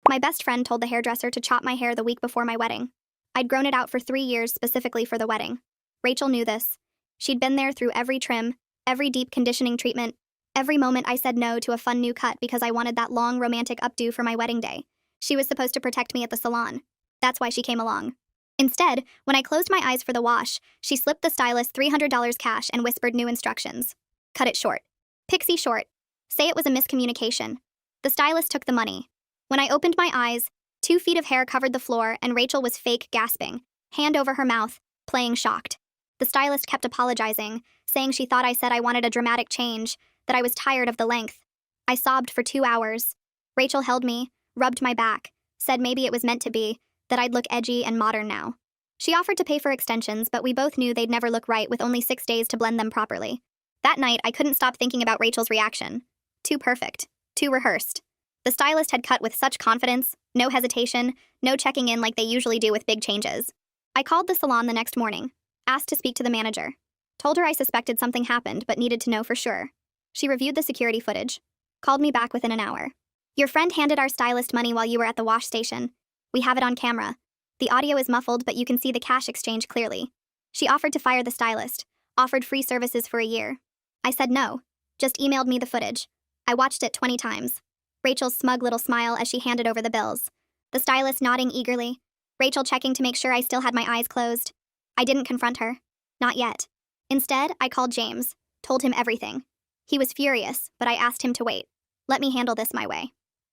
My best friend told the hairdresser to chop my hair the week before my wedding. I'd grown it out for 3 years specifically for the wedding. Rachel knew this. She'd been there through every trim, every deep conditioning treatment, every moment I said no to a fun new cut because I wanted that long romantic updo for my wedding day. She was supposed to protect me at the salon. That's why she came along. Instead, when I closed my eyes for the wash, she slipped the stylist $300 cash and whispered new instructions. Cut it short. Pixie short. Say it was a miscommunication. The stylist took the money. When I opened my eyes, 2 feet of hair covered the floor and Rachel was fake gasping, hand over her mouth, playing shocked. The stylist kept apologizing, saying she thought I said I wanted a dramatic change, that I was tired of the length. I sobbed for 2 hours. Rachel held me, rubbed my back, said maybe it was meant to be, that I'd look edgy and modern now. She offered to pay for extensions, but we both knew they'd never look right with only 6 days to blend them properly. That night, I couldn't stop thinking about Rachel's reaction. Too perfect. Too rehearsed. The stylist had cut with such confidence, no hesitation, no checking in like they usually do with big changes. I called the salon the next morning, asked to speak to the manager. Told her I suspected something happened but needed to know for sure. She reviewed the security footage. Called me back within an hour. Your friend handed our stylist money while you were at the wash station. We have it on camera. The audio is muffled but you can see the cash exchange clearly. She offered to fire the stylist, offered free services for a year. I said no, just emailed me the footage. I watched it 20 times. Rachel's smug little smile as she handed over the bills. The stylist nodding eagerly. Rachel checking to make sure I still had my eyes closed. I didn't confront her. Not yet. Instead, I called James, told him everything. He was furious, but I asked him to wait. Let me handle this my way.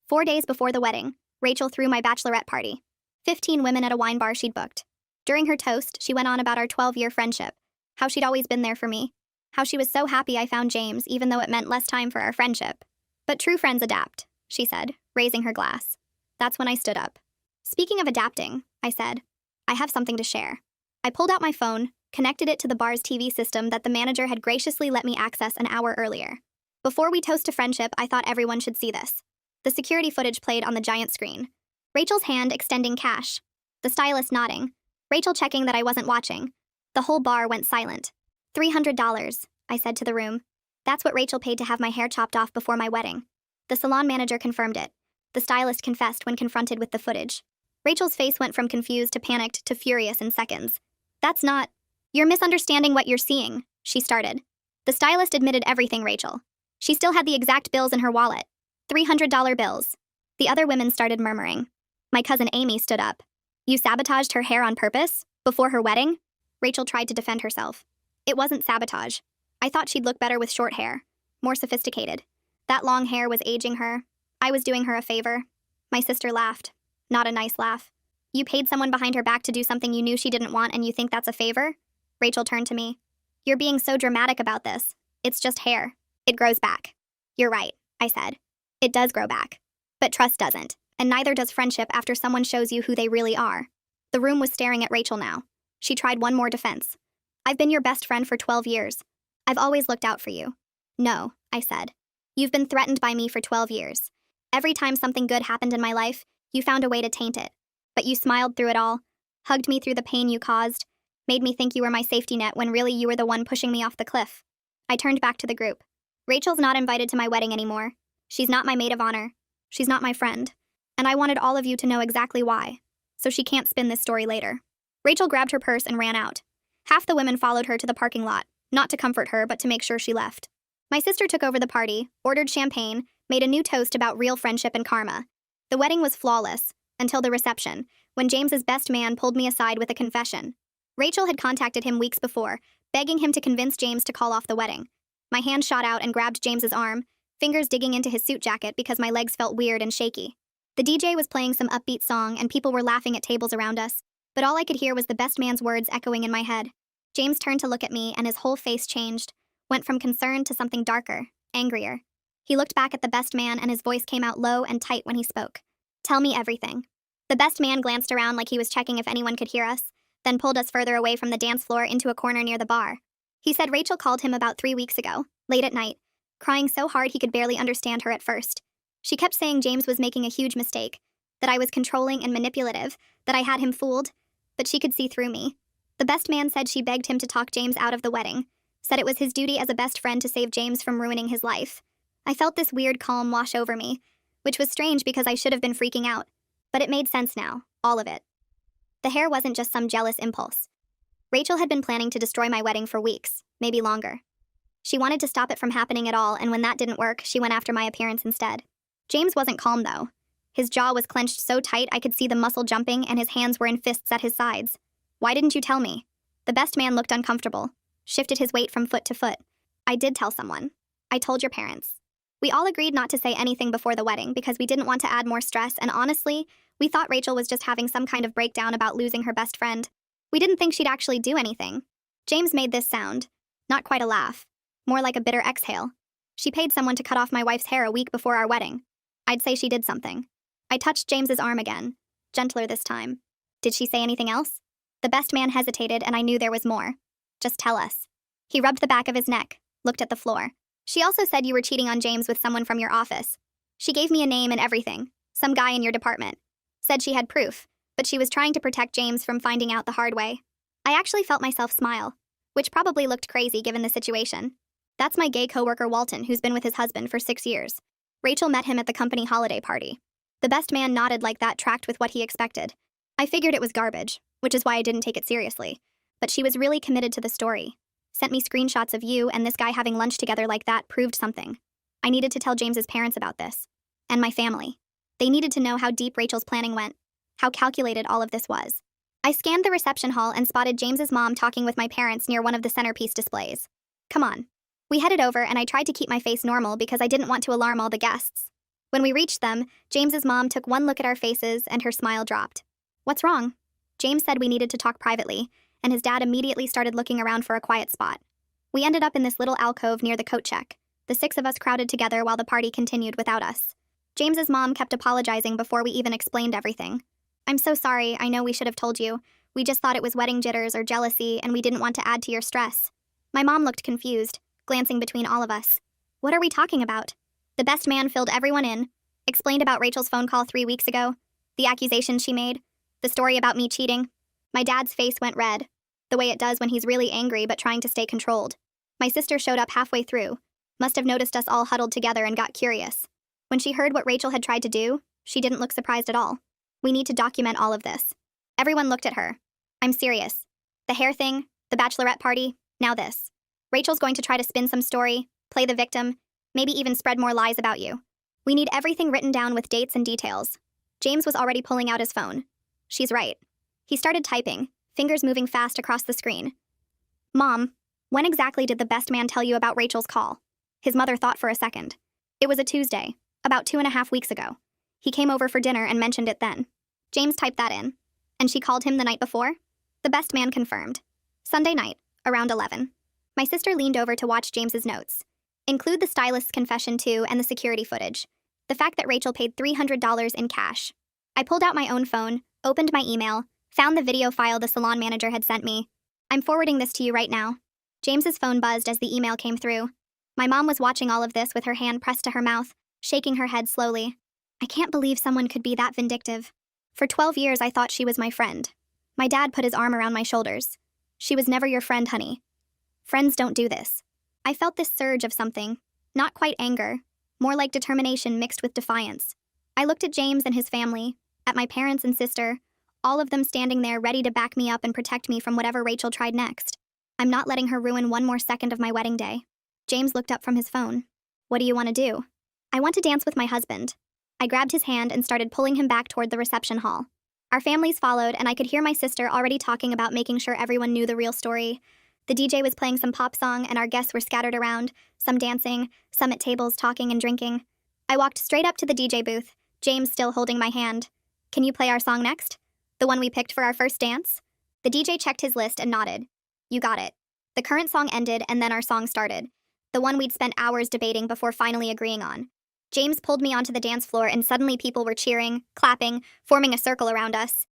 4 days before the wedding, Rachel threw my bachelorette party. 15 women at a wine bar she'd booked. During her toast, she went on about our 12-year friendship, how she'd always been there for me, how she was so happy I found James even though it meant less time for our friendship. But true friends adapt, she said, raising her glass. That's when I stood up. Speaking of adapting, I said, I have something to share. I pulled out my phone, connected it to the bar's TV system that the manager had graciously let me access an hour earlier. Before we toast to friendship, I thought everyone should see this. The security footage played on the giant screen. Rachel's hand extending cash. The stylist nodding. Rachel checking that I wasn't watching. The whole bar went silent. $300, I said to the room. That's what Rachel paid to have my hair chopped off before my wedding. The salon manager confirmed it. The stylist confessed when confronted with the footage. Rachel's face went from confused to panicked to furious in seconds. That's not... You're misunderstanding what you're seeing, she started. The stylist admitted everything, Rachel. She still had the exact bills in her wallet. $300 bills. The other women started murmuring. My cousin Amy stood up. You sabotaged her hair on purpose? Before her wedding? Rachel tried to defend herself. It wasn't sabotage. I thought she'd look better with short hair. More sophisticated. That long hair was aging her. I was doing her a favor. My sister laughed. Not a nice laugh. You paid someone behind her back to do something you knew she didn't want and you think that's a favor? Rachel turned to me. You're being so dramatic about this. It's just hair. It grows back. You're right, I said. It does grow back. But trust doesn't, and neither does friendship after someone shows you who they really are. The room was staring at Rachel now. She tried one more defense. I've been your best friend for 12 years. I've always looked out for you. No, I said. You've been threatened by me for 12 years. Every time something good happened in my life, you found a way to taint it. But you smiled through it all, hugged me through the pain you caused, made me think you were my safety net when really you were the one pushing me off the cliff. I turned back to the group. Rachel's not invited to my wedding anymore. She's not my maid of honor. She's not my friend. And I wanted all of you to know exactly why, so she can't spin this story later. Rachel grabbed her purse and ran out. Half the women followed her to the parking lot, not to comfort her, but to make sure she left. My sister took over the party, ordered champagne, made a new toast about real friendship and karma. The wedding was flawless, until the reception, when James's best man pulled me aside with a confession. Rachel had contacted him weeks before, begging him to convince James to call off the wedding. My hand shot out and grabbed James's arm, fingers digging into his suit jacket because my legs felt weird and shaky. The DJ was playing some upbeat song and people were laughing at tables around us, but all I could hear was the best man's words echoing in my head. James turned to look at me and his whole face changed, went from concern to something darker, angrier. He looked back at the best man and his voice came out low and tight when he spoke. Tell me everything. The best man glanced around like he was checking if anyone could hear us, then pulled us further away from the dance floor into a corner near the bar. He said Rachel called him about 3 weeks ago, late at night, crying so hard he could barely understand her at first. She kept saying James was making a huge mistake, that I was controlling and manipulative, that I had him fooled, but she could see through me. The best man said she begged him to talk James out of the wedding, said it was his duty as a best friend to save James from ruining his life. I felt this weird calm wash over me, which was strange because I should have been freaking out. But it made sense now, all of it. The hair wasn't just some jealous impulse. Rachel had been planning to destroy my wedding for weeks, maybe longer. She wanted to stop it from happening at all, and when that didn't work, she went after my appearance instead. James wasn't calm, though. His jaw was clenched so tight I could see the muscle jumping, and his hands were in fists at his sides. Why didn't you tell me? The best man looked uncomfortable, shifted his weight from foot to foot. I did tell someone. I told your parents. We all agreed not to say anything before the wedding because we didn't want to add more stress, and honestly, we thought Rachel was just having some kind of breakdown about losing her best friend. We didn't think she'd actually do anything. James made this sound. Not quite a laugh. More like a bitter exhale. She paid someone to cut off my wife's hair a week before our wedding. I'd say she did something. I touched James's arm again. Gentler this time. Did she say anything else? The best man hesitated, and I knew there was more. Just tell us. He rubbed the back of his neck, looked at the floor. She also said you were cheating on James with someone from your office. She gave me a name and everything. Some guy in your department. Said she had proof, but she was trying to protect James from finding out the hard way. I actually felt myself smile, which probably looked crazy given the situation. That's my gay coworker Walton, who's been with his husband for 6 years. Rachel met him at the company holiday party. The best man nodded like that tracked with what he expected. I figured it was garbage, which is why I didn't take it seriously. But she was really committed to the story. Sent me screenshots of you and this guy having lunch together like that proved something. I needed to tell James's parents about this. And my family. They needed to know how deep Rachel's planning went. How calculated all of this was. I scanned the reception hall and spotted James's mom talking with my parents near one of the centerpiece displays. Come on. We headed over and I tried to keep my face normal because I didn't want to alarm all the guests. When we reached them, James's mom took one look at our faces and her smile dropped. What's wrong? James said we needed to talk privately, and his dad immediately started looking around for a quiet spot. We ended up in this little alcove near the coat check. The 6 of us crowded together while the party continued without us. James's mom kept apologizing before we even explained everything. I'm so sorry, I know we should have told you. We just thought it was wedding jitters or jealousy, and we didn't want to add to your stress. My mom looked confused, glancing between all of us. What are we talking about? The best man filled everyone in, explained about Rachel's phone call 3 weeks ago, the accusations she made, the story about me cheating. My dad's face went red, the way it does when he's really angry but trying to stay controlled. My sister showed up halfway through, must have noticed us all huddled together and got curious. When she heard what Rachel had tried to do, she didn't look surprised at all. We need to document all of this. Everyone looked at her. I'm serious. The hair thing, the bachelorette party, now this. Rachel's going to try to spin some story, play the victim, maybe even spread more lies about you. We need everything written down with dates and details. James was already pulling out his phone. She's right. He started typing, fingers moving fast across the screen. Mom, when exactly did the best man tell you about Rachel's call? His mother thought for a second. It was a Tuesday, about 2.5 weeks ago. He came over for dinner and mentioned it then. James typed that in. And she called him the night before? The best man confirmed. Sunday night, around 11. My sister leaned over to watch James's notes. Include the stylist's confession too and the security footage. The fact that Rachel paid $300 in cash. I pulled out my own phone, opened my email, found the video file the salon manager had sent me. I'm forwarding this to you right now. James's phone buzzed as the email came through. My mom was watching all of this with her hand pressed to her mouth, shaking her head slowly. I can't believe someone could be that vindictive. For 12 years I thought she was my friend. My dad put his arm around my shoulders. She was never your friend, honey. Friends don't do this. I felt this surge of something, not quite anger, more like determination mixed with defiance. I looked at James and his family, at my parents and sister, all of them standing there ready to back me up and protect me from whatever Rachel tried next. I'm not letting her ruin one more second of my wedding day. James looked up from his phone. What do you want to do? I want to dance with my husband. I grabbed his hand and started pulling him back toward the reception hall. Our families followed, and I could hear my sister already talking about making sure everyone knew the real story. The DJ was playing some pop song, and our guests were scattered around, some dancing, some at tables talking and drinking. I walked straight up to the DJ booth, James still holding my hand. Can you play our song next? The one we picked for our first dance? The DJ checked his list and nodded. You got it. The current song ended, and then our song started. The one we'd spent hours debating before finally agreeing on. James pulled me onto the dance floor, and suddenly people were cheering, clapping, forming a circle around us.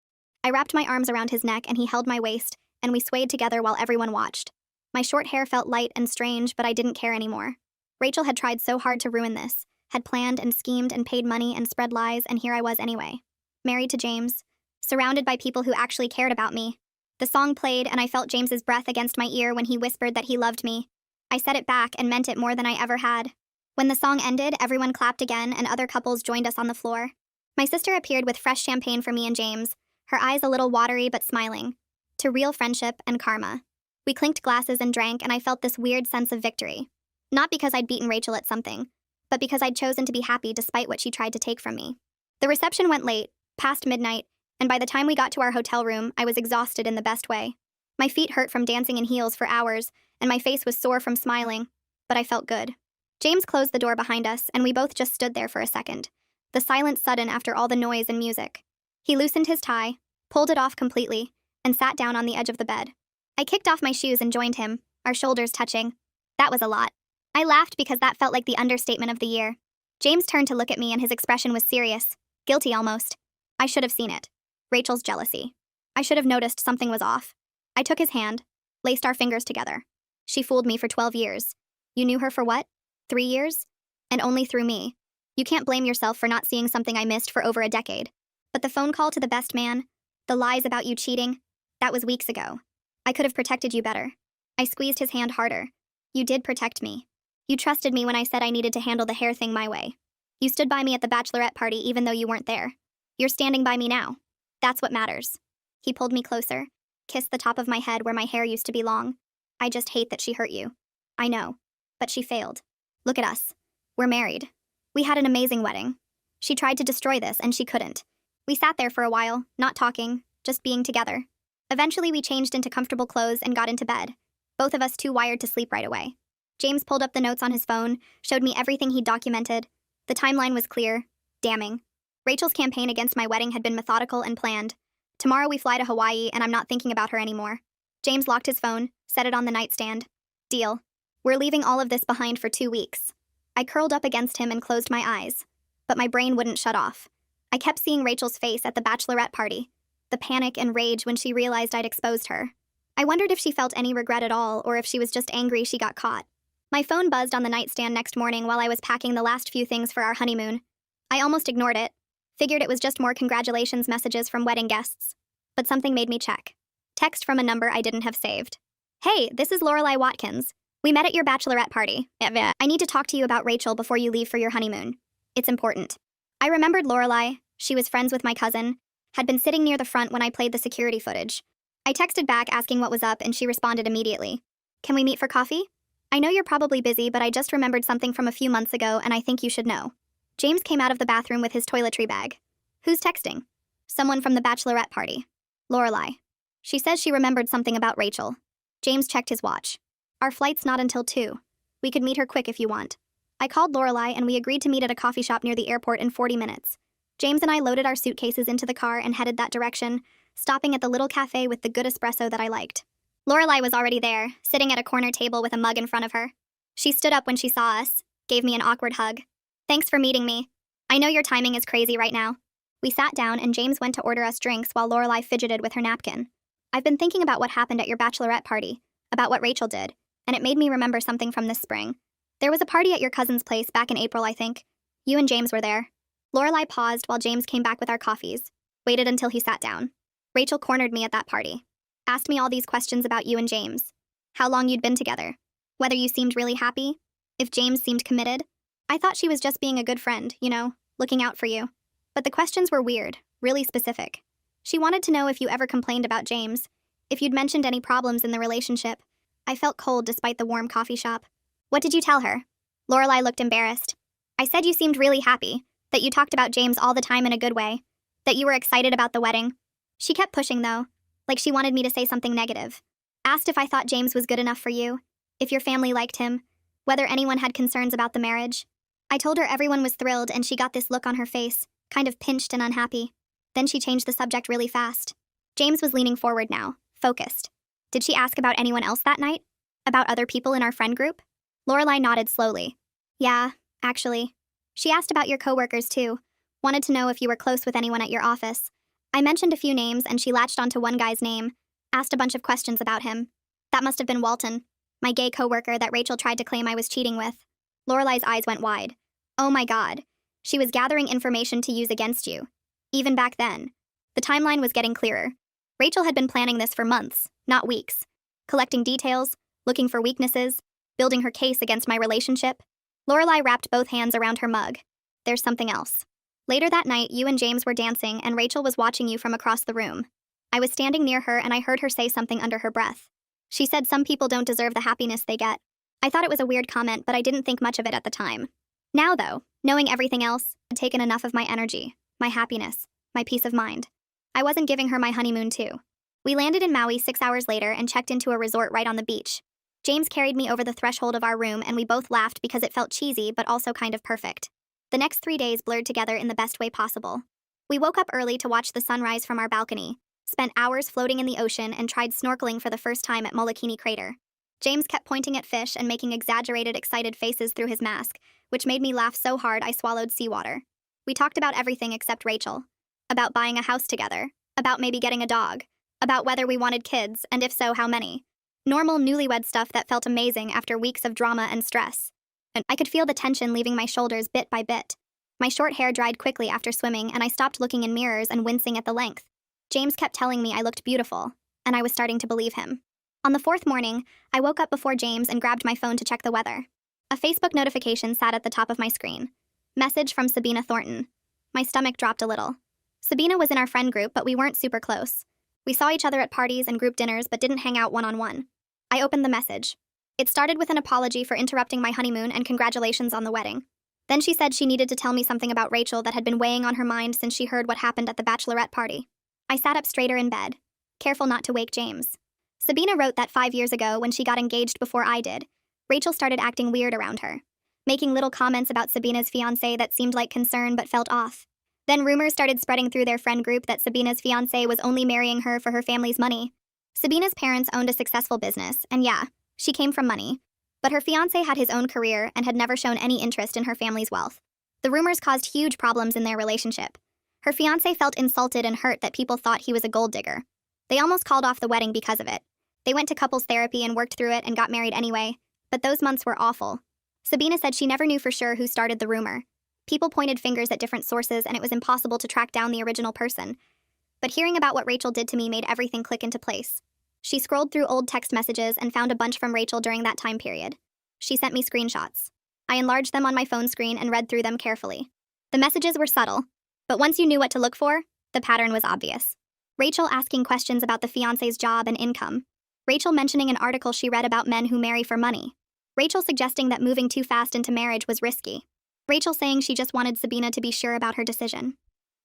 I wrapped my arms around his neck, and he held my waist, and we swayed together while everyone watched. My short hair felt light and strange, but I didn't care anymore. Rachel had tried so hard to ruin this, had planned and schemed and paid money and spread lies, and here I was anyway. Married to James, surrounded by people who actually cared about me. The song played, and I felt James's breath against my ear when he whispered that he loved me. I said it back and meant it more than I ever had. When the song ended, everyone clapped again, and other couples joined us on the floor. My sister appeared with fresh champagne for me and James, her eyes a little watery but smiling. To real friendship and karma. We clinked glasses and drank, and I felt this weird sense of victory. Not because I'd beaten Rachel at something, but because I'd chosen to be happy despite what she tried to take from me. The reception went late, past midnight, and by the time we got to our hotel room, I was exhausted in the best way. My feet hurt from dancing in heels for hours, and my face was sore from smiling, but I felt good. James closed the door behind us, and we both just stood there for a second, the silence sudden after all the noise and music. He loosened his tie, pulled it off completely, and sat down on the edge of the bed. I kicked off my shoes and joined him, our shoulders touching. That was a lot. I laughed because that felt like the understatement of the year. James turned to look at me and his expression was serious, guilty almost. I should have seen it. Rachel's jealousy. I should have noticed something was off. I took his hand, laced our fingers together. She fooled me for 12 years. You knew her for what? 3 years? And only through me. You can't blame yourself for not seeing something I missed for over a decade. But the phone call to the best man, the lies about you cheating, that was weeks ago. I could have protected you better. I squeezed his hand harder. You did protect me. You trusted me when I said I needed to handle the hair thing my way. You stood by me at the bachelorette party even though you weren't there. You're standing by me now. That's what matters. He pulled me closer, kissed the top of my head where my hair used to be long. I just hate that she hurt you. I know. But she failed. Look at us. We're married. We had an amazing wedding. She tried to destroy this and she couldn't. We sat there for a while, not talking, just being together. Eventually we changed into comfortable clothes and got into bed. Both of us too wired to sleep right away. James pulled up the notes on his phone, showed me everything he'd documented. The timeline was clear, damning. Rachel's campaign against my wedding had been methodical and planned. Tomorrow we fly to Hawaii and I'm not thinking about her anymore. James locked his phone, set it on the nightstand. Deal. We're leaving all of this behind for 2 weeks. I curled up against him and closed my eyes. But my brain wouldn't shut off. I kept seeing Rachel's face at the bachelorette party. The panic and rage when she realized I'd exposed her. I wondered if she felt any regret at all or if she was just angry she got caught. My phone buzzed on the nightstand next morning while I was packing the last few things for our honeymoon. I almost ignored it. Figured it was just more congratulations messages from wedding guests. But something made me check. Text from a number I didn't have saved. Hey, this is Lorelai Watkins. We met at your bachelorette party. I need to talk to you about Rachel before you leave for your honeymoon. It's important. I remembered Lorelai. She was friends with my cousin. Had been sitting near the front when I played the security footage. I texted back asking what was up and she responded immediately. Can we meet for coffee? I know you're probably busy, but I just remembered something from a few months ago and I think you should know. James came out of the bathroom with his toiletry bag. Who's texting? Someone from the bachelorette party. Lorelai. She says she remembered something about Rachel. James checked his watch. Our flight's not until 2. We could meet her quick if you want. I called Lorelai and we agreed to meet at a coffee shop near the airport in 40 minutes. James and I loaded our suitcases into the car and headed that direction, stopping at the little cafe with the good espresso that I liked. Lorelai was already there, sitting at a corner table with a mug in front of her. She stood up when she saw us, gave me an awkward hug. Thanks for meeting me. I know your timing is crazy right now. We sat down and James went to order us drinks while Lorelai fidgeted with her napkin. I've been thinking about what happened at your bachelorette party, about what Rachel did, and it made me remember something from this spring. There was a party at your cousin's place back in April, I think. You and James were there. Lorelai paused while James came back with our coffees, waited until he sat down. Rachel cornered me at that party. Asked me all these questions about you and James. How long you'd been together. Whether you seemed really happy. If James seemed committed. I thought she was just being a good friend, looking out for you. But the questions were weird, really specific. She wanted to know if you ever complained about James, if you'd mentioned any problems in the relationship. I felt cold despite the warm coffee shop. What did you tell her? Lorelai looked embarrassed. I said you seemed really happy, that you talked about James all the time in a good way, that you were excited about the wedding. She kept pushing, though, like she wanted me to say something negative. Asked if I thought James was good enough for you, if your family liked him, whether anyone had concerns about the marriage. I told her everyone was thrilled and she got this look on her face, kind of pinched and unhappy. Then she changed the subject really fast. James was leaning forward now, focused. Did she ask about anyone else that night? About other people in our friend group? Lorelai nodded slowly. Yeah, actually. She asked about your coworkers too. Wanted to know if you were close with anyone at your office. I mentioned a few names and she latched onto one guy's name, asked a bunch of questions about him. That must have been Walton, my gay coworker that Rachel tried to claim I was cheating with. Lorelai's eyes went wide. Oh my God. She was gathering information to use against you. Even back then. The timeline was getting clearer. Rachel had been planning this for months, not weeks. Collecting details, looking for weaknesses, building her case against my relationship. Lorelai wrapped both hands around her mug. There's something else. Later that night, you and James were dancing and Rachel was watching you from across the room. I was standing near her and I heard her say something under her breath. She said some people don't deserve the happiness they get. I thought it was a weird comment, but I didn't think much of it at the time. Now though, knowing everything else had taken enough of my energy, my happiness, my peace of mind. I wasn't giving her my honeymoon too. We landed in Maui 6 hours later and checked into a resort right on the beach. James carried me over the threshold of our room and we both laughed because it felt cheesy but also kind of perfect. The next 3 days blurred together in the best way possible. We woke up early to watch the sunrise from our balcony, spent hours floating in the ocean, and tried snorkeling for the first time at Molokini Crater. James kept pointing at fish and making exaggerated, excited faces through his mask, which made me laugh so hard I swallowed seawater. We talked about everything except Rachel. About buying a house together. About maybe getting a dog. About whether we wanted kids, and if so, how many. Normal newlywed stuff that felt amazing after weeks of drama and stress. And I could feel the tension leaving my shoulders bit by bit. My short hair dried quickly after swimming, and I stopped looking in mirrors and wincing at the length. James kept telling me I looked beautiful, and I was starting to believe him. On the 4th morning, I woke up before James and grabbed my phone to check the weather. A Facebook notification sat at the top of my screen. Message from Sabina Thornton. My stomach dropped a little. Sabina was in our friend group, but we weren't super close. We saw each other at parties and group dinners, but didn't hang out one-on-one. I opened the message. It started with an apology for interrupting my honeymoon and congratulations on the wedding. Then she said she needed to tell me something about Rachel that had been weighing on her mind since she heard what happened at the bachelorette party. I sat up straighter in bed, careful not to wake James. Sabina wrote that 5 years ago, when she got engaged before I did, Rachel started acting weird around her, making little comments about Sabina's fiancé that seemed like concern but felt off. Then rumors started spreading through their friend group that Sabina's fiancé was only marrying her for her family's money. Sabina's parents owned a successful business, and yeah, she came from money. But her fiancé had his own career and had never shown any interest in her family's wealth. The rumors caused huge problems in their relationship. Her fiancé felt insulted and hurt that people thought he was a gold digger. They almost called off the wedding because of it. They went to couples therapy and worked through it and got married anyway, but those months were awful. Sabina said she never knew for sure who started the rumor. People pointed fingers at different sources and it was impossible to track down the original person. But hearing about what Rachel did to me made everything click into place. She scrolled through old text messages and found a bunch from Rachel during that time period. She sent me screenshots. I enlarged them on my phone screen and read through them carefully. The messages were subtle, but once you knew what to look for, the pattern was obvious. Rachel asking questions about the fiancé's job and income. Rachel mentioning an article she read about men who marry for money. Rachel suggesting that moving too fast into marriage was risky. Rachel saying she just wanted Sabina to be sure about her decision.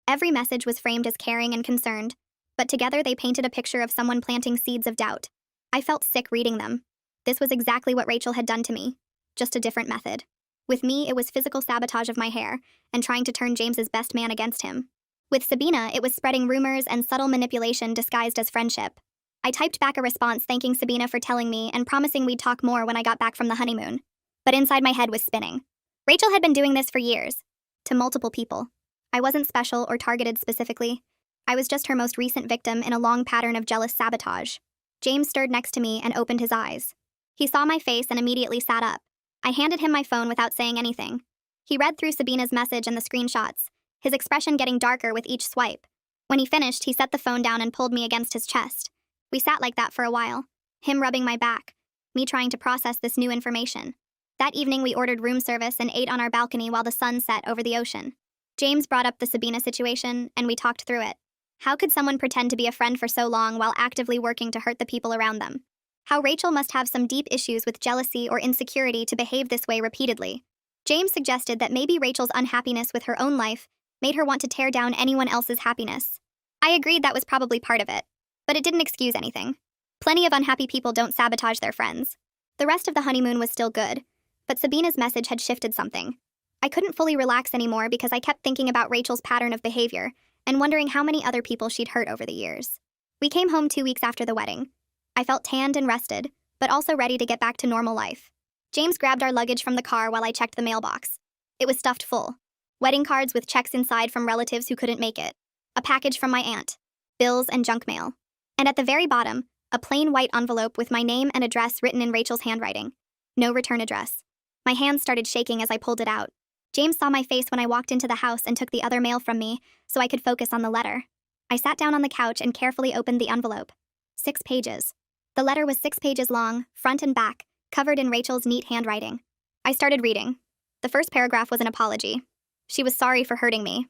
Every message was framed as caring and concerned, but together they painted a picture of someone planting seeds of doubt. I felt sick reading them. This was exactly what Rachel had done to me, just a different method. With me, it was physical sabotage of my hair and trying to turn James's best man against him. With Sabina, it was spreading rumors and subtle manipulation disguised as friendship. I typed back a response thanking Sabina for telling me and promising we'd talk more when I got back from the honeymoon. But inside my head was spinning. Rachel had been doing this for years. To multiple people. I wasn't special or targeted specifically. I was just her most recent victim in a long pattern of jealous sabotage. James stirred next to me and opened his eyes. He saw my face and immediately sat up. I handed him my phone without saying anything. He read through Sabina's message and the screenshots, his expression getting darker with each swipe. When he finished, he set the phone down and pulled me against his chest. We sat like that for a while, him rubbing my back, me trying to process this new information. That evening we ordered room service and ate on our balcony while the sun set over the ocean. James brought up the Sabina situation, and we talked through it. How could someone pretend to be a friend for so long while actively working to hurt the people around them? How Rachel must have some deep issues with jealousy or insecurity to behave this way repeatedly. James suggested that maybe Rachel's unhappiness with her own life made her want to tear down anyone else's happiness. I agreed that was probably part of it, but it didn't excuse anything. Plenty of unhappy people don't sabotage their friends. The rest of the honeymoon was still good, but Sabina's message had shifted something. I couldn't fully relax anymore because I kept thinking about Rachel's pattern of behavior and wondering how many other people she'd hurt over the years. We came home 2 weeks after the wedding. I felt tanned and rested, but also ready to get back to normal life. James grabbed our luggage from the car while I checked the mailbox. It was stuffed full. Wedding cards with checks inside from relatives who couldn't make it. A package from my aunt. Bills and junk mail. And at the very bottom, a plain white envelope with my name and address written in Rachel's handwriting. No return address. My hands started shaking as I pulled it out. James saw my face when I walked into the house and took the other mail from me so I could focus on the letter. I sat down on the couch and carefully opened the envelope. 6 pages. The letter was 6 pages long, front and back, covered in Rachel's neat handwriting. I started reading. The first paragraph was an apology. She was sorry for hurting me.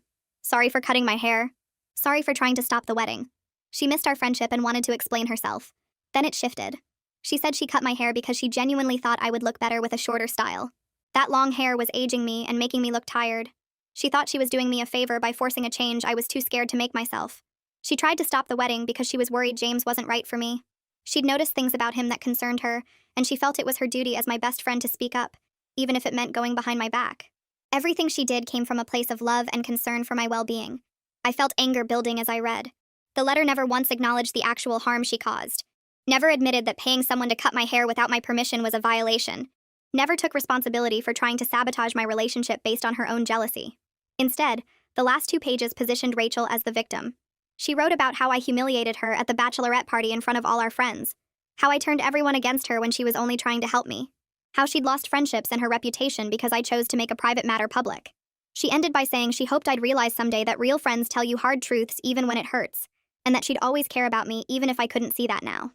Sorry for cutting my hair. Sorry for trying to stop the wedding. She missed our friendship and wanted to explain herself. Then it shifted. She said she cut my hair because she genuinely thought I would look better with a shorter style. That long hair was aging me and making me look tired. She thought she was doing me a favor by forcing a change I was too scared to make myself. She tried to stop the wedding because she was worried James wasn't right for me. She'd noticed things about him that concerned her, and she felt it was her duty as my best friend to speak up, even if it meant going behind my back. Everything she did came from a place of love and concern for my well-being. I felt anger building as I read. The letter never once acknowledged the actual harm she caused. Never admitted that paying someone to cut my hair without my permission was a violation. Never took responsibility for trying to sabotage my relationship based on her own jealousy. Instead, the last 2 pages positioned Rachel as the victim. She wrote about how I humiliated her at the bachelorette party in front of all our friends, how I turned everyone against her when she was only trying to help me, how she'd lost friendships and her reputation because I chose to make a private matter public. She ended by saying she hoped I'd realize someday that real friends tell you hard truths even when it hurts, and that she'd always care about me even if I couldn't see that now.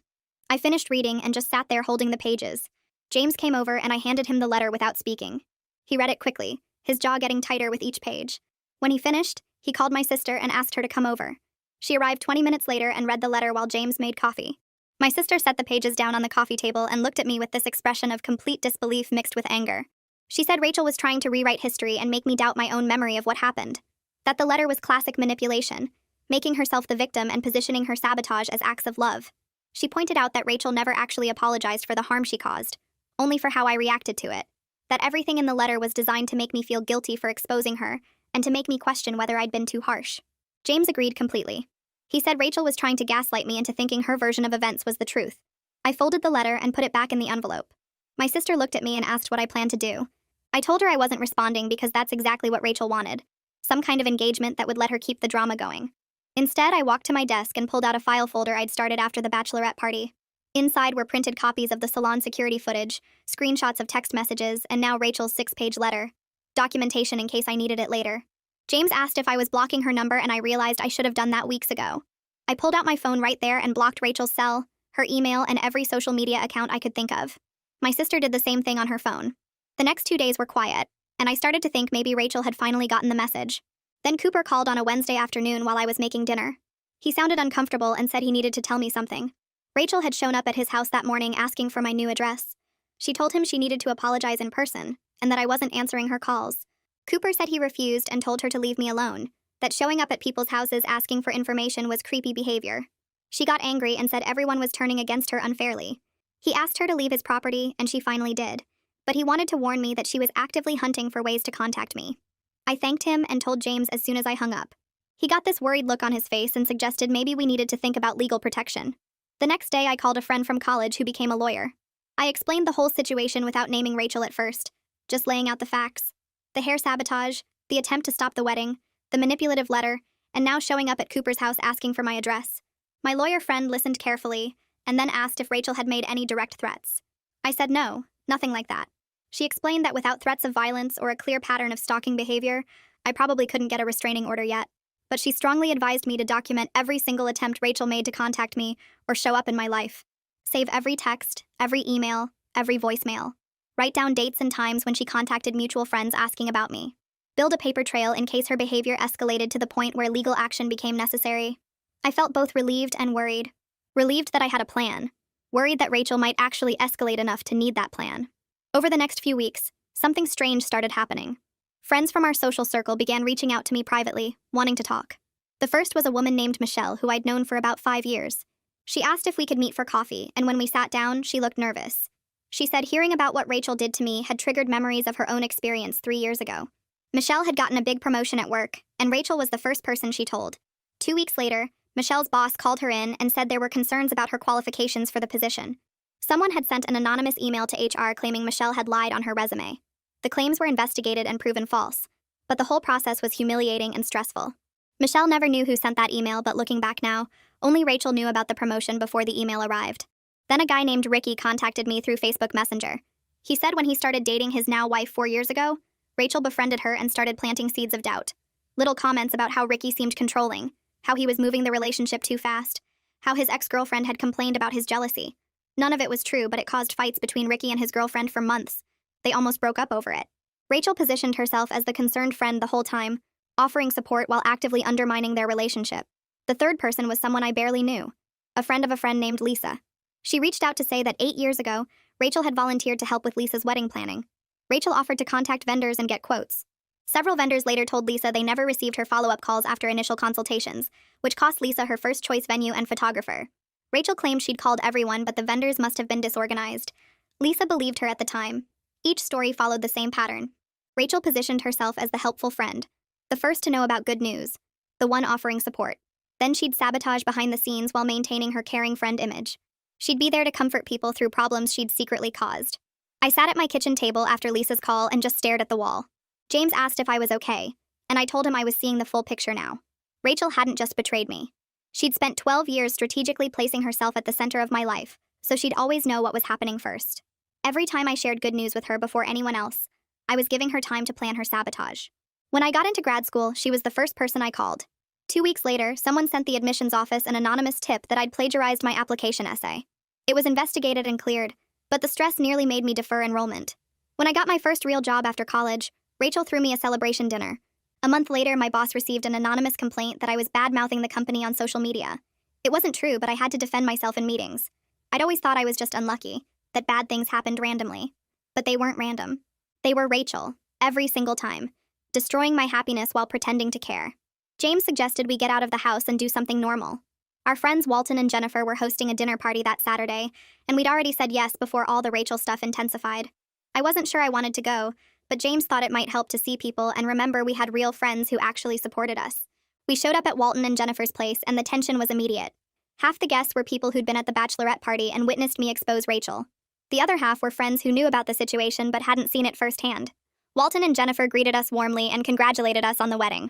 I finished reading and just sat there holding the pages. James came over and I handed him the letter without speaking. He read it quickly, his jaw getting tighter with each page. When he finished, he called my sister and asked her to come over. She arrived 20 minutes later and read the letter while James made coffee. My sister set the pages down on the coffee table and looked at me with this expression of complete disbelief mixed with anger. She said Rachel was trying to rewrite history and make me doubt my own memory of what happened. That the letter was classic manipulation, making herself the victim and positioning her sabotage as acts of love. She pointed out that Rachel never actually apologized for the harm she caused, only for how I reacted to it. That everything in the letter was designed to make me feel guilty for exposing her, and to make me question whether I'd been too harsh. James agreed completely. He said Rachel was trying to gaslight me into thinking her version of events was the truth. I folded the letter and put it back in the envelope. My sister looked at me and asked what I planned to do. I told her I wasn't responding because that's exactly what Rachel wanted. Some kind of engagement that would let her keep the drama going. Instead, I walked to my desk and pulled out a file folder I'd started after the bachelorette party. Inside were printed copies of the salon security footage, screenshots of text messages, and now Rachel's 6-page letter. Documentation in case I needed it later. James asked if I was blocking her number and I realized I should have done that weeks ago. I pulled out my phone right there and blocked Rachel's cell, her email, and every social media account I could think of. My sister did the same thing on her phone. The next 2 days were quiet, and I started to think maybe Rachel had finally gotten the message. Then Cooper called on a Wednesday afternoon while I was making dinner. He sounded uncomfortable and said he needed to tell me something. Rachel had shown up at his house that morning asking for my new address. She told him she needed to apologize in person, and that I wasn't answering her calls. Cooper said he refused and told her to leave me alone, that showing up at people's houses asking for information was creepy behavior. She got angry and said everyone was turning against her unfairly. He asked her to leave his property, and she finally did. But he wanted to warn me that she was actively hunting for ways to contact me. I thanked him and told James as soon as I hung up. He got this worried look on his face and suggested maybe we needed to think about legal protection. The next day, I called a friend from college who became a lawyer. I explained the whole situation without naming Rachel at first, just laying out the facts. The hair sabotage, the attempt to stop the wedding, the manipulative letter, and now showing up at Cooper's house asking for my address. My lawyer friend listened carefully, and then asked if Rachel had made any direct threats. I said no, nothing like that. She explained that without threats of violence or a clear pattern of stalking behavior, I probably couldn't get a restraining order yet. But she strongly advised me to document every single attempt Rachel made to contact me or show up in my life. Save every text, every email, every voicemail. Write down dates and times when she contacted mutual friends asking about me. Build a paper trail in case her behavior escalated to the point where legal action became necessary. I felt both relieved and worried. Relieved that I had a plan. Worried that Rachel might actually escalate enough to need that plan. Over the next few weeks, something strange started happening. Friends from our social circle began reaching out to me privately, wanting to talk. The first was a woman named Michelle, who I'd known for about 5 years. She asked if we could meet for coffee, and when we sat down, she looked nervous. She said hearing about what Rachel did to me had triggered memories of her own experience 3 years ago. Michelle had gotten a big promotion at work, and Rachel was the first person she told. 2 weeks later, Michelle's boss called her in and said there were concerns about her qualifications for the position. Someone had sent an anonymous email to HR claiming Michelle had lied on her resume. The claims were investigated and proven false, but the whole process was humiliating and stressful. Michelle never knew who sent that email, but looking back now, only Rachel knew about the promotion before the email arrived. Then a guy named Ricky contacted me through Facebook Messenger. He said when he started dating his now wife 4 years ago, Rachel befriended her and started planting seeds of doubt. Little comments about how Ricky seemed controlling, how he was moving the relationship too fast, how his ex-girlfriend had complained about his jealousy. None of it was true, but it caused fights between Ricky and his girlfriend for months. They almost broke up over it. Rachel positioned herself as the concerned friend the whole time, offering support while actively undermining their relationship. The third person was someone I barely knew, a friend of a friend named Lisa. She reached out to say that 8 years ago, Rachel had volunteered to help with Lisa's wedding planning. Rachel offered to contact vendors and get quotes. Several vendors later told Lisa they never received her follow-up calls after initial consultations, which cost Lisa her first choice venue and photographer. Rachel claimed she'd called everyone, but the vendors must have been disorganized. Lisa believed her at the time. Each story followed the same pattern. Rachel positioned herself as the helpful friend, the first to know about good news, the one offering support. Then she'd sabotage behind the scenes while maintaining her caring friend image. She'd be there to comfort people through problems she'd secretly caused. I sat at my kitchen table after Lisa's call and just stared at the wall. James asked if I was okay, and I told him I was seeing the full picture now. Rachel hadn't just betrayed me. She'd spent 12 years strategically placing herself at the center of my life, so she'd always know what was happening first. Every time I shared good news with her before anyone else, I was giving her time to plan her sabotage. When I got into grad school, she was the first person I called. 2 weeks later, someone sent the admissions office an anonymous tip that I'd plagiarized my application essay. It was investigated and cleared, but the stress nearly made me defer enrollment. When I got my first real job after college, Rachel threw me a celebration dinner. A month later, my boss received an anonymous complaint that I was bad-mouthing the company on social media. It wasn't true, but I had to defend myself in meetings. I'd always thought I was just unlucky, that bad things happened randomly. But they weren't random. They were Rachel, every single time, destroying my happiness while pretending to care. James suggested we get out of the house and do something normal. Our friends Walton and Jennifer were hosting a dinner party that Saturday, and we'd already said yes before all the Rachel stuff intensified. I wasn't sure I wanted to go, but James thought it might help to see people and remember we had real friends who actually supported us. We showed up at Walton and Jennifer's place, and the tension was immediate. Half the guests were people who'd been at the bachelorette party and witnessed me expose Rachel. The other half were friends who knew about the situation but hadn't seen it firsthand. Walton and Jennifer greeted us warmly and congratulated us on the wedding.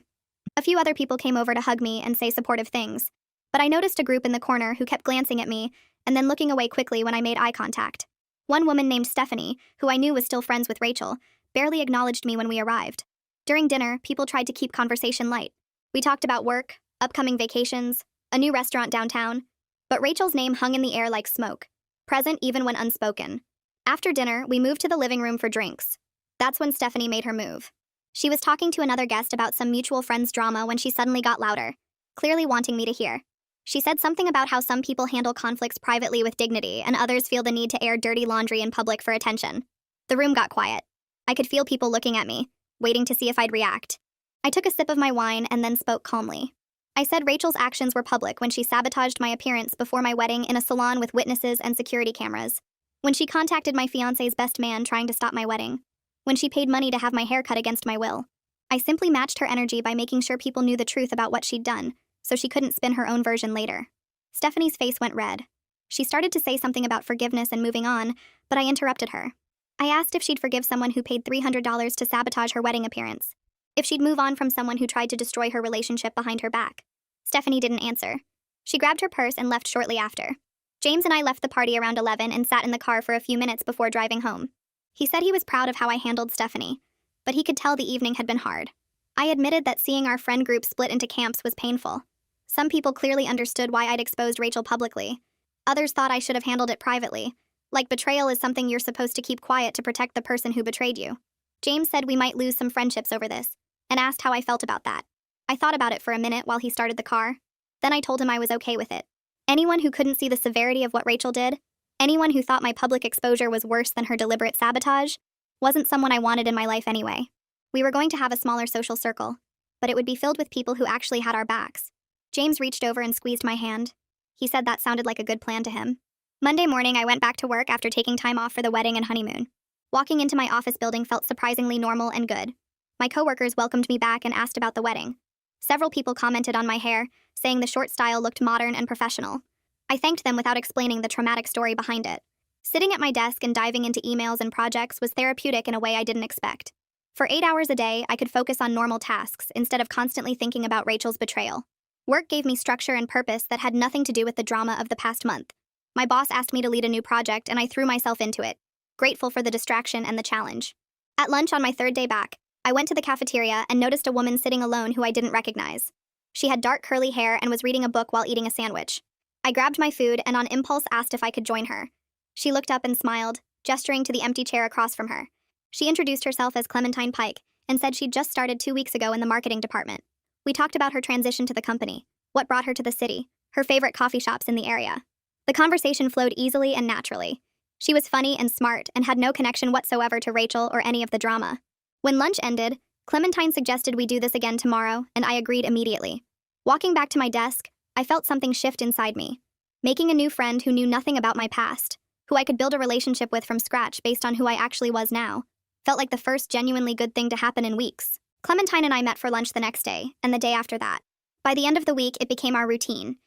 A few other people came over to hug me and say supportive things, but I noticed a group in the corner who kept glancing at me and then looking away quickly when I made eye contact. One woman named Stephanie, who I knew was still friends with Rachel, barely acknowledged me when we arrived. During dinner, people tried to keep conversation light. We talked about work, upcoming vacations, a new restaurant downtown, but Rachel's name hung in the air like smoke, present even when unspoken. After dinner, we moved to the living room for drinks. That's when Stephanie made her move. She was talking to another guest about some mutual friends' drama when she suddenly got louder, clearly wanting me to hear. She said something about how some people handle conflicts privately with dignity and others feel the need to air dirty laundry in public for attention. The room got quiet. I could feel people looking at me, waiting to see if I'd react. I took a sip of my wine and then spoke calmly. I said Rachel's actions were public when she sabotaged my appearance before my wedding in a salon with witnesses and security cameras, when she contacted my fiancé's best man trying to stop my wedding, when she paid money to have my hair cut against my will. I simply matched her energy by making sure people knew the truth about what she'd done, so she couldn't spin her own version later. Stephanie's face went red. She started to say something about forgiveness and moving on, but I interrupted her. I asked if she'd forgive someone who paid $300 to sabotage her wedding appearance, if she'd move on from someone who tried to destroy her relationship behind her back. Stephanie didn't answer. She grabbed her purse and left shortly after. James and I left the party around 11 and sat in the car for a few minutes before driving home. He said he was proud of how I handled Stephanie, but he could tell the evening had been hard. I admitted that seeing our friend group split into camps was painful. Some people clearly understood why I'd exposed Rachel publicly. Others thought I should have handled it privately, like betrayal is something you're supposed to keep quiet to protect the person who betrayed you. James said we might lose some friendships over this, and asked how I felt about that. I thought about it for a minute while he started the car. Then I told him I was okay with it. Anyone who couldn't see the severity of what Rachel did, anyone who thought my public exposure was worse than her deliberate sabotage, wasn't someone I wanted in my life anyway. We were going to have a smaller social circle, but it would be filled with people who actually had our backs. James reached over and squeezed my hand. He said that sounded like a good plan to him. Monday morning, I went back to work after taking time off for the wedding and honeymoon. Walking into my office building felt surprisingly normal and good. My coworkers welcomed me back and asked about the wedding. Several people commented on my hair, saying the short style looked modern and professional. I thanked them without explaining the traumatic story behind it. Sitting at my desk and diving into emails and projects was therapeutic in a way I didn't expect. For 8 hours a day, I could focus on normal tasks instead of constantly thinking about Rachel's betrayal. Work gave me structure and purpose that had nothing to do with the drama of the past month. My boss asked me to lead a new project, and I threw myself into it, grateful for the distraction and the challenge. At lunch on my third day back, I went to the cafeteria and noticed a woman sitting alone who I didn't recognize. She had dark curly hair and was reading a book while eating a sandwich. I grabbed my food and on impulse asked if I could join her. She looked up and smiled, gesturing to the empty chair across from her. She introduced herself as Clementine Pike, and said she'd just started 2 weeks ago in the marketing department. We talked about her transition to the company, what brought her to the city, her favorite coffee shops in the area. The conversation flowed easily and naturally. She was funny and smart and had no connection whatsoever to Rachel or any of the drama. When lunch ended, Clementine suggested we do this again tomorrow, and I agreed immediately. Walking back to my desk, I felt something shift inside me. Making a new friend who knew nothing about my past, who I could build a relationship with from scratch based on who I actually was now, felt like the first genuinely good thing to happen in weeks. Clementine and I met for lunch the next day, and the day after that. By the end of the week, it became our routine.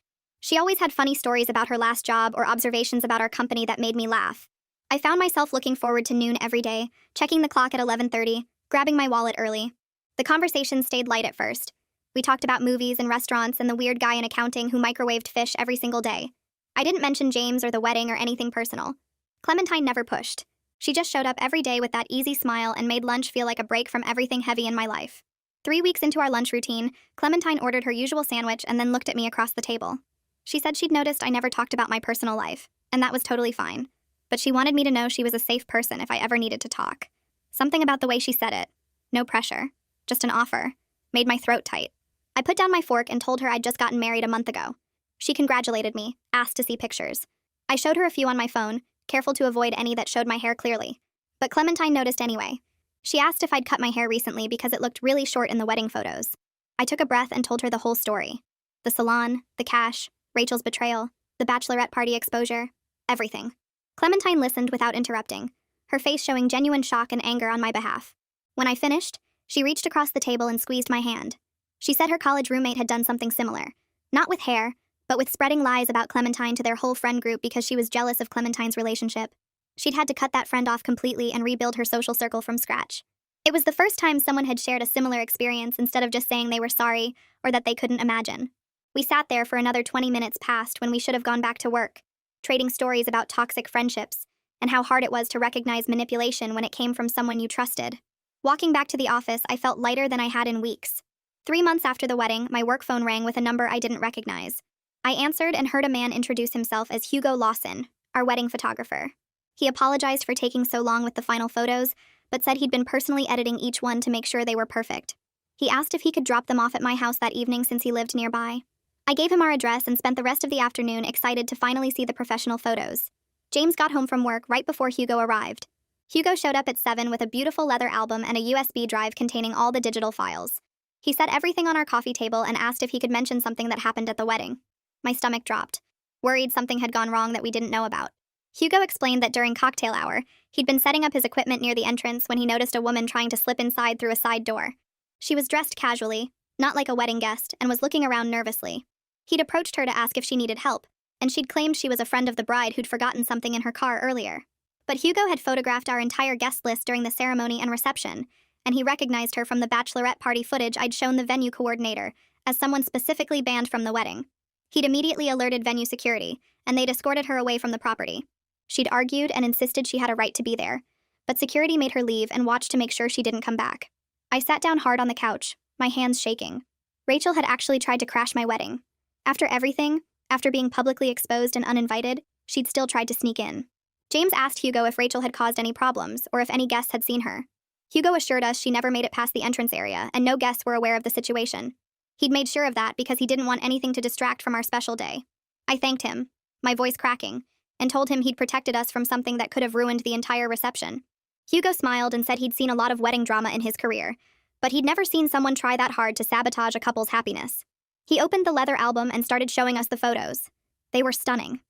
She always had funny stories about her last job or observations about our company that made me laugh. I found myself looking forward to noon every day, checking the clock at 11:30, grabbing my wallet early. The conversation stayed light at first. We talked about movies and restaurants and the weird guy in accounting who microwaved fish every single day. I didn't mention James or the wedding or anything personal. Clementine never pushed. She just showed up every day with that easy smile and made lunch feel like a break from everything heavy in my life. 3 weeks into our lunch routine, Clementine ordered her usual sandwich and then looked at me across the table. She said she'd noticed I never talked about my personal life, and that was totally fine. But she wanted me to know she was a safe person if I ever needed to talk. Something about the way she said it, no pressure, just an offer, made my throat tight. I put down my fork and told her I'd just gotten married a month ago. She congratulated me, asked to see pictures. I showed her a few on my phone, careful to avoid any that showed my hair clearly. But Clementine noticed anyway. She asked if I'd cut my hair recently because it looked really short in the wedding photos. I took a breath and told her the whole story. The salon, the cash, Rachel's betrayal, the bachelorette party exposure, everything. Clementine listened without interrupting, her face showing genuine shock and anger on my behalf. When I finished, she reached across the table and squeezed my hand. She said her college roommate had done something similar, not with hair, but with spreading lies about Clementine to their whole friend group because she was jealous of Clementine's relationship. She'd had to cut that friend off completely and rebuild her social circle from scratch. It was the first time someone had shared a similar experience instead of just saying they were sorry or that they couldn't imagine. We sat there for another 20 minutes past when we should have gone back to work, trading stories about toxic friendships and how hard it was to recognize manipulation when it came from someone you trusted. Walking back to the office, I felt lighter than I had in weeks. 3 months after the wedding, my work phone rang with a number I didn't recognize. I answered and heard a man introduce himself as Hugo Lawson, our wedding photographer. He apologized for taking so long with the final photos, but said he'd been personally editing each one to make sure they were perfect. He asked if he could drop them off at my house that evening since he lived nearby. I gave him our address and spent the rest of the afternoon excited to finally see the professional photos. James got home from work right before Hugo arrived. Hugo showed up at 7 with a beautiful leather album and a USB drive containing all the digital files. He set everything on our coffee table and asked if he could mention something that happened at the wedding. My stomach dropped, worried something had gone wrong that we didn't know about. Hugo explained that during cocktail hour, he'd been setting up his equipment near the entrance when he noticed a woman trying to slip inside through a side door. She was dressed casually, not like a wedding guest, and was looking around nervously. He'd approached her to ask if she needed help, and she'd claimed she was a friend of the bride who'd forgotten something in her car earlier. But Hugo had photographed our entire guest list during the ceremony and reception, and he recognized her from the bachelorette party footage I'd shown the venue coordinator as someone specifically banned from the wedding. He'd immediately alerted venue security, and they'd escorted her away from the property. She'd argued and insisted she had a right to be there, but security made her leave and watched to make sure she didn't come back. I sat down hard on the couch, my hands shaking. Rachel had actually tried to crash my wedding. After everything, after being publicly exposed and uninvited, she'd still tried to sneak in. James asked Hugo if Rachel had caused any problems or if any guests had seen her. Hugo assured us she never made it past the entrance area and no guests were aware of the situation. He'd made sure of that because he didn't want anything to distract from our special day. I thanked him, my voice cracking, and told him he'd protected us from something that could have ruined the entire reception. Hugo smiled and said he'd seen a lot of wedding drama in his career, but he'd never seen someone try that hard to sabotage a couple's happiness. He opened the leather album and started showing us the photos. They were stunning.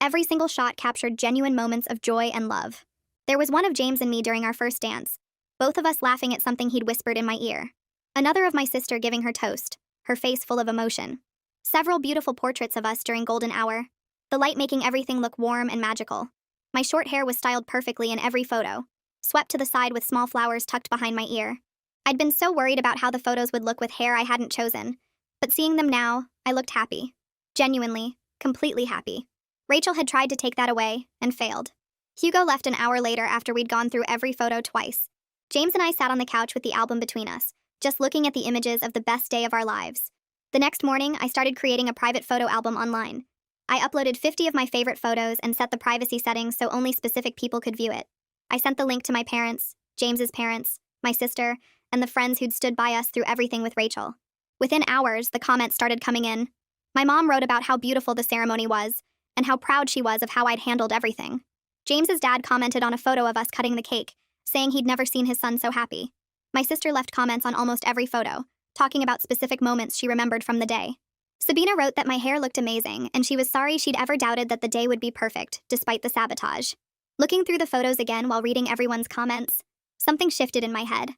Every single shot captured genuine moments of joy and love. There was one of James and me during our first dance, both of us laughing at something he'd whispered in my ear. Another of my sister giving her toast, her face full of emotion. Several beautiful portraits of us during golden hour, the light making everything look warm and magical. My short hair was styled perfectly in every photo, swept to the side with small flowers tucked behind my ear. I'd been so worried about how the photos would look with hair I hadn't chosen, but seeing them now, I looked happy. Genuinely, completely happy. Rachel had tried to take that away, and failed. Hugo left an hour later after we'd gone through every photo twice. James and I sat on the couch with the album between us, just looking at the images of the best day of our lives. The next morning, I started creating a private photo album online. I uploaded 50 of my favorite photos and set the privacy settings so only specific people could view it. I sent the link to my parents, James's parents, my sister, and the friends who'd stood by us through everything with Rachel. Within hours, the comments started coming in. My mom wrote about how beautiful the ceremony was, and how proud she was of how I'd handled everything. James's dad commented on a photo of us cutting the cake, saying he'd never seen his son so happy. My sister left comments on almost every photo, talking about specific moments she remembered from the day. Sabina wrote that my hair looked amazing, and she was sorry she'd ever doubted that the day would be perfect, despite the sabotage. Looking through the photos again while reading everyone's comments, something shifted in my head.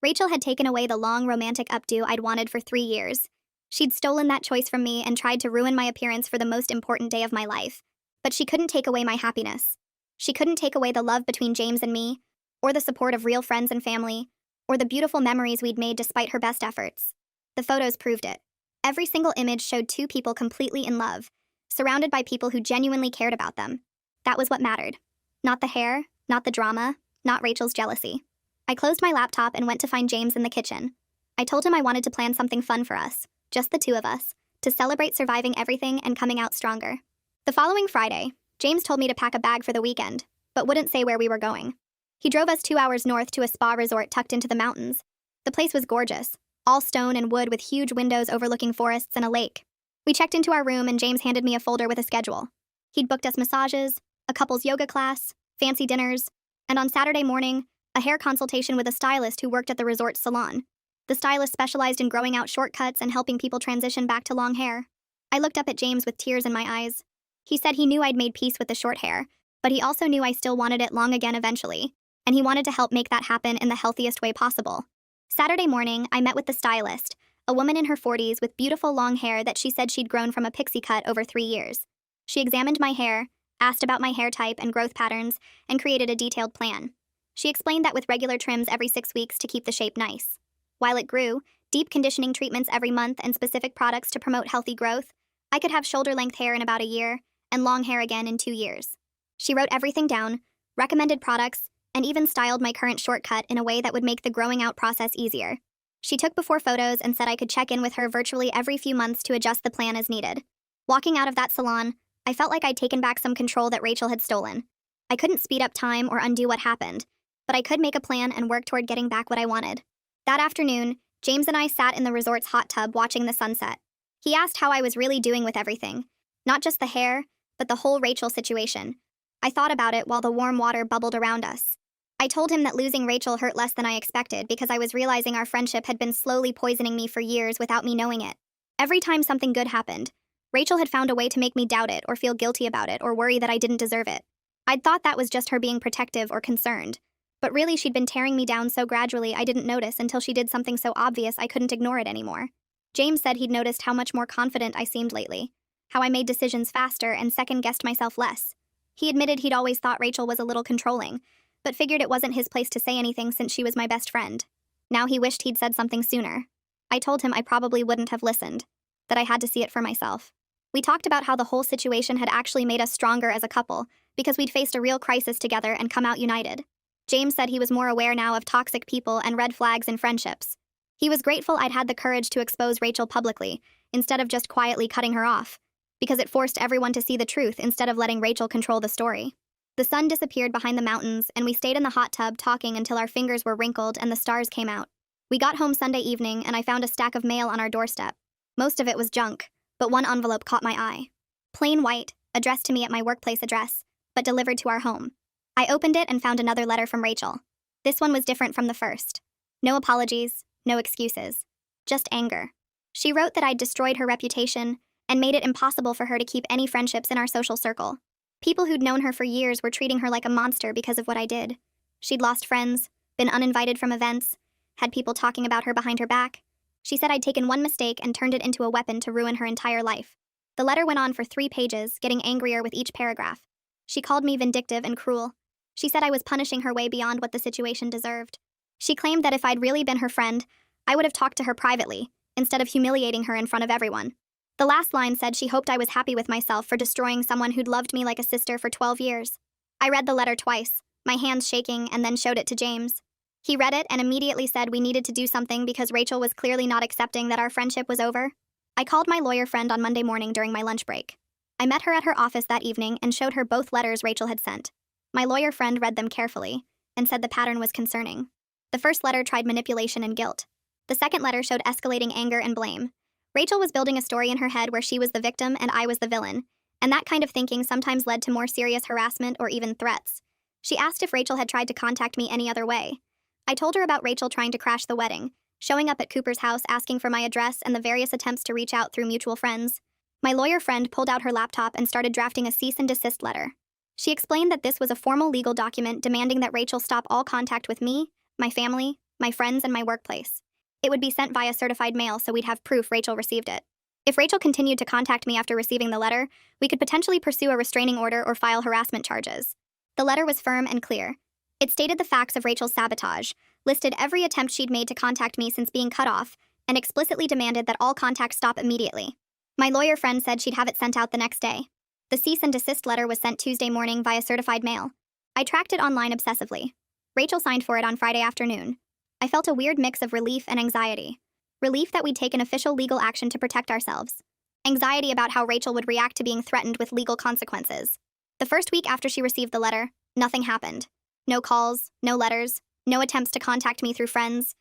Rachel had taken away the long romantic updo I'd wanted for 3 years. She'd stolen that choice from me and tried to ruin my appearance for the most important day of my life. But she couldn't take away my happiness. She couldn't take away the love between James and me, or the support of real friends and family, or the beautiful memories we'd made despite her best efforts. The photos proved it. Every single image showed two people completely in love, surrounded by people who genuinely cared about them. That was what mattered. Not the hair, not the drama, not Rachel's jealousy. I closed my laptop and went to find James in the kitchen. I told him I wanted to plan something fun for us, just the two of us, to celebrate surviving everything and coming out stronger. The following Friday, James told me to pack a bag for the weekend, but wouldn't say where we were going. He drove us 2 hours north to a spa resort tucked into the mountains. The place was gorgeous, all stone and wood with huge windows overlooking forests and a lake. We checked into our room and James handed me a folder with a schedule. He'd booked us massages, a couple's yoga class, fancy dinners, and on Saturday morning, a hair consultation with a stylist who worked at the resort's salon. The stylist specialized in growing out shortcuts and helping people transition back to long hair. I looked up at James with tears in my eyes. He said he knew I'd made peace with the short hair, but he also knew I still wanted it long again eventually, and he wanted to help make that happen in the healthiest way possible. Saturday morning, I met with the stylist, a woman in her 40s with beautiful long hair that she said she'd grown from a pixie cut over 3 years. She examined my hair, asked about my hair type and growth patterns, and created a detailed plan. She explained that with regular trims every 6 weeks to keep the shape nice. While it grew, deep conditioning treatments every month and specific products to promote healthy growth, I could have shoulder-length hair in about a year and long hair again in 2 years. She wrote everything down, recommended products, and even styled my current shortcut in a way that would make the growing out process easier. She took before photos and said I could check in with her virtually every few months to adjust the plan as needed. Walking out of that salon, I felt like I'd taken back some control that Rachel had stolen. I couldn't speed up time or undo what happened, but I could make a plan and work toward getting back what I wanted. That afternoon, James and I sat in the resort's hot tub watching the sunset. He asked how I was really doing with everything, not just the hair, but the whole Rachel situation. I thought about it while the warm water bubbled around us. I told him that losing Rachel hurt less than I expected because I was realizing our friendship had been slowly poisoning me for years without me knowing it. Every time something good happened, Rachel had found a way to make me doubt it or feel guilty about it or worry that I didn't deserve it. I'd thought that was just her being protective or concerned, but really she'd been tearing me down so gradually I didn't notice until she did something so obvious I couldn't ignore it anymore. James said he'd noticed how much more confident I seemed lately, how I made decisions faster and second-guessed myself less. He admitted he'd always thought Rachel was a little controlling, but figured it wasn't his place to say anything since she was my best friend. Now he wished he'd said something sooner. I told him I probably wouldn't have listened, that I had to see it for myself. We talked about how the whole situation had actually made us stronger as a couple, because we'd faced a real crisis together and come out united. James said he was more aware now of toxic people and red flags in friendships. He was grateful I'd had the courage to expose Rachel publicly, instead of just quietly cutting her off, because it forced everyone to see the truth instead of letting Rachel control the story. The sun disappeared behind the mountains, and we stayed in the hot tub talking until our fingers were wrinkled and the stars came out. We got home Sunday evening, and I found a stack of mail on our doorstep. Most of it was junk, but one envelope caught my eye. Plain white, addressed to me at my workplace address, but delivered to our home. I opened it and found another letter from Rachel. This one was different from the first. No apologies, no excuses. Just anger. She wrote that I'd destroyed her reputation and made it impossible for her to keep any friendships in our social circle. People who'd known her for years were treating her like a monster because of what I did. She'd lost friends, been uninvited from events, had people talking about her behind her back. She said I'd taken one mistake and turned it into a weapon to ruin her entire life. The letter went on for 3 pages, getting angrier with each paragraph. She called me vindictive and cruel. She said I was punishing her way beyond what the situation deserved. She claimed that if I'd really been her friend, I would have talked to her privately, instead of humiliating her in front of everyone. The last line said she hoped I was happy with myself for destroying someone who'd loved me like a sister for 12 years. I read the letter twice, my hands shaking, and then showed it to James. He read it and immediately said we needed to do something because Rachel was clearly not accepting that our friendship was over. I called my lawyer friend on Monday morning during my lunch break. I met her at her office that evening and showed her both letters Rachel had sent. My lawyer friend read them carefully and said the pattern was concerning. The first letter tried manipulation and guilt. The second letter showed escalating anger and blame. Rachel was building a story in her head where she was the victim and I was the villain, and that kind of thinking sometimes led to more serious harassment or even threats. She asked if Rachel had tried to contact me any other way. I told her about Rachel trying to crash the wedding, showing up at Cooper's house asking for my address and the various attempts to reach out through mutual friends. My lawyer friend pulled out her laptop and started drafting a cease and desist letter. She explained that this was a formal legal document demanding that Rachel stop all contact with me, my family, my friends, and my workplace. It would be sent via certified mail so we'd have proof Rachel received it. If Rachel continued to contact me after receiving the letter, we could potentially pursue a restraining order or file harassment charges. The letter was firm and clear. It stated the facts of Rachel's sabotage, listed every attempt she'd made to contact me since being cut off, and explicitly demanded that all contact stop immediately. My lawyer friend said she'd have it sent out the next day. The cease and desist letter was sent Tuesday morning via certified mail. I tracked it online obsessively. Rachel signed for it on Friday afternoon. I felt a weird mix of relief and anxiety. Relief that we'd taken official legal action to protect ourselves. Anxiety about how Rachel would react to being threatened with legal consequences. The first week after she received the letter, nothing happened. No calls, no letters, no attempts to contact me through friends.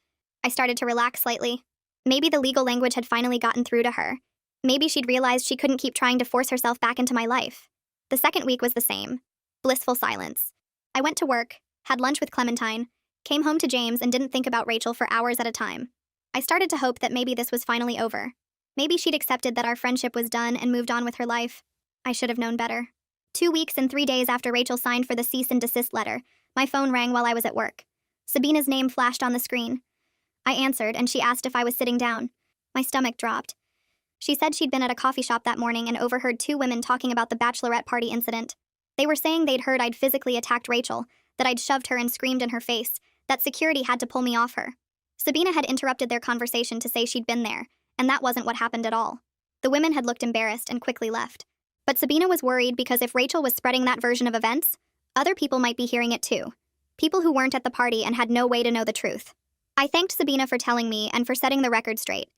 I started to relax slightly. Maybe the legal language had finally gotten through to her. Maybe she'd realized she couldn't keep trying to force herself back into my life. The second week was the same. Blissful silence. I went to work, had lunch with Clementine, came home to James, and didn't think about Rachel for hours at a time. I started to hope that maybe this was finally over. Maybe she'd accepted that our friendship was done and moved on with her life. I should have known better. 2 weeks and 3 days after Rachel signed for the cease and desist letter, my phone rang while I was at work. Sabina's name flashed on the screen. I answered, and she asked if I was sitting down. My stomach dropped. She said she'd been at a coffee shop that morning and overheard 2 women talking about the bachelorette party incident. They were saying they'd heard I'd physically attacked Rachel, that I'd shoved her and screamed in her face, that security had to pull me off her. Sabina had interrupted their conversation to say she'd been there, and that wasn't what happened at all. The women had looked embarrassed and quickly left. But Sabina was worried because if Rachel was spreading that version of events, other people might be hearing it too. People who weren't at the party and had no way to know the truth. I thanked Sabina for telling me and for setting the record straight.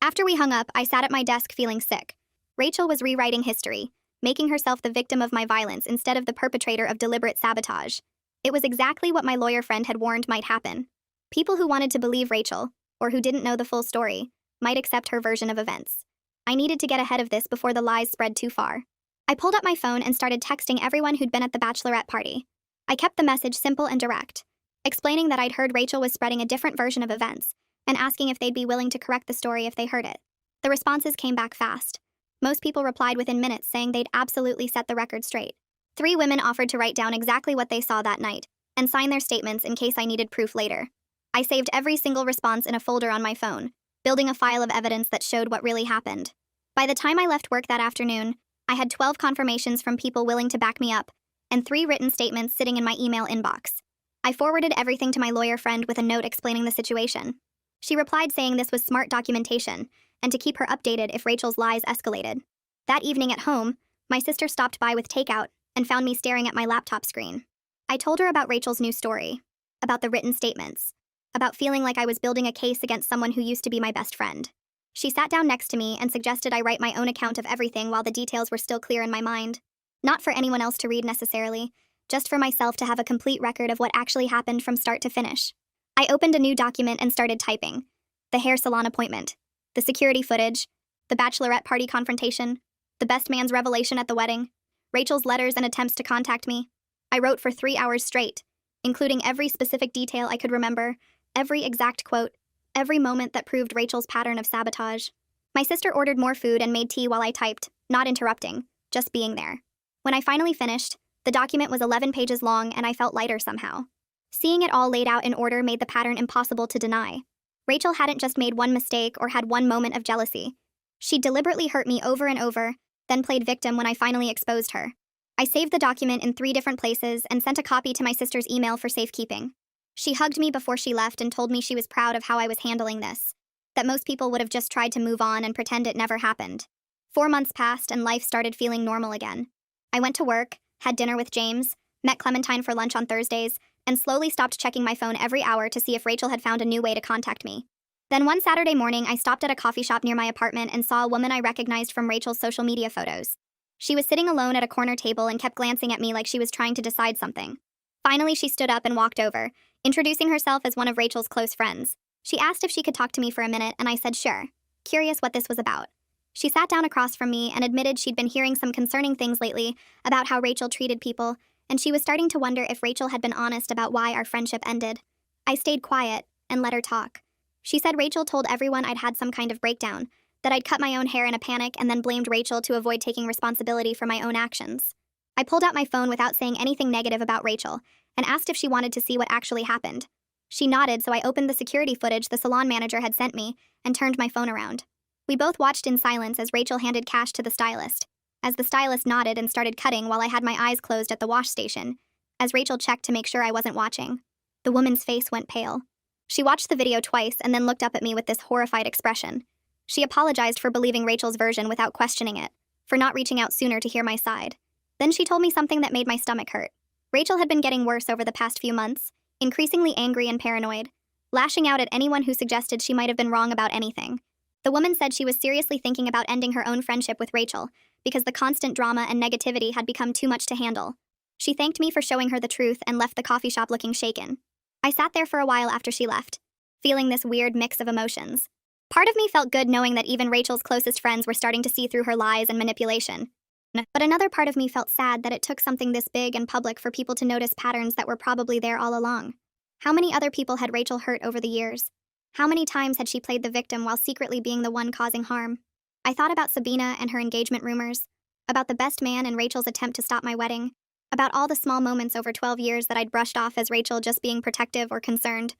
After we hung up, I sat at my desk feeling sick. Rachel was rewriting history, making herself the victim of my violence instead of the perpetrator of deliberate sabotage. It was exactly what my lawyer friend had warned might happen. People who wanted to believe Rachel, or who didn't know the full story, might accept her version of events. I needed to get ahead of this before the lies spread too far. I pulled up my phone and started texting everyone who'd been at the bachelorette party. I kept the message simple and direct, explaining that I'd heard Rachel was spreading a different version of events, and asking if they'd be willing to correct the story if they heard it. The responses came back fast. Most people replied within minutes saying they'd absolutely set the record straight. 3 women offered to write down exactly what they saw that night, and sign their statements in case I needed proof later. I saved every single response in a folder on my phone, building a file of evidence that showed what really happened. By the time I left work that afternoon, I had 12 confirmations from people willing to back me up, and 3 written statements sitting in my email inbox. I forwarded everything to my lawyer friend with a note explaining the situation. She replied saying this was smart documentation, and to keep her updated if Rachel's lies escalated. That evening at home, my sister stopped by with takeout and found me staring at my laptop screen. I told her about Rachel's new story, about the written statements, about feeling like I was building a case against someone who used to be my best friend. She sat down next to me and suggested I write my own account of everything while the details were still clear in my mind. Not for anyone else to read necessarily, just for myself to have a complete record of what actually happened from start to finish. I opened a new document and started typing. The hair salon appointment, the security footage, the bachelorette party confrontation, the best man's revelation at the wedding, Rachel's letters and attempts to contact me. I wrote for 3 hours straight, including every specific detail I could remember, every exact quote, every moment that proved Rachel's pattern of sabotage. My sister ordered more food and made tea while I typed, not interrupting, just being there. When I finally finished, the document was 11 pages long and I felt lighter somehow. Seeing it all laid out in order made the pattern impossible to deny. Rachel hadn't just made one mistake or had one moment of jealousy. She'd deliberately hurt me over and over, then played victim when I finally exposed her. I saved the document in 3 different places and sent a copy to my sister's email for safekeeping. She hugged me before she left and told me she was proud of how I was handling this, that most people would have just tried to move on and pretend it never happened. 4 months passed and life started feeling normal again. I went to work, had dinner with James, met Clementine for lunch on Thursdays, and slowly stopped checking my phone every hour to see if Rachel had found a new way to contact me. Then one Saturday morning, I stopped at a coffee shop near my apartment and saw a woman I recognized from Rachel's social media photos. She was sitting alone at a corner table and kept glancing at me like she was trying to decide something. Finally, she stood up and walked over, introducing herself as one of Rachel's close friends. She asked if she could talk to me for a minute, and I said sure, curious what this was about. She sat down across from me and admitted she'd been hearing some concerning things lately about how Rachel treated people, and she was starting to wonder if Rachel had been honest about why our friendship ended. I stayed quiet and let her talk. She said Rachel told everyone I'd had some kind of breakdown, that I'd cut my own hair in a panic and then blamed Rachel to avoid taking responsibility for my own actions. I pulled out my phone without saying anything negative about Rachel and asked if she wanted to see what actually happened. She nodded, so I opened the security footage the salon manager had sent me and turned my phone around. We both watched in silence as Rachel handed cash to the stylist. As the stylist nodded and started cutting while I had my eyes closed at the wash station, as Rachel checked to make sure I wasn't watching. The woman's face went pale. She watched the video twice and then looked up at me with this horrified expression. She apologized for believing Rachel's version without questioning it, for not reaching out sooner to hear my side. Then she told me something that made my stomach hurt. Rachel had been getting worse over the past few months, increasingly angry and paranoid, lashing out at anyone who suggested she might have been wrong about anything. The woman said she was seriously thinking about ending her own friendship with Rachel because the constant drama and negativity had become too much to handle. She thanked me for showing her the truth and left the coffee shop looking shaken. I sat there for a while after she left, feeling this weird mix of emotions. Part of me felt good knowing that even Rachel's closest friends were starting to see through her lies and manipulation. But another part of me felt sad that it took something this big and public for people to notice patterns that were probably there all along. How many other people had Rachel hurt over the years? How many times had she played the victim while secretly being the one causing harm? I thought about Sabina and her engagement rumors, about the best man and Rachel's attempt to stop my wedding, about all the small moments over 12 years that I'd brushed off as Rachel just being protective or concerned.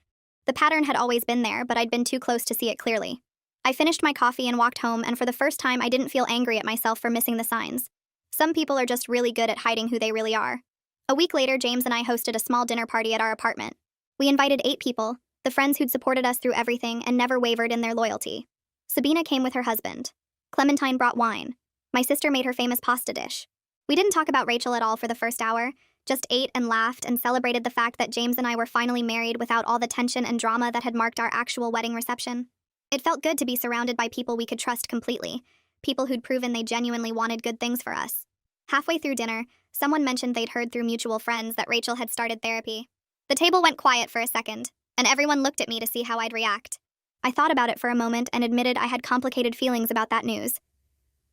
The pattern had always been there, but I'd been too close to see it clearly. I finished my coffee and walked home, and for the first time I didn't feel angry at myself for missing the signs. Some people are just really good at hiding who they really are. A week later, James and I hosted a small dinner party at our apartment. We invited 8 people, the friends who'd supported us through everything and never wavered in their loyalty. Sabina came with her husband. Clementine brought wine. My sister made her famous pasta dish. We didn't talk about Rachel at all for the first hour, just ate and laughed and celebrated the fact that James and I were finally married without all the tension and drama that had marked our actual wedding reception. It felt good to be surrounded by people we could trust completely, people who'd proven they genuinely wanted good things for us. Halfway through dinner, someone mentioned they'd heard through mutual friends that Rachel had started therapy. The table went quiet for a second, and everyone looked at me to see how I'd react. I thought about it for a moment and admitted I had complicated feelings about that news.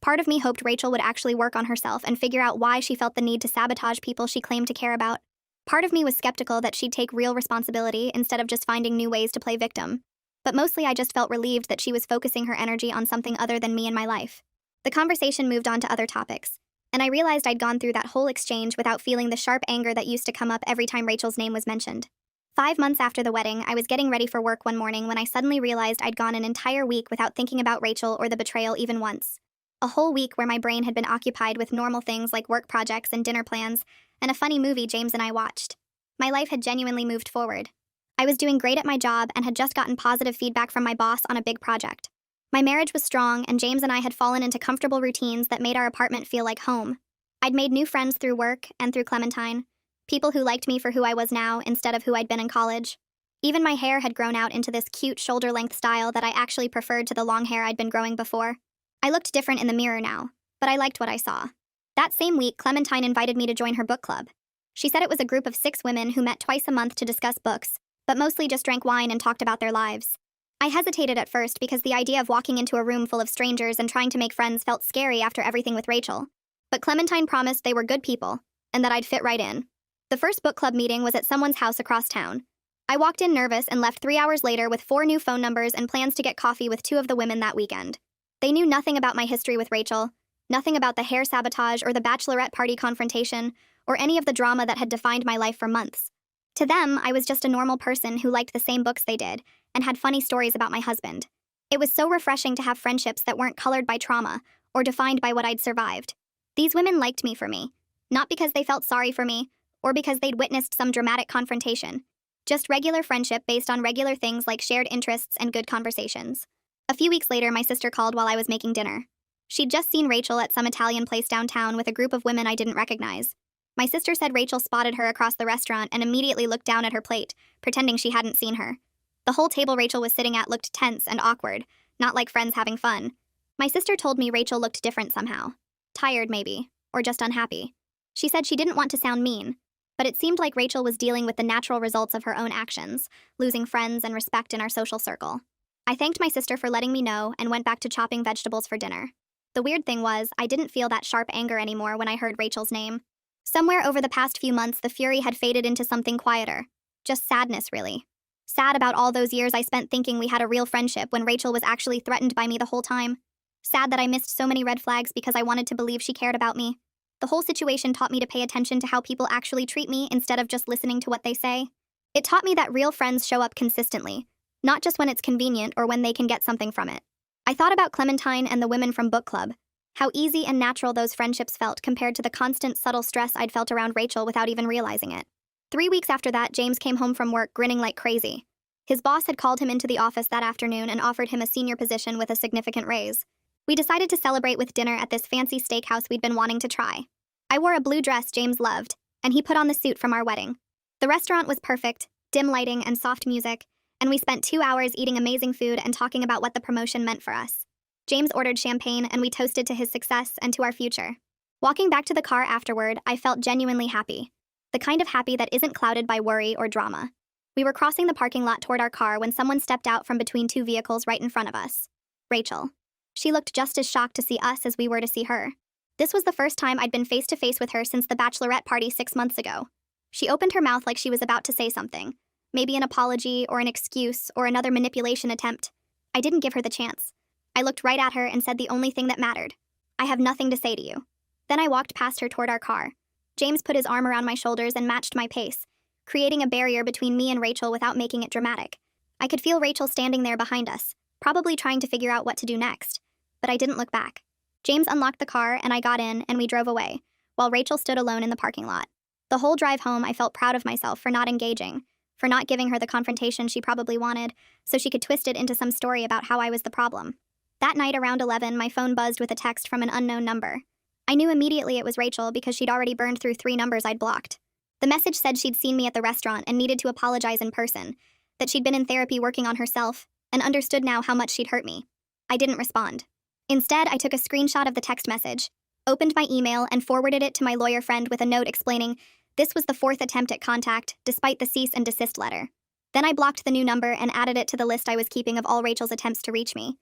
Part of me hoped Rachel would actually work on herself and figure out why she felt the need to sabotage people she claimed to care about. Part of me was skeptical that she'd take real responsibility instead of just finding new ways to play victim. But mostly I just felt relieved that she was focusing her energy on something other than me and my life. The conversation moved on to other topics, and I realized I'd gone through that whole exchange without feeling the sharp anger that used to come up every time Rachel's name was mentioned. 5 months after the wedding, I was getting ready for work one morning when I suddenly realized I'd gone an entire week without thinking about Rachel or the betrayal even once. A whole week where my brain had been occupied with normal things like work projects and dinner plans, and a funny movie James and I watched. My life had genuinely moved forward. I was doing great at my job and had just gotten positive feedback from my boss on a big project. My marriage was strong, and James and I had fallen into comfortable routines that made our apartment feel like home. I'd made new friends through work and through Clementine, people who liked me for who I was now instead of who I'd been in college. Even my hair had grown out into this cute shoulder-length style that I actually preferred to the long hair I'd been growing before. I looked different in the mirror now, but I liked what I saw. That same week, Clementine invited me to join her book club. She said it was a group of 6 women who met twice a month to discuss books, but mostly just drank wine and talked about their lives. I hesitated at first because the idea of walking into a room full of strangers and trying to make friends felt scary after everything with Rachel. But Clementine promised they were good people, and that I'd fit right in. The first book club meeting was at someone's house across town. I walked in nervous and left 3 hours later with 4 new phone numbers and plans to get coffee with 2 of the women that weekend. They knew nothing about my history with Rachel, nothing about the hair sabotage or the bachelorette party confrontation, or any of the drama that had defined my life for months. To them, I was just a normal person who liked the same books they did, and had funny stories about my husband. It was so refreshing to have friendships that weren't colored by trauma, or defined by what I'd survived. These women liked me for me, not because they felt sorry for me, or because they'd witnessed some dramatic confrontation. Just regular friendship based on regular things like shared interests and good conversations. A few weeks later, my sister called while I was making dinner. She'd just seen Rachel at some Italian place downtown with a group of women I didn't recognize. My sister said Rachel spotted her across the restaurant and immediately looked down at her plate, pretending she hadn't seen her. The whole table Rachel was sitting at looked tense and awkward, not like friends having fun. My sister told me Rachel looked different somehow. Tired, maybe, or just unhappy. She said she didn't want to sound mean, But it seemed like Rachel was dealing with the natural results of her own actions, losing friends and respect in our social circle. I thanked my sister for letting me know and went back to chopping vegetables for dinner. The weird thing was, I didn't feel that sharp anger anymore when I heard Rachel's name. Somewhere over the past few months, the fury had faded into something quieter. Just sadness, really. Sad about all those years I spent thinking we had a real friendship when Rachel was actually threatened by me the whole time. Sad that I missed so many red flags because I wanted to believe she cared about me. The whole situation taught me to pay attention to how people actually treat me instead of just listening to what they say. It taught me that real friends show up consistently, not just when it's convenient or when they can get something from it. I thought about Clementine and the women from book club, how easy and natural those friendships felt compared to the constant subtle stress I'd felt around Rachel without even realizing it. 3 weeks after that, James came home from work grinning like crazy. His boss had called him into the office that afternoon and offered him a senior position with a significant raise. We decided to celebrate with dinner at this fancy steakhouse we'd been wanting to try. I wore a blue dress James loved, and he put on the suit from our wedding. The restaurant was perfect, dim lighting and soft music, and we spent 2 hours eating amazing food and talking about what the promotion meant for us. James ordered champagne and we toasted to his success and to our future. Walking back to the car afterward, I felt genuinely happy. The kind of happy that isn't clouded by worry or drama. We were crossing the parking lot toward our car when someone stepped out from between 2 vehicles right in front of us. Rachel. She looked just as shocked to see us as we were to see her. This was the first time I'd been face to face with her since the bachelorette party 6 months ago. She opened her mouth like she was about to say something. Maybe an apology or an excuse or another manipulation attempt. I didn't give her the chance. I looked right at her and said the only thing that mattered. I have nothing to say to you. Then I walked past her toward our car. James put his arm around my shoulders and matched my pace, creating a barrier between me and Rachel without making it dramatic. I could feel Rachel standing there behind us, probably trying to figure out what to do next. But I didn't look back. James unlocked the car and I got in and we drove away, while Rachel stood alone in the parking lot. The whole drive home I felt proud of myself for not engaging, for not giving her the confrontation she probably wanted, so she could twist it into some story about how I was the problem. That night around 11, my phone buzzed with a text from an unknown number. I knew immediately it was Rachel because she'd already burned through 3 numbers I'd blocked. The message said she'd seen me at the restaurant and needed to apologize in person, that she'd been in therapy working on herself, and understood now how much she'd hurt me. I didn't respond. Instead, I took a screenshot of the text message, opened my email, and forwarded it to my lawyer friend with a note explaining this was the 4th attempt at contact, despite the cease and desist letter. Then I blocked the new number and added it to the list I was keeping of all Rachel's attempts to reach me.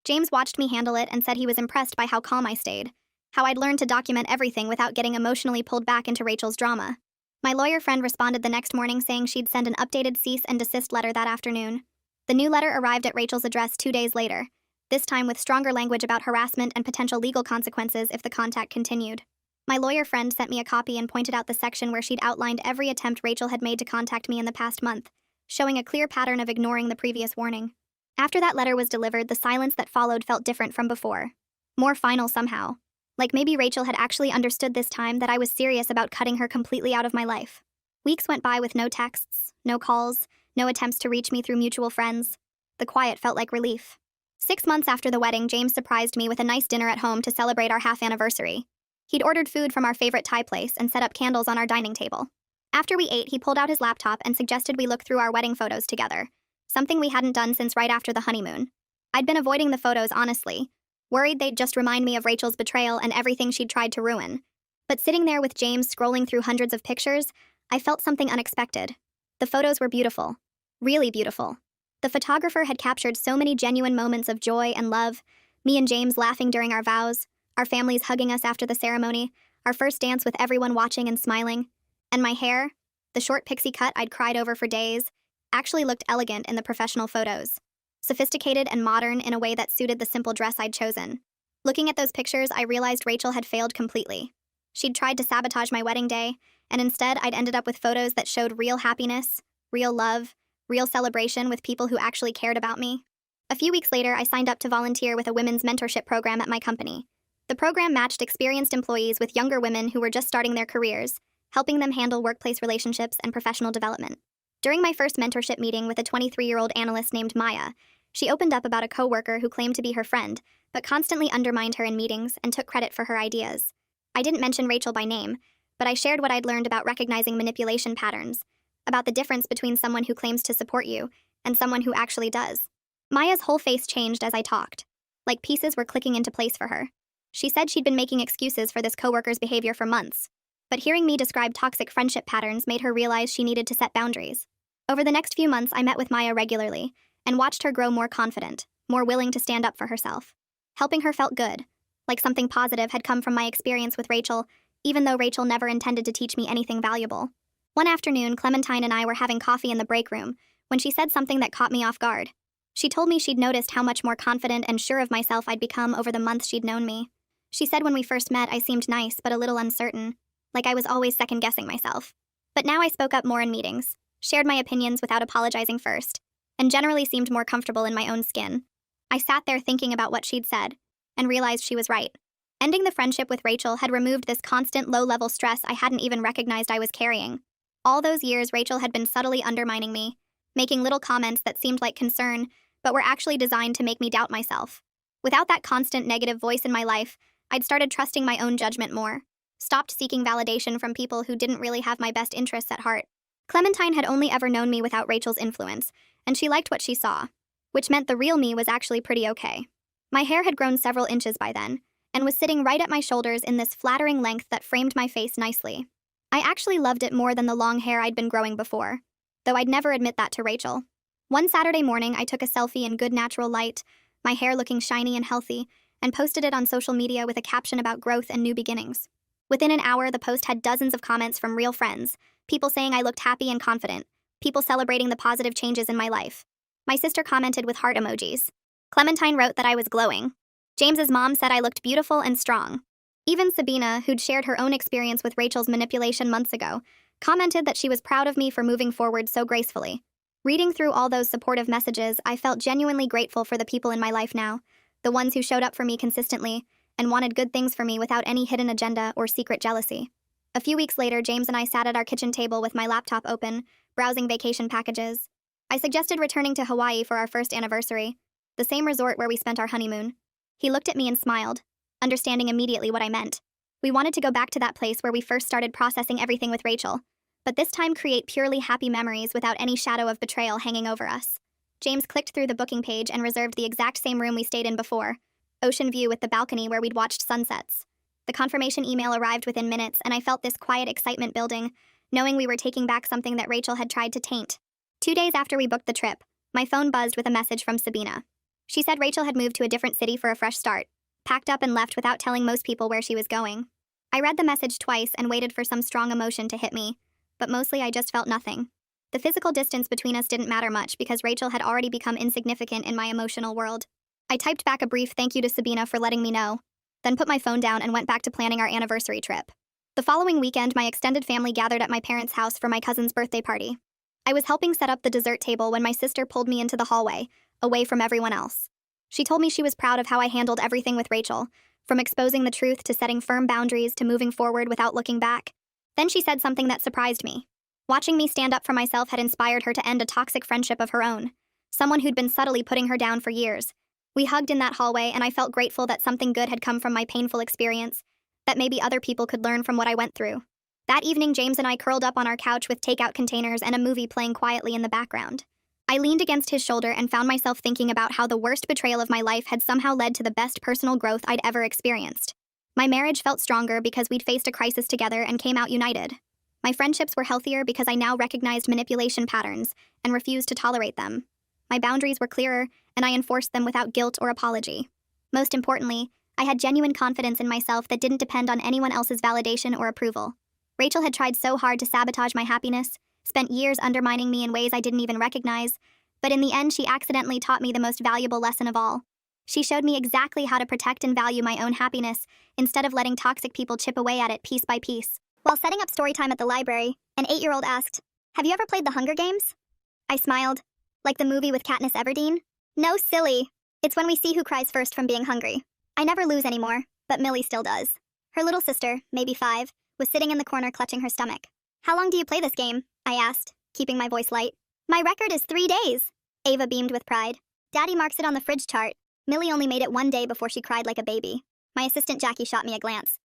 James watched me handle it and said he was impressed by how calm I stayed, how I'd learned to document everything without getting emotionally pulled back into Rachel's drama. My lawyer friend responded the next morning saying she'd send an updated cease and desist letter that afternoon. The new letter arrived at Rachel's address 2 days later, this time with stronger language about harassment and potential legal consequences if the contact continued. My lawyer friend sent me a copy and pointed out the section where she'd outlined every attempt Rachel had made to contact me in the past month, showing a clear pattern of ignoring the previous warning. After that letter was delivered, the silence that followed felt different from before. More final somehow. Like maybe Rachel had actually understood this time that I was serious about cutting her completely out of my life. Weeks went by with no texts, no calls, no attempts to reach me through mutual friends. The quiet felt like relief. 6 months after the wedding, James surprised me with a nice dinner at home to celebrate our half anniversary. He'd ordered food from our favorite Thai place and set up candles on our dining table. After we ate, he pulled out his laptop and suggested we look through our wedding photos together, something we hadn't done since right after the honeymoon. I'd been avoiding the photos, honestly, worried they'd just remind me of Rachel's betrayal and everything she'd tried to ruin. But sitting there with James scrolling through hundreds of pictures, I felt something unexpected. The photos were beautiful. Really beautiful. The photographer had captured so many genuine moments of joy and love, me and James laughing during our vows, our families hugging us after the ceremony, our first dance with everyone watching and smiling. And my hair, the short pixie cut I'd cried over for days, actually looked elegant in the professional photos. Sophisticated and modern in a way that suited the simple dress I'd chosen. Looking at those pictures, I realized Rachel had failed completely. She'd tried to sabotage my wedding day, and instead I'd ended up with photos that showed real happiness, real love, real celebration with people who actually cared about me. A few weeks later, I signed up to volunteer with a women's mentorship program at my company. The program matched experienced employees with younger women who were just starting their careers, helping them handle workplace relationships and professional development. During my first mentorship meeting with a 23-year-old analyst named Maya, she opened up about a coworker who claimed to be her friend, but constantly undermined her in meetings and took credit for her ideas. I didn't mention Rachel by name, but I shared what I'd learned about recognizing manipulation patterns, about the difference between someone who claims to support you and someone who actually does. Maya's whole face changed as I talked, like pieces were clicking into place for her. She said she'd been making excuses for this coworker's behavior for months, But hearing me describe toxic friendship patterns made her realize she needed to set boundaries. Over the next few months, I met with Maya regularly and watched her grow more confident, more willing to stand up for herself. Helping her felt good, like something positive had come from my experience with Rachel, even though Rachel never intended to teach me anything valuable. One afternoon, Clementine and I were having coffee in the break room when she said something that caught me off guard. She told me she'd noticed how much more confident and sure of myself I'd become over the months she'd known me. She said when we first met, I seemed nice but a little uncertain, like I was always second-guessing myself. But now I spoke up more in meetings, shared my opinions without apologizing first, and generally seemed more comfortable in my own skin. I sat there thinking about what she'd said, and realized she was right. Ending the friendship with Rachel had removed this constant low-level stress I hadn't even recognized I was carrying. All those years, Rachel had been subtly undermining me, making little comments that seemed like concern, but were actually designed to make me doubt myself. Without that constant negative voice in my life, I'd started trusting my own judgment more, stopped seeking validation from people who didn't really have my best interests at heart. Clementine had only ever known me without Rachel's influence, and she liked what she saw, which meant the real me was actually pretty okay. My hair had grown several inches by then, and was sitting right at my shoulders in this flattering length that framed my face nicely. I actually loved it more than the long hair I'd been growing before, though I'd never admit that to Rachel. One Saturday morning, I took a selfie in good natural light, my hair looking shiny and healthy, and posted it on social media with a caption about growth and new beginnings. Within an hour, the post had dozens of comments from real friends, people saying I looked happy and confident, people celebrating the positive changes in my life. My sister commented with heart emojis. Clementine wrote that I was glowing. James's mom said I looked beautiful and strong. Even Sabina, who'd shared her own experience with Rachel's manipulation months ago, commented that she was proud of me for moving forward so gracefully. Reading through all those supportive messages, I felt genuinely grateful for the people in my life now, the ones who showed up for me consistently and wanted good things for me without any hidden agenda or secret jealousy. A few weeks later, James and I sat at our kitchen table with my laptop open, browsing vacation packages. I suggested returning to Hawaii for our first anniversary, the same resort where we spent our honeymoon. He looked at me and smiled, understanding immediately what I meant. We wanted to go back to that place where we first started processing everything with Rachel, but this time create purely happy memories without any shadow of betrayal hanging over us. James clicked through the booking page and reserved the exact same room we stayed in before, ocean view with the balcony where we'd watched sunsets. The confirmation email arrived within minutes, and I felt this quiet excitement building, knowing we were taking back something that Rachel had tried to taint. 2 days after we booked the trip, my phone buzzed with a message from Sabina. She said Rachel had moved to a different city for a fresh start, packed up and left without telling most people where she was going. I read the message twice and waited for some strong emotion to hit me, but mostly I just felt nothing. The physical distance between us didn't matter much because Rachel had already become insignificant in my emotional world. I typed back a brief thank you to Sabina for letting me know, then put my phone down and went back to planning our anniversary trip. The following weekend, my extended family gathered at my parents' house for my cousin's birthday party. I was helping set up the dessert table when my sister pulled me into the hallway, away from everyone else. She told me she was proud of how I handled everything with Rachel, from exposing the truth to setting firm boundaries to moving forward without looking back. Then she said something that surprised me. Watching me stand up for myself had inspired her to end a toxic friendship of her own, someone who'd been subtly putting her down for years. We hugged in that hallway, and I felt grateful that something good had come from my painful experience, that maybe other people could learn from what I went through. That evening, James and I curled up on our couch with takeout containers and a movie playing quietly in the background. I leaned against his shoulder and found myself thinking about how the worst betrayal of my life had somehow led to the best personal growth I'd ever experienced. My marriage felt stronger because we'd faced a crisis together and came out united. My friendships were healthier because I now recognized manipulation patterns and refused to tolerate them. My boundaries were clearer, and I enforced them without guilt or apology. Most importantly, I had genuine confidence in myself that didn't depend on anyone else's validation or approval. Rachel had tried so hard to sabotage my happiness, spent years undermining me in ways I didn't even recognize, but in the end she accidentally taught me the most valuable lesson of all. She showed me exactly how to protect and value my own happiness instead of letting toxic people chip away at it piece by piece. While setting up Storytime at the library, an 8-year-old asked, "Have you ever played The Hunger Games?" I smiled. "Like the movie with Katniss Everdeen?" "No, silly. It's when we see who cries first from being hungry. I never lose anymore, but Millie still does." Her little sister, maybe 5, was sitting in the corner clutching her stomach. "How long do you play this game?" I asked, keeping my voice light. "My record is 3 days." Ava beamed with pride. "Daddy marks it on the fridge chart. Millie only made it 1 day before she cried like a baby." My assistant Jackie shot me a glance.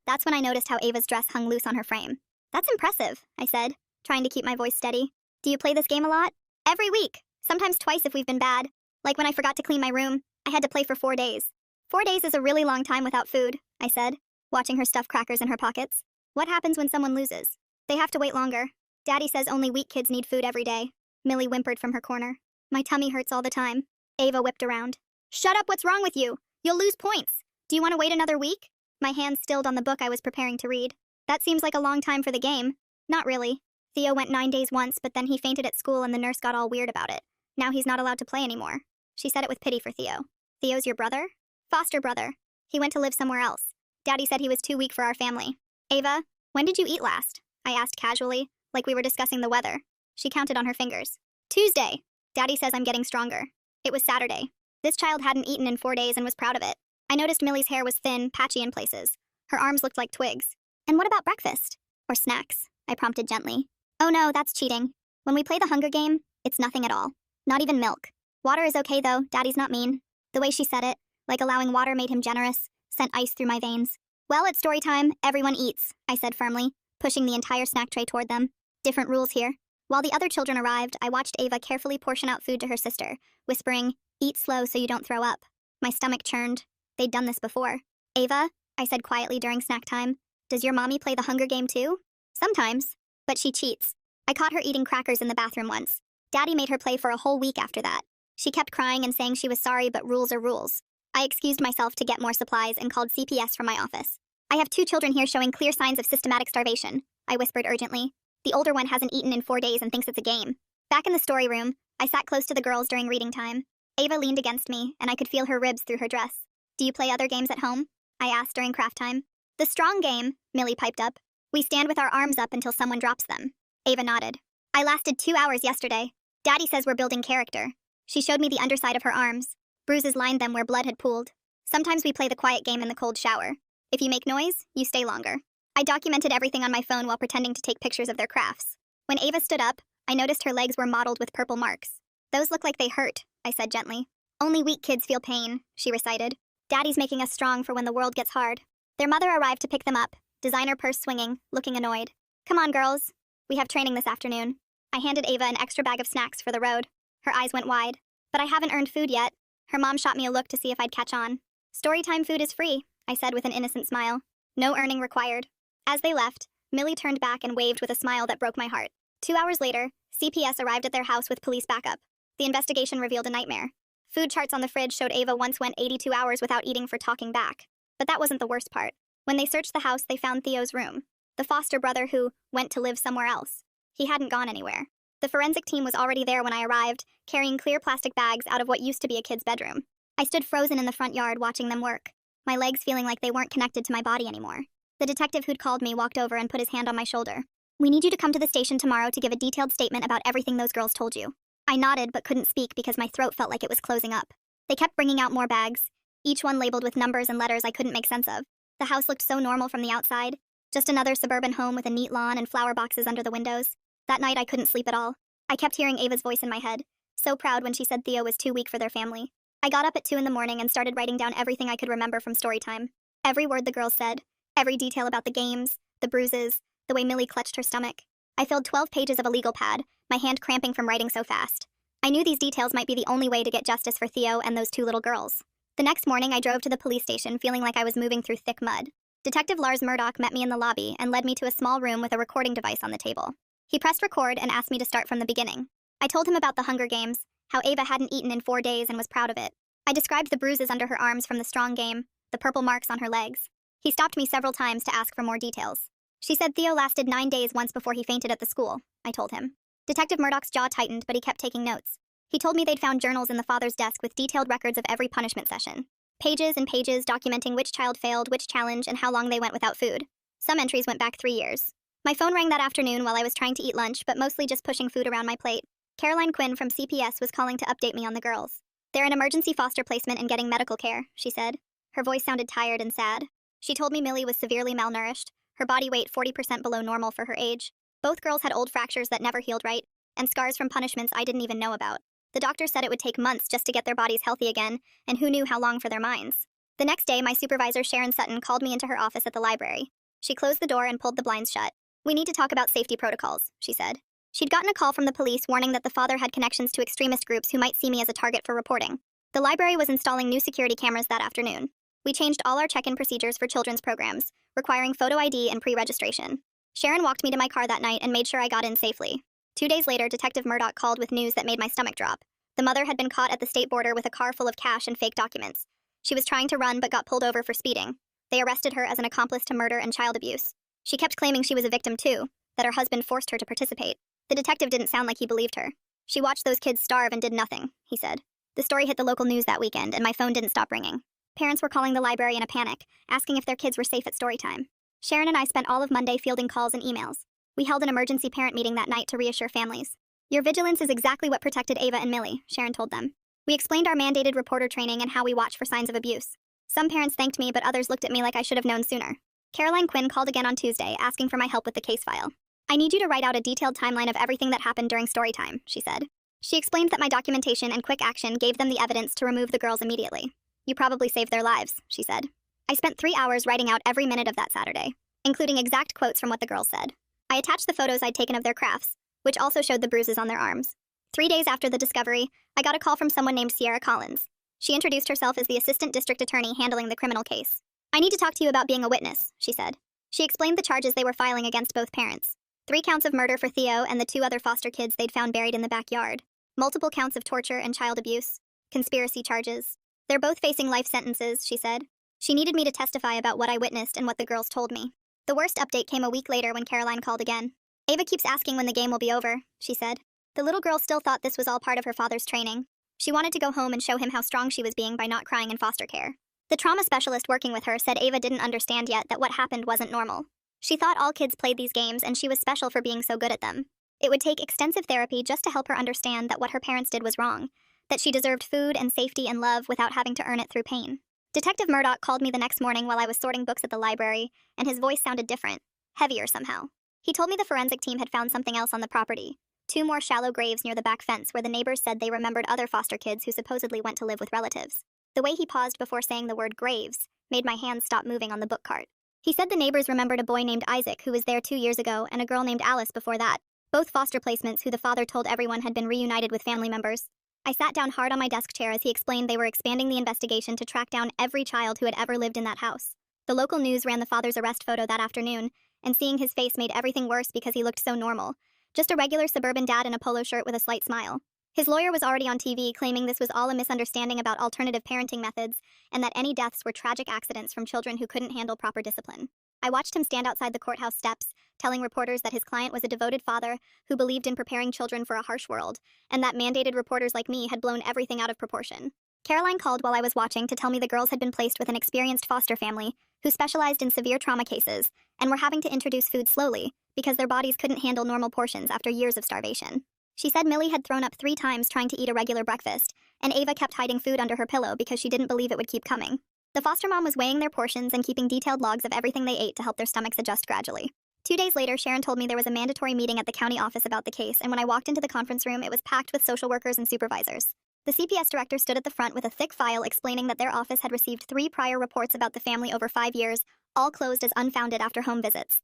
That's when I noticed how Ava's dress hung loose on her frame. "That's impressive," I said, trying to keep my voice steady. "Do you play this game a lot?" "Every week. Sometimes twice if we've been bad. Like when I forgot to clean my room, I had to play for 4 days. 4 days is a really long time without food," I said, watching her stuff crackers in her pockets. What happens when someone loses? They have to wait longer. Daddy says only weak kids need food every day. Millie whimpered from her corner. My tummy hurts all the time. Ava whipped around. Shut up, what's wrong with you? You'll lose points. Do you want to wait another week? My hand stilled on the book I was preparing to read. That seems like a long time for the game. Not really. Theo went 9 days once, but then he fainted at school and the nurse got all weird about it. Now he's not allowed to play anymore. She said it with pity for Theo. Theo's your brother? Foster brother. He went to live somewhere else. Daddy said he was too weak for our family. Ava, when did you eat last? I asked casually, like we were discussing the weather. She counted on her fingers. Tuesday. Daddy says I'm getting stronger. It was Saturday. This child hadn't eaten in 4 days and was proud of it. I noticed Millie's hair was thin, patchy in places. Her arms looked like twigs. And what about breakfast? Or snacks? I prompted gently. Oh no, that's cheating. When we play the hunger game, it's nothing at all. Not even milk. Water is okay though, Daddy's not mean. The way she said it, like allowing water made him generous, sent ice through my veins. Well, it's story time, everyone eats, I said firmly, pushing the entire snack tray toward them. Different rules here. While the other children arrived, I watched Ava carefully portion out food to her sister, whispering, eat slow so you don't throw up. My stomach churned. They'd done this before. Ava, I said quietly during snack time, does your mommy play the hunger game too? Sometimes, but she cheats. I caught her eating crackers in the bathroom once. Daddy made her play for a whole week after that. She kept crying and saying she was sorry, but rules are rules. I excused myself to get more supplies and called CPS from my office. I have 2 children here showing clear signs of systematic starvation, I whispered urgently. The older one hasn't eaten in 4 days and thinks it's a game. Back in the story room, I sat close to the girls during reading time. Ava leaned against me, and I could feel her ribs through her dress. Do you play other games at home? I asked during craft time. The strong game, Millie piped up. We stand with our arms up until someone drops them. Ava nodded. I lasted 2 hours yesterday. Daddy says we're building character. She showed me the underside of her arms. Bruises lined them where blood had pooled. Sometimes we play the quiet game in the cold shower. If you make noise, you stay longer. I documented everything on my phone while pretending to take pictures of their crafts. When Ava stood up, I noticed her legs were mottled with purple marks. Those look like they hurt, I said gently. Only weak kids feel pain, she recited. Daddy's making us strong for when the world gets hard. Their mother arrived to pick them up, designer purse swinging, looking annoyed. Come on, girls. We have training this afternoon. I handed Ava an extra bag of snacks for the road. Her eyes went wide. But I haven't earned food yet. Her mom shot me a look to see if I'd catch on. Storytime food is free, I said with an innocent smile. No earning required. As they left, Millie turned back and waved with a smile that broke my heart. 2 hours later, CPS arrived at their house with police backup. The investigation revealed a nightmare. Food charts on the fridge showed Ava once went 82 hours without eating for talking back. But that wasn't the worst part. When they searched the house, they found Theo's room. The foster brother who went to live somewhere else. He hadn't gone anywhere. The forensic team was already there when I arrived, carrying clear plastic bags out of what used to be a kid's bedroom. I stood frozen in the front yard watching them work, my legs feeling like they weren't connected to my body anymore. The detective who'd called me walked over and put his hand on my shoulder. We need you to come to the station tomorrow to give a detailed statement about everything those girls told you. I nodded but couldn't speak because my throat felt like it was closing up. They kept bringing out more bags, each one labeled with numbers and letters I couldn't make sense of. The house looked so normal from the outside, just another suburban home with a neat lawn and flower boxes under the windows. That night I couldn't sleep at all. I kept hearing Ava's voice in my head, so proud when she said Theo was too weak for their family. I got up at 2 in the morning and started writing down everything I could remember from story time. Every word the girls said, every detail about the games, the bruises, the way Millie clutched her stomach. I filled 12 pages of a legal pad, my hand cramping from writing so fast. I knew these details might be the only way to get justice for Theo and those 2 little girls. The next morning I drove to the police station feeling like I was moving through thick mud. Detective Lars Murdoch met me in the lobby and led me to a small room with a recording device on the table. He pressed record and asked me to start from the beginning. I told him about the Hunger Games, how Ava hadn't eaten in 4 days and was proud of it. I described the bruises under her arms from the strong game, the purple marks on her legs. He stopped me several times to ask for more details. She said Theo lasted 9 days once before he fainted at the school, I told him. Detective Murdoch's jaw tightened, but he kept taking notes. He told me they'd found journals in the father's desk with detailed records of every punishment session. Pages and pages documenting which child failed which challenge and how long they went without food. Some entries went back 3 years. My phone rang that afternoon while I was trying to eat lunch, but mostly just pushing food around my plate. Caroline Quinn from CPS was calling to update me on the girls. They're in emergency foster placement and getting medical care, she said. Her voice sounded tired and sad. She told me Millie was severely malnourished, her body weight 40% below normal for her age. Both girls had old fractures that never healed right, and scars from punishments I didn't even know about. The doctor said it would take months just to get their bodies healthy again, and who knew how long for their minds. The next day, my supervisor Sharon Sutton called me into her office at the library. She closed the door and pulled the blinds shut. We need to talk about safety protocols, she said. She'd gotten a call from the police warning that the father had connections to extremist groups who might see me as a target for reporting. The library was installing new security cameras that afternoon. We changed all our check-in procedures for children's programs, requiring photo ID and pre-registration. Sharon walked me to my car that night and made sure I got in safely. 2 days later, Detective Murdoch called with news that made my stomach drop. The mother had been caught at the state border with a car full of cash and fake documents. She was trying to run but got pulled over for speeding. They arrested her as an accomplice to murder and child abuse. She kept claiming she was a victim too, that her husband forced her to participate. The detective didn't sound like he believed her. She watched those kids starve and did nothing, he said. The story hit the local news that weekend, and my phone didn't stop ringing. Parents were calling the library in a panic, asking if their kids were safe at Storytime. Sharon and I spent all of Monday fielding calls and emails. We held an emergency parent meeting that night to reassure families. Your vigilance is exactly what protected Ava and Millie, Sharon told them. We explained our mandated reporter training and how we watch for signs of abuse. Some parents thanked me, but others looked at me like I should have known sooner. Caroline Quinn called again on Tuesday, asking for my help with the case file. I need you to write out a detailed timeline of everything that happened during Storytime, she said. She explained that my documentation and quick action gave them the evidence to remove the girls immediately. You probably saved their lives, she said. I spent 3 hours writing out every minute of that Saturday, including exact quotes from what the girls said. I attached the photos I'd taken of their crafts, which also showed the bruises on their arms. 3 days after the discovery, I got a call from someone named Sierra Collins. She introduced herself as the assistant district attorney handling the criminal case. I need to talk to you about being a witness, she said. She explained the charges they were filing against both parents. 3 counts of murder for Theo and the 2 other foster kids they'd found buried in the backyard. Multiple counts of torture and child abuse. Conspiracy charges. They're both facing life sentences, she said. She needed me to testify about what I witnessed and what the girls told me. The worst update came a week later when Caroline called again. Ava keeps asking when the game will be over, she said. The little girl still thought this was all part of her father's training. She wanted to go home and show him how strong she was being by not crying in foster care. The trauma specialist working with her said Ava didn't understand yet that what happened wasn't normal. She thought all kids played these games and she was special for being so good at them. It would take extensive therapy just to help her understand that what her parents did was wrong, that she deserved food and safety and love without having to earn it through pain. Detective Murdoch called me the next morning while I was sorting books at the library, and his voice sounded different, heavier somehow. He told me the forensic team had found something else on the property, 2 more shallow graves near the back fence where the neighbors said they remembered other foster kids who supposedly went to live with relatives. The way he paused before saying the word graves made my hands stop moving on the book cart. He said the neighbors remembered a boy named Isaac who was there 2 years ago and a girl named Alice before that, both foster placements who the father told everyone had been reunited with family members. I sat down hard on my desk chair as he explained they were expanding the investigation to track down every child who had ever lived in that house. The local news ran the father's arrest photo that afternoon, and seeing his face made everything worse because he looked so normal. Just a regular suburban dad in a polo shirt with a slight smile. His lawyer was already on TV claiming this was all a misunderstanding about alternative parenting methods and that any deaths were tragic accidents from children who couldn't handle proper discipline. I watched him stand outside the courthouse steps, telling reporters that his client was a devoted father who believed in preparing children for a harsh world, and that mandated reporters like me had blown everything out of proportion. Caroline called while I was watching to tell me the girls had been placed with an experienced foster family who specialized in severe trauma cases and were having to introduce food slowly because their bodies couldn't handle normal portions after years of starvation. She said Millie had thrown up 3 times trying to eat a regular breakfast, and Ava kept hiding food under her pillow because she didn't believe it would keep coming. The foster mom was weighing their portions and keeping detailed logs of everything they ate to help their stomachs adjust gradually. 2 days later, Sharon told me there was a mandatory meeting at the county office about the case, and when I walked into the conference room, it was packed with social workers and supervisors. The CPS director stood at the front with a thick file explaining that their office had received 3 prior reports about the family over 5 years, all closed as unfounded after home visits.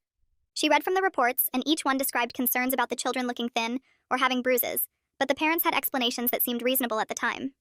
She read from the reports, and each one described concerns about the children looking thin or having bruises, but the parents had explanations that seemed reasonable at the time.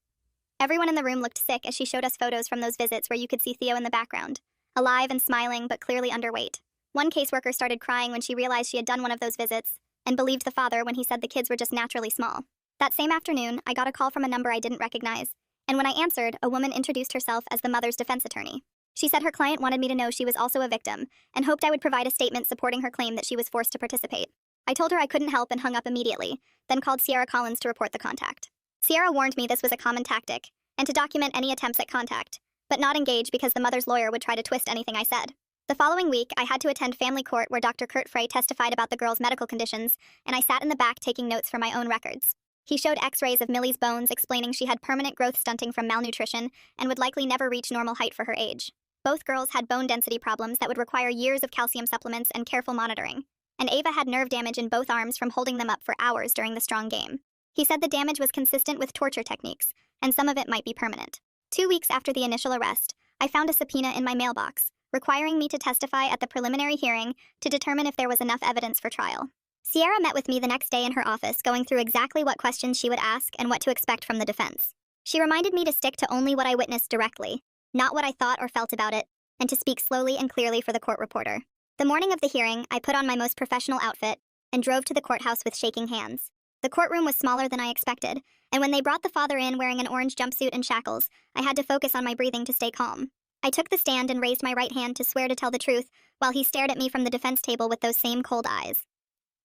Everyone in the room looked sick as she showed us photos from those visits where you could see Theo in the background, alive and smiling but clearly underweight. One caseworker started crying when she realized she had done one of those visits, and believed the father when he said the kids were just naturally small. That same afternoon, I got a call from a number I didn't recognize, and when I answered, a woman introduced herself as the mother's defense attorney. She said her client wanted me to know she was also a victim, and hoped I would provide a statement supporting her claim that she was forced to participate. I told her I couldn't help and hung up immediately, then called Sierra Collins to report the contact. Sierra warned me this was a common tactic, and to document any attempts at contact, but not engage because the mother's lawyer would try to twist anything I said. The following week, I had to attend family court where Dr. Kurt Frey testified about the girls' medical conditions, and I sat in the back taking notes for my own records. He showed x-rays of Millie's bones, explaining she had permanent growth stunting from malnutrition and would likely never reach normal height for her age. Both girls had bone density problems that would require years of calcium supplements and careful monitoring, and Ava had nerve damage in both arms from holding them up for hours during the strong game. He said the damage was consistent with torture techniques, and some of it might be permanent. 2 weeks after the initial arrest, I found a subpoena in my mailbox, requiring me to testify at the preliminary hearing to determine if there was enough evidence for trial. Sierra met with me the next day in her office, going through exactly what questions she would ask and what to expect from the defense. She reminded me to stick to only what I witnessed directly, not what I thought or felt about it, and to speak slowly and clearly for the court reporter. The morning of the hearing, I put on my most professional outfit and drove to the courthouse with shaking hands. The courtroom was smaller than I expected, and when they brought the father in wearing an orange jumpsuit and shackles, I had to focus on my breathing to stay calm. I took the stand and raised my right hand to swear to tell the truth, while he stared at me from the defense table with those same cold eyes.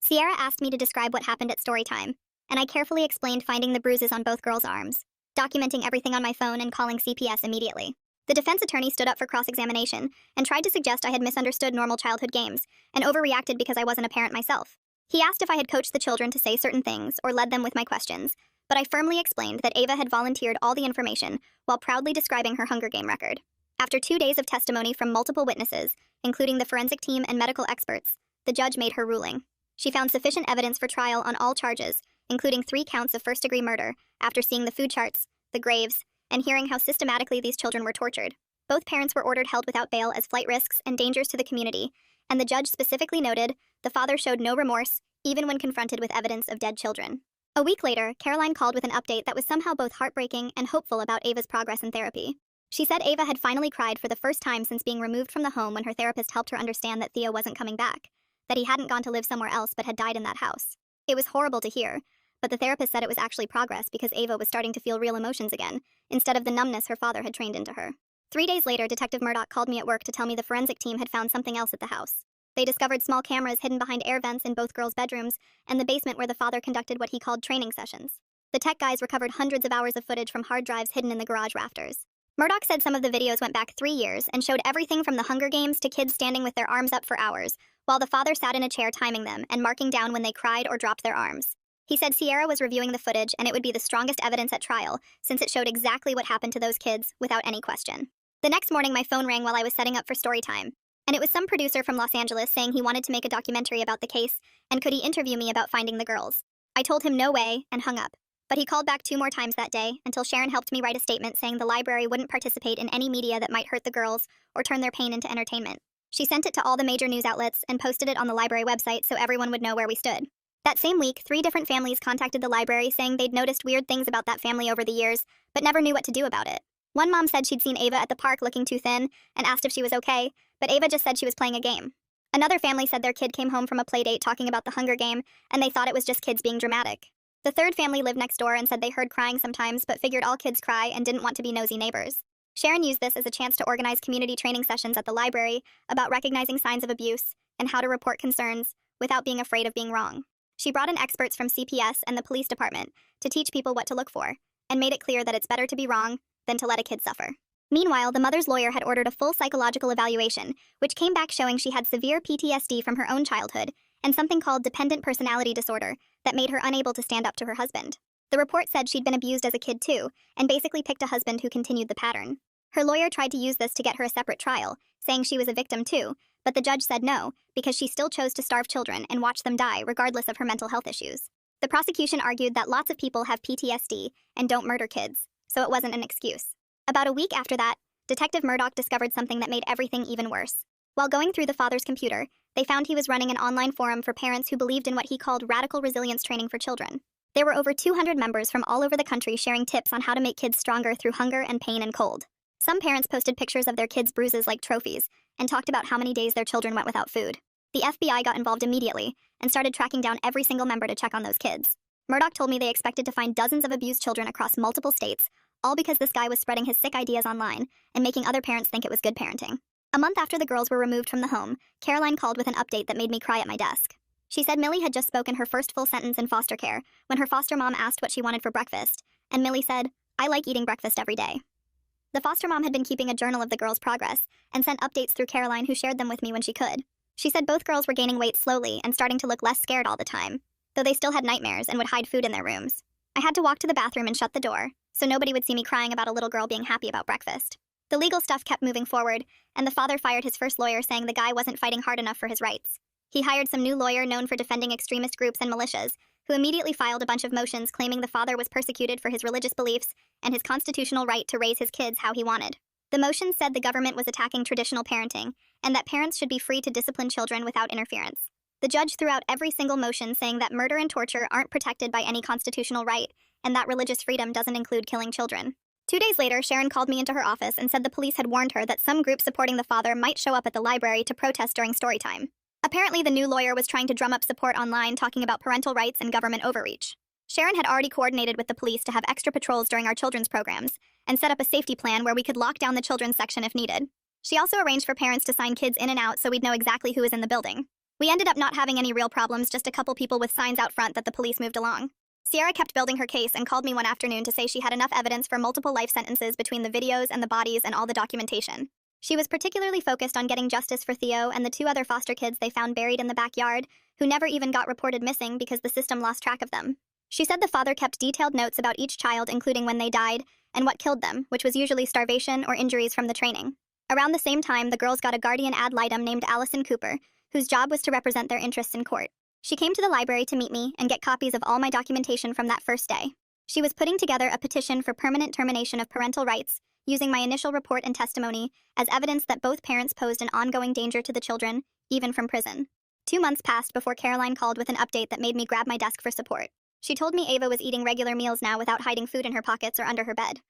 Sierra asked me to describe what happened at Storytime, and I carefully explained finding the bruises on both girls' arms, documenting everything on my phone and calling CPS immediately. The defense attorney stood up for cross-examination and tried to suggest I had misunderstood normal childhood games and overreacted because I wasn't a parent myself. He asked if I had coached the children to say certain things or led them with my questions, but I firmly explained that Ava had volunteered all the information while proudly describing her Hunger Game record. After 2 days of testimony from multiple witnesses, including the forensic team and medical experts, the judge made her ruling. She found sufficient evidence for trial on all charges, including 3 counts of first-degree murder, after seeing the food charts, the graves, and hearing how systematically these children were tortured. Both parents were ordered held without bail as flight risks and dangers to the community, and the judge specifically noted the father showed no remorse, even when confronted with evidence of dead children. A week later, Caroline called with an update that was somehow both heartbreaking and hopeful about Ava's progress in therapy. She said Ava had finally cried for the first time since being removed from the home when her therapist helped her understand that Theo wasn't coming back, that he hadn't gone to live somewhere else but had died in that house. It was horrible to hear, but the therapist said it was actually progress because Ava was starting to feel real emotions again, instead of the numbness her father had trained into her. 3 days later, Detective Murdoch called me at work to tell me the forensic team had found something else at the house. They discovered small cameras hidden behind air vents in both girls' bedrooms and the basement where the father conducted what he called training sessions. The tech guys recovered hundreds of hours of footage from hard drives hidden in the garage rafters. Murdoch said some of the videos went back 3 years and showed everything from the Hunger Games to kids standing with their arms up for hours, while the father sat in a chair timing them and marking down when they cried or dropped their arms. He said Sierra was reviewing the footage and it would be the strongest evidence at trial, since it showed exactly what happened to those kids, without any question. The next morning, my phone rang while I was setting up for Storytime, and it was some producer from Los Angeles saying he wanted to make a documentary about the case, and could he interview me about finding the girls. I told him no way, and hung up. But he called back 2 more times that day, until Sharon helped me write a statement saying the library wouldn't participate in any media that might hurt the girls or turn their pain into entertainment. She sent it to all the major news outlets and posted it on the library website so everyone would know where we stood. That same week, 3 different families contacted the library saying they'd noticed weird things about that family over the years, but never knew what to do about it. One mom said she'd seen Ava at the park looking too thin and asked if she was okay, but Ava just said she was playing a game. Another family said their kid came home from a playdate talking about the Hunger Game, and they thought it was just kids being dramatic. The third family lived next door and said they heard crying sometimes but figured all kids cry and didn't want to be nosy neighbors. Sharon used this as a chance to organize community training sessions at the library about recognizing signs of abuse and how to report concerns without being afraid of being wrong. She brought in experts from CPS and the police department to teach people what to look for, and made it clear that it's better to be wrong than to let a kid suffer. Meanwhile, the mother's lawyer had ordered a full psychological evaluation, which came back showing she had severe PTSD from her own childhood and something called dependent personality disorder that made her unable to stand up to her husband. The report said she'd been abused as a kid too, and basically picked a husband who continued the pattern. Her lawyer tried to use this to get her a separate trial, saying she was a victim too, but the judge said no, because she still chose to starve children and watch them die regardless of her mental health issues. The prosecution argued that lots of people have PTSD and don't murder kids, so it wasn't an excuse. About a week after that, Detective Murdoch discovered something that made everything even worse. While going through the father's computer, they found he was running an online forum for parents who believed in what he called radical resilience training for children. There were over 200 members from all over the country sharing tips on how to make kids stronger through hunger and pain and cold. Some parents posted pictures of their kids' bruises like trophies and talked about how many days their children went without food. The FBI got involved immediately and started tracking down every single member to check on those kids. Murdoch told me they expected to find dozens of abused children across multiple states, all because this guy was spreading his sick ideas online and making other parents think it was good parenting. A month after the girls were removed from the home, Caroline called with an update that made me cry at my desk. She said Millie had just spoken her first full sentence in foster care when her foster mom asked what she wanted for breakfast, and Millie said, "I like eating breakfast every day." The foster mom had been keeping a journal of the girls' progress and sent updates through Caroline, who shared them with me when she could. She said both girls were gaining weight slowly and starting to look less scared all the time, though they still had nightmares and would hide food in their rooms. I had to walk to the bathroom and shut the door, so nobody would see me crying about a little girl being happy about breakfast. The legal stuff kept moving forward, and the father fired his first lawyer saying the guy wasn't fighting hard enough for his rights. He hired some new lawyer known for defending extremist groups and militias, who immediately filed a bunch of motions claiming the father was persecuted for his religious beliefs and his constitutional right to raise his kids how he wanted. The motions said the government was attacking traditional parenting, and that parents should be free to discipline children without interference. The judge threw out every single motion saying that murder and torture aren't protected by any constitutional right, and that religious freedom doesn't include killing children. 2 days later, Sharon called me into her office and said the police had warned her that some group supporting the father might show up at the library to protest during Storytime. Apparently, the new lawyer was trying to drum up support online, talking about parental rights and government overreach. Sharon had already coordinated with the police to have extra patrols during our children's programs and set up a safety plan where we could lock down the children's section if needed. She also arranged for parents to sign kids in and out so we'd know exactly who was in the building. We ended up not having any real problems, just a couple people with signs out front that the police moved along. Sierra kept building her case and called me one afternoon to say she had enough evidence for multiple life sentences between the videos and the bodies and all the documentation. She was particularly focused on getting justice for Theo and the 2 other foster kids they found buried in the backyard, who never even got reported missing because the system lost track of them. She said the father kept detailed notes about each child, including when they died and what killed them, which was usually starvation or injuries from the training. Around the same time, the girls got a guardian ad litem named Allison Cooper, whose job was to represent their interests in court. She came to the library to meet me and get copies of all my documentation from that first day. She was putting together a petition for permanent termination of parental rights, using my initial report and testimony as evidence that both parents posed an ongoing danger to the children, even from prison. 2 months passed before Caroline called with an update that made me grab my desk for support. She told me Ava was eating regular meals now without hiding food in her pockets or under her bed.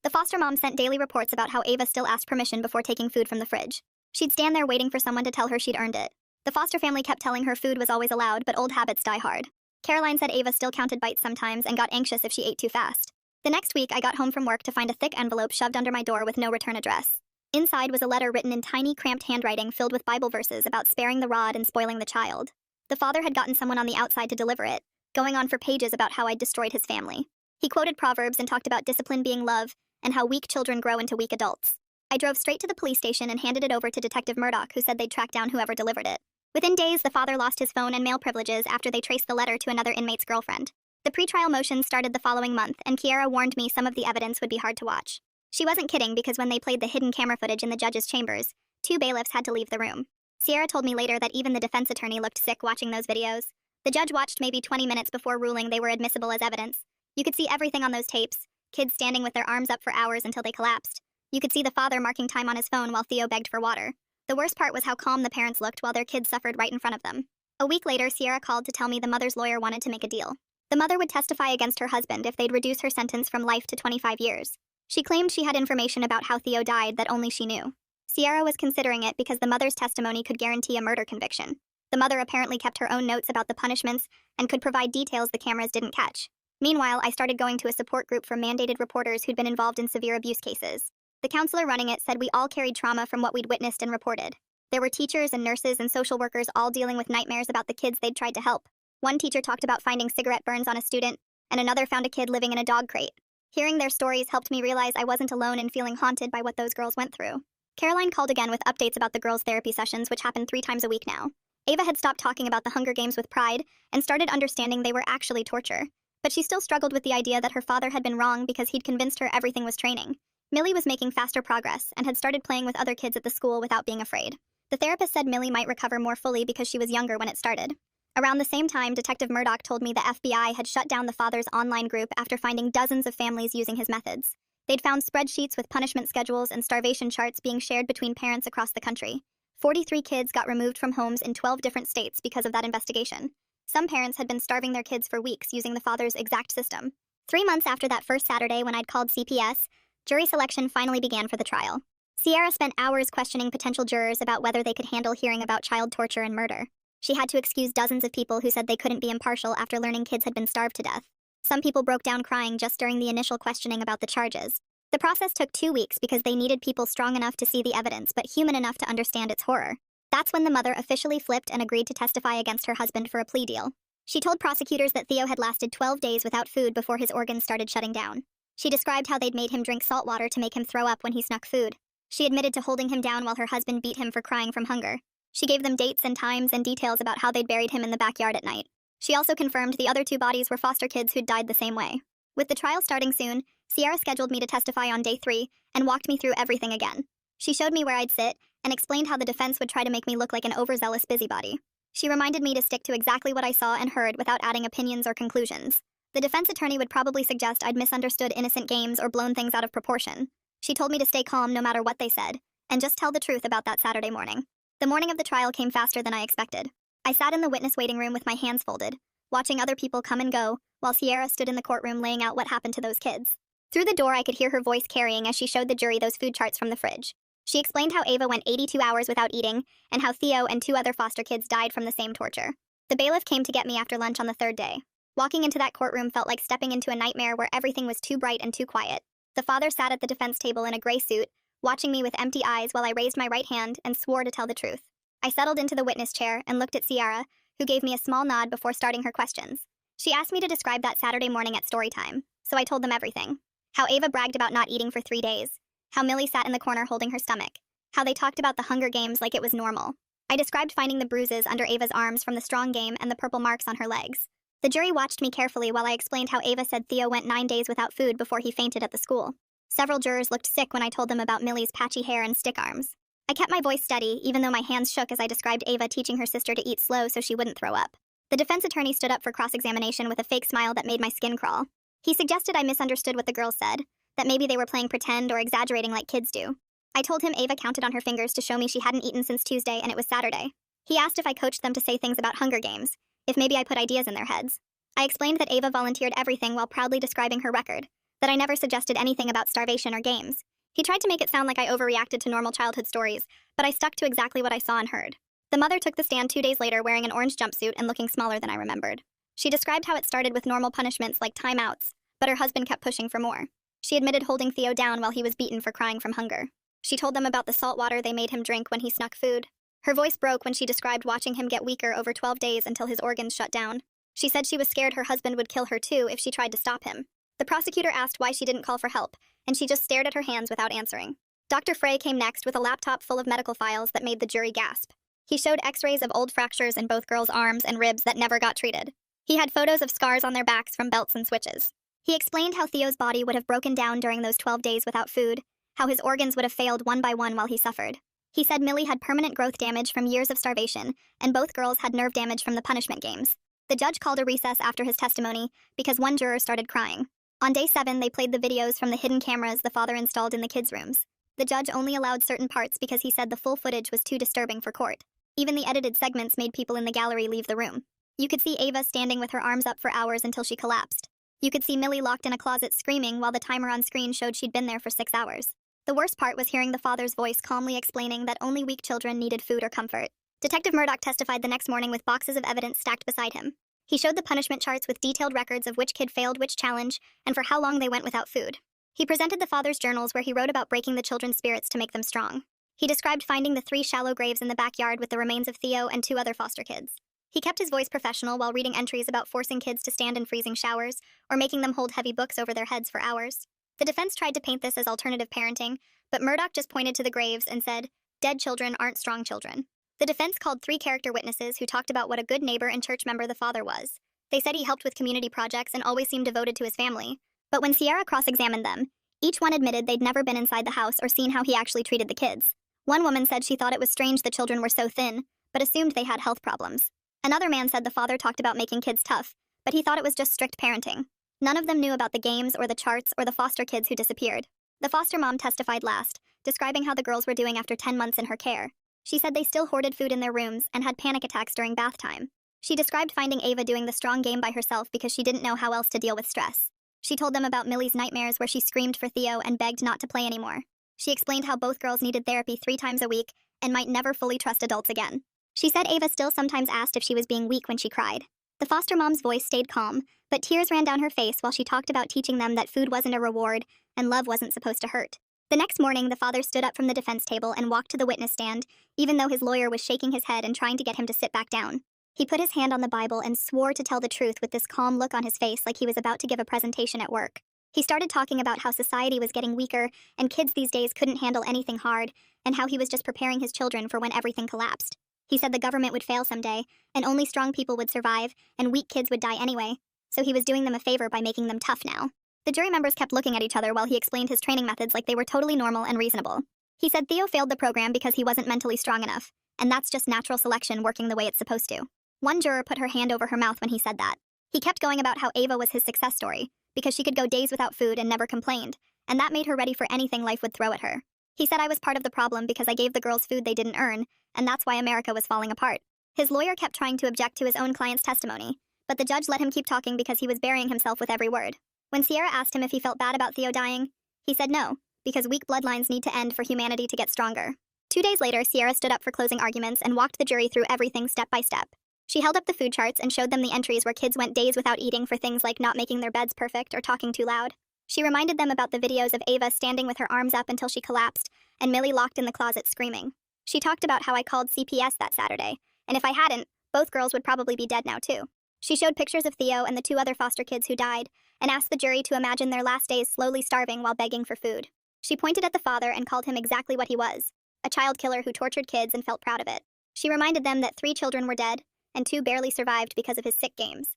The foster mom sent daily reports about how Ava still asked permission before taking food from the fridge. She'd stand there waiting for someone to tell her she'd earned it. The foster family kept telling her food was always allowed, but old habits die hard. Caroline said Ava still counted bites sometimes and got anxious if she ate too fast. The next week, I got home from work to find a thick envelope shoved under my door with no return address. Inside was a letter written in tiny, cramped handwriting filled with Bible verses about sparing the rod and spoiling the child. The father had gotten someone on the outside to deliver it, going on for pages about how I'd destroyed his family. He quoted Proverbs and talked about discipline being love and how weak children grow into weak adults. I drove straight to the police station and handed it over to Detective Murdoch, who said they'd track down whoever delivered it. Within days, the father lost his phone and mail privileges after they traced the letter to another inmate's girlfriend. The pretrial motions started the following month, and Kiara warned me some of the evidence would be hard to watch. She wasn't kidding, because when they played the hidden camera footage in the judge's chambers, 2 bailiffs had to leave the room. Sierra told me later that even the defense attorney looked sick watching those videos. The judge watched maybe 20 minutes before ruling they were admissible as evidence. You could see everything on those tapes, kids standing with their arms up for hours until they collapsed. You could see the father marking time on his phone while Theo begged for water. The worst part was how calm the parents looked while their kids suffered right in front of them. A week later, Sierra called to tell me the mother's lawyer wanted to make a deal. The mother would testify against her husband if they'd reduce her sentence from life to 25 years. She claimed she had information about how Theo died that only she knew. Sierra was considering it because the mother's testimony could guarantee a murder conviction. The mother apparently kept her own notes about the punishments and could provide details the cameras didn't catch. Meanwhile, I started going to a support group for mandated reporters who'd been involved in severe abuse cases. The counselor running it said we all carried trauma from what we'd witnessed and reported. There were teachers and nurses and social workers all dealing with nightmares about the kids they'd tried to help. One teacher talked about finding cigarette burns on a student, and another found a kid living in a dog crate. Hearing their stories helped me realize I wasn't alone in feeling haunted by what those girls went through. Caroline called again with updates about the girls' therapy sessions, which happened 3 times a week now. Ava had stopped talking about the Hunger Games with pride and started understanding they were actually torture. But she still struggled with the idea that her father had been wrong because he'd convinced her everything was training. Millie was making faster progress and had started playing with other kids at the school without being afraid. The therapist said Millie might recover more fully because she was younger when it started. Around the same time, Detective Murdoch told me the FBI had shut down the father's online group after finding dozens of families using his methods. They'd found spreadsheets with punishment schedules and starvation charts being shared between parents across the country. 43 kids got removed from homes in 12 different states because of that investigation. Some parents had been starving their kids for weeks using the father's exact system. 3 months after that first Saturday when I'd called CPS, jury selection finally began for the trial. Sierra spent hours questioning potential jurors about whether they could handle hearing about child torture and murder. She had to excuse dozens of people who said they couldn't be impartial after learning kids had been starved to death. Some people broke down crying just during the initial questioning about the charges. The process took 2 weeks because they needed people strong enough to see the evidence but human enough to understand its horror. That's when the mother officially flipped and agreed to testify against her husband for a plea deal. She told prosecutors that Theo had lasted 12 days without food before his organs started shutting down. She described how they'd made him drink salt water to make him throw up when he snuck food. She admitted to holding him down while her husband beat him for crying from hunger. She gave them dates and times and details about how they'd buried him in the backyard at night. She also confirmed the other 2 bodies were foster kids who'd died the same way. With the trial starting soon, Sierra scheduled me to testify on day 3 and walked me through everything again. She showed me where I'd sit and explained how the defense would try to make me look like an overzealous busybody. She reminded me to stick to exactly what I saw and heard without adding opinions or conclusions. The defense attorney would probably suggest I'd misunderstood innocent games or blown things out of proportion. She told me to stay calm no matter what they said, and just tell the truth about that Saturday morning. The morning of the trial came faster than I expected. I sat in the witness waiting room with my hands folded, watching other people come and go, while Sierra stood in the courtroom laying out what happened to those kids. Through the door, I could hear her voice carrying as she showed the jury those food charts from the fridge. She explained how Ava went 82 hours without eating, and how Theo and 2 other foster kids died from the same torture. The bailiff came to get me after lunch on the 3rd day. Walking into that courtroom felt like stepping into a nightmare where everything was too bright and too quiet. The father sat at the defense table in a gray suit, watching me with empty eyes while I raised my right hand and swore to tell the truth. I settled into the witness chair and looked at Ciara, who gave me a small nod before starting her questions. She asked me to describe that Saturday morning at Storytime, so I told them everything. How Ava bragged about not eating for 3 days. How Millie sat in the corner holding her stomach. How they talked about the Hunger Games like it was normal. I described finding the bruises under Ava's arms from the strong game and the purple marks on her legs. The jury watched me carefully while I explained how Ava said Theo went 9 days without food before he fainted at the school. Several jurors looked sick when I told them about Millie's patchy hair and stick arms. I kept my voice steady, even though my hands shook as I described Ava teaching her sister to eat slow so she wouldn't throw up. The defense attorney stood up for cross-examination with a fake smile that made my skin crawl. He suggested I misunderstood what the girls said, that maybe they were playing pretend or exaggerating like kids do. I told him Ava counted on her fingers to show me she hadn't eaten since Tuesday and it was Saturday. He asked if I coached them to say things about Hunger Games, if maybe I put ideas in their heads. I explained that Ava volunteered everything while proudly describing her record, that I never suggested anything about starvation or games. He tried to make it sound like I overreacted to normal childhood stories, but I stuck to exactly what I saw and heard. The mother took the stand 2 days later wearing an orange jumpsuit and looking smaller than I remembered. She described how it started with normal punishments like timeouts, but her husband kept pushing for more. She admitted holding Theo down while he was beaten for crying from hunger. She told them about the salt water they made him drink when he snuck food. Her voice broke when she described watching him get weaker over 12 days until his organs shut down. She said she was scared her husband would kill her too if she tried to stop him. The prosecutor asked why she didn't call for help, and she just stared at her hands without answering. Dr. Frey came next with a laptop full of medical files that made the jury gasp. He showed x-rays of old fractures in both girls' arms and ribs that never got treated. He had photos of scars on their backs from belts and switches. He explained how Theo's body would have broken down during those 12 days without food, how his organs would have failed one by one while he suffered. He said Millie had permanent growth damage from years of starvation, and both girls had nerve damage from the punishment games. The judge called a recess after his testimony because one juror started crying. On day 7, they played the videos from the hidden cameras the father installed in the kids' rooms. The judge only allowed certain parts because he said the full footage was too disturbing for court. Even the edited segments made people in the gallery leave the room. You could see Ava standing with her arms up for hours until she collapsed. You could see Millie locked in a closet screaming while the timer on screen showed she'd been there for 6 hours. The worst part was hearing the father's voice calmly explaining that only weak children needed food or comfort. Detective Murdoch testified the next morning with boxes of evidence stacked beside him. He showed the punishment charts with detailed records of which kid failed which challenge and for how long they went without food. He presented the father's journals where he wrote about breaking the children's spirits to make them strong. He described finding the 3 shallow graves in the backyard with the remains of Theo and 2 other foster kids. He kept his voice professional while reading entries about forcing kids to stand in freezing showers or making them hold heavy books over their heads for hours. The defense tried to paint this as alternative parenting, but Murdoch just pointed to the graves and said, "Dead children aren't strong children." The defense called 3 character witnesses who talked about what a good neighbor and church member the father was. They said he helped with community projects and always seemed devoted to his family. But when Ciara cross-examined them, each one admitted they'd never been inside the house or seen how he actually treated the kids. One woman said she thought it was strange the children were so thin, but assumed they had health problems. Another man said the father talked about making kids tough, but he thought it was just strict parenting. None of them knew about the games or the charts or the foster kids who disappeared. The foster mom testified last, describing how the girls were doing after 10 months in her care. She said they still hoarded food in their rooms and had panic attacks during bath time. She described finding Ava doing the strong game by herself because she didn't know how else to deal with stress. She told them about Millie's nightmares where she screamed for Theo and begged not to play anymore. She explained how both girls needed therapy 3 times a week and might never fully trust adults again. She said Ava still sometimes asked if she was being weak when she cried. The foster mom's voice stayed calm, but tears ran down her face while she talked about teaching them that food wasn't a reward and love wasn't supposed to hurt. The next morning, the father stood up from the defense table and walked to the witness stand, even though his lawyer was shaking his head and trying to get him to sit back down. He put his hand on the Bible and swore to tell the truth with this calm look on his face like he was about to give a presentation at work. He started talking about how society was getting weaker and kids these days couldn't handle anything hard, and how he was just preparing his children for when everything collapsed. He said the government would fail someday, and only strong people would survive, and weak kids would die anyway, so he was doing them a favor by making them tough now. The jury members kept looking at each other while he explained his training methods like they were totally normal and reasonable. He said Theo failed the program because he wasn't mentally strong enough, and that's just natural selection working the way it's supposed to. One juror put her hand over her mouth when he said that. He kept going about how Ava was his success story, because she could go days without food and never complained, and that made her ready for anything life would throw at her. He said I was part of the problem because I gave the girls food they didn't earn, and that's why America was falling apart. His lawyer kept trying to object to his own client's testimony, but the judge let him keep talking because he was burying himself with every word. When Sierra asked him if he felt bad about Theo dying, he said no, because weak bloodlines need to end for humanity to get stronger. 2 days later, Sierra stood up for closing arguments and walked the jury through everything step by step. She held up the food charts and showed them the entries where kids went days without eating for things like not making their beds perfect or talking too loud. She reminded them about the videos of Ava standing with her arms up until she collapsed, and Millie locked in the closet screaming. She talked about how I called CPS that Saturday, and if I hadn't, both girls would probably be dead now too. She showed pictures of Theo and the 2 other foster kids who died, and asked the jury to imagine their last days slowly starving while begging for food. She pointed at the father and called him exactly what he was, a child killer who tortured kids and felt proud of it. She reminded them that 3 children were dead, and 2 barely survived because of his sick games.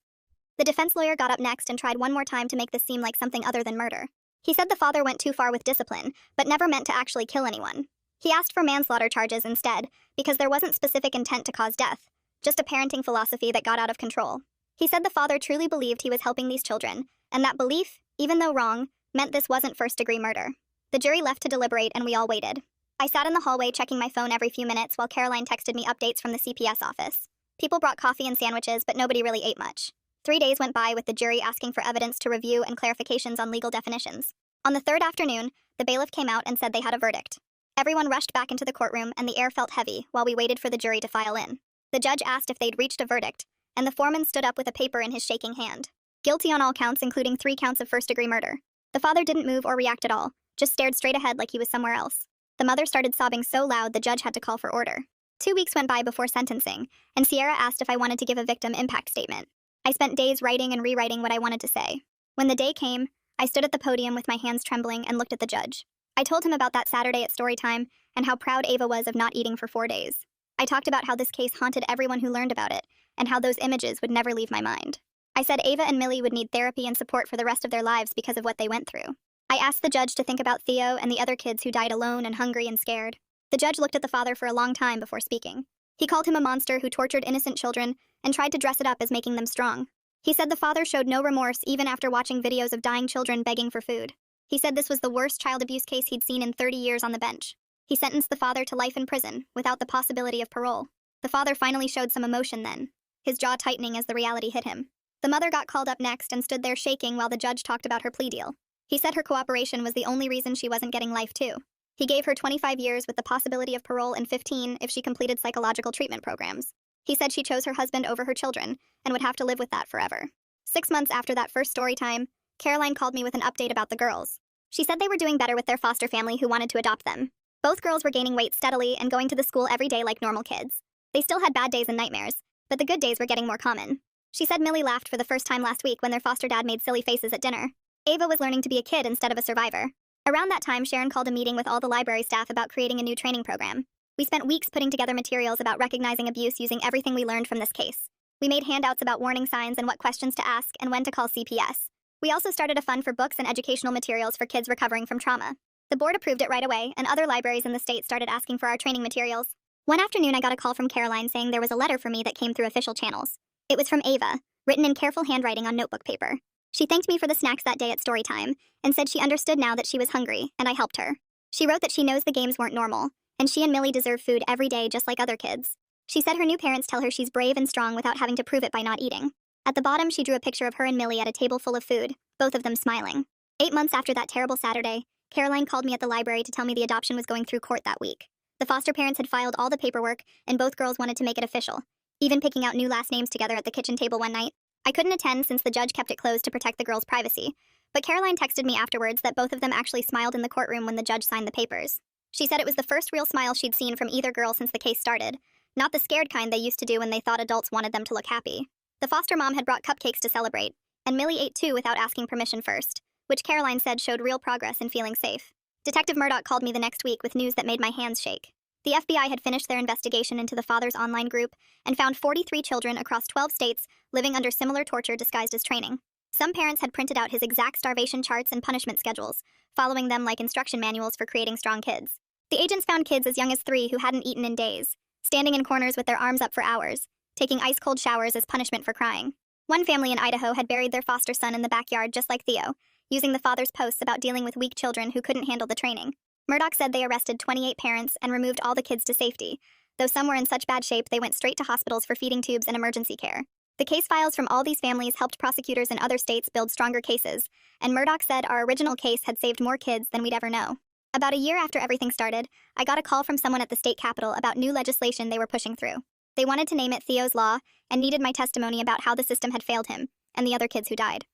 The defense lawyer got up next and tried one more time to make this seem like something other than murder. He said the father went too far with discipline, but never meant to actually kill anyone. He asked for manslaughter charges instead, because there wasn't specific intent to cause death, just a parenting philosophy that got out of control. He said the father truly believed he was helping these children, and that belief, even though wrong, meant this wasn't first-degree murder. The jury left to deliberate and we all waited. I sat in the hallway checking my phone every few minutes while Caroline texted me updates from the CPS office. People brought coffee and sandwiches, but nobody really ate much. 3 days went by with the jury asking for evidence to review and clarifications on legal definitions. On the 3rd afternoon, the bailiff came out and said they had a verdict. Everyone rushed back into the courtroom and the air felt heavy while we waited for the jury to file in. The judge asked if they'd reached a verdict, and the foreman stood up with a paper in his shaking hand. Guilty on all counts, including 3 counts of first-degree murder. The father didn't move or react at all, just stared straight ahead like he was somewhere else. The mother started sobbing so loud the judge had to call for order. 2 weeks went by before sentencing, and Sierra asked if I wanted to give a victim impact statement. I spent days writing and rewriting what I wanted to say. When the day came, I stood at the podium with my hands trembling and looked at the judge. I told him about that Saturday at Storytime and how proud Ava was of not eating for 4 days. I talked about how this case haunted everyone who learned about it, and how those images would never leave my mind. I said Ava and Millie would need therapy and support for the rest of their lives because of what they went through. I asked the judge to think about Theo and the other kids who died alone and hungry and scared. The judge looked at the father for a long time before speaking. He called him a monster who tortured innocent children and tried to dress it up as making them strong. He said the father showed no remorse even after watching videos of dying children begging for food. He said this was the worst child abuse case he'd seen in 30 years on the bench. He sentenced the father to life in prison, without the possibility of parole. The father finally showed some emotion then, his jaw tightening as the reality hit him. The mother got called up next and stood there shaking while the judge talked about her plea deal. He said her cooperation was the only reason she wasn't getting life too. He gave her 25 years with the possibility of parole and 15 if she completed psychological treatment programs. He said she chose her husband over her children and would have to live with that forever. 6 months after that first story time, Caroline called me with an update about the girls. She said they were doing better with their foster family who wanted to adopt them. Both girls were gaining weight steadily and going to the school every day like normal kids. They still had bad days and nightmares, but the good days were getting more common. She said Millie laughed for the first time last week when their foster dad made silly faces at dinner. Ava was learning to be a kid instead of a survivor. Around that time, Sharon called a meeting with all the library staff about creating a new training program. We spent weeks putting together materials about recognizing abuse using everything we learned from this case. We made handouts about warning signs and what questions to ask and when to call CPS. We also started a fund for books and educational materials for kids recovering from trauma. The board approved it right away, and other libraries in the state started asking for our training materials. One afternoon, I got a call from Caroline saying there was a letter for me that came through official channels. It was from Ava, written in careful handwriting on notebook paper. She thanked me for the snacks that day at Storytime, and said she understood now that she was hungry, and I helped her. She wrote that she knows the games weren't normal, and she and Millie deserve food every day just like other kids. She said her new parents tell her she's brave and strong without having to prove it by not eating. At the bottom, she drew a picture of her and Millie at a table full of food, both of them smiling. 8 months after that terrible Saturday, Caroline called me at the library to tell me the adoption was going through court that week. The foster parents had filed all the paperwork, and both girls wanted to make it official, even picking out new last names together at the kitchen table one night. I couldn't attend since the judge kept it closed to protect the girls' privacy, but Caroline texted me afterwards that both of them actually smiled in the courtroom when the judge signed the papers. She said it was the first real smile she'd seen from either girl since the case started, not the scared kind they used to do when they thought adults wanted them to look happy. The foster mom had brought cupcakes to celebrate, and Millie ate too without asking permission first, which Caroline said showed real progress in feeling safe. Detective Murdoch called me the next week with news that made my hands shake. The FBI had finished their investigation into the father's online group and found 43 children across 12 states living under similar torture disguised as training. Some parents had printed out his exact starvation charts and punishment schedules, following them like instruction manuals for creating strong kids. The agents found kids as young as 3 who hadn't eaten in days, standing in corners with their arms up for hours, taking ice-cold showers as punishment for crying. One family in Idaho had buried their foster son in the backyard just like Theo, using the father's posts about dealing with weak children who couldn't handle the training. Murdoch said they arrested 28 parents and removed all the kids to safety, though some were in such bad shape they went straight to hospitals for feeding tubes and emergency care. The case files from all these families helped prosecutors in other states build stronger cases, and Murdoch said our original case had saved more kids than we'd ever know. About a year after everything started, I got a call from someone at the state capitol about new legislation they were pushing through. They wanted to name it Theo's Law and needed my testimony about how the system had failed him and the other kids who died.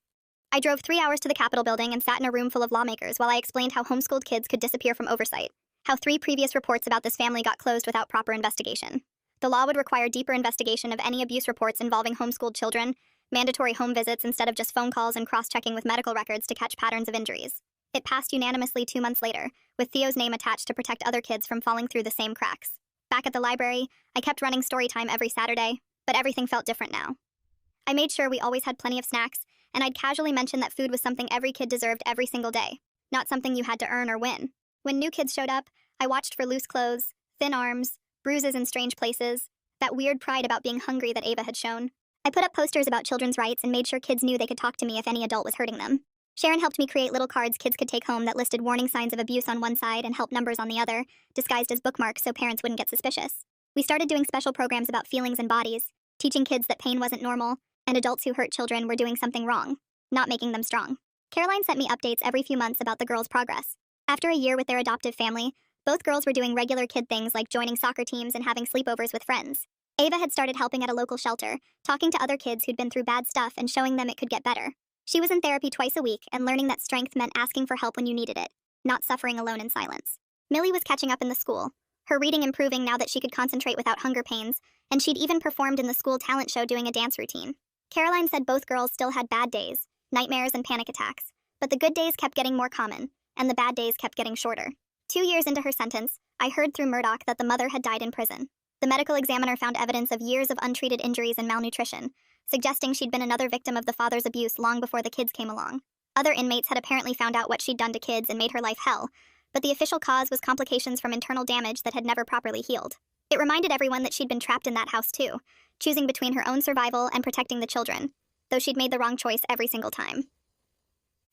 I drove 3 hours to the Capitol building and sat in a room full of lawmakers while I explained how homeschooled kids could disappear from oversight, how 3 previous reports about this family got closed without proper investigation. The law would require deeper investigation of any abuse reports involving homeschooled children, mandatory home visits instead of just phone calls, and cross-checking with medical records to catch patterns of injuries. It passed unanimously 2 months later, with Theo's name attached to protect other kids from falling through the same cracks. Back at the library, I kept running Storytime every Saturday, but everything felt different now. I made sure we always had plenty of snacks, and I'd casually mention that food was something every kid deserved every single day, not something you had to earn or win. When new kids showed up, I watched for loose clothes, thin arms, bruises in strange places, that weird pride about being hungry that Ava had shown. I put up posters about children's rights and made sure kids knew they could talk to me if any adult was hurting them. Sharon helped me create little cards kids could take home that listed warning signs of abuse on one side and help numbers on the other, disguised as bookmarks so parents wouldn't get suspicious. We started doing special programs about feelings and bodies, teaching kids that pain wasn't normal, and adults who hurt children were doing something wrong, not making them strong. Caroline sent me updates every few months about the girls' progress. After a year with their adoptive family, both girls were doing regular kid things like joining soccer teams and having sleepovers with friends. Ava had started helping at a local shelter, talking to other kids who'd been through bad stuff and showing them it could get better. She was in therapy twice a week and learning that strength meant asking for help when you needed it, not suffering alone in silence. Millie was catching up in the school, her reading improving now that she could concentrate without hunger pains, and she'd even performed in the school talent show doing a dance routine. Caroline said both girls still had bad days, nightmares and panic attacks, but the good days kept getting more common, and the bad days kept getting shorter. 2 years into her sentence, I heard through Murdoch that the mother had died in prison. The medical examiner found evidence of years of untreated injuries and malnutrition, suggesting she'd been another victim of the father's abuse long before the kids came along. Other inmates had apparently found out what she'd done to kids and made her life hell, but the official cause was complications from internal damage that had never properly healed. It reminded everyone that she'd been trapped in that house too, choosing between her own survival and protecting the children, though she'd made the wrong choice every single time.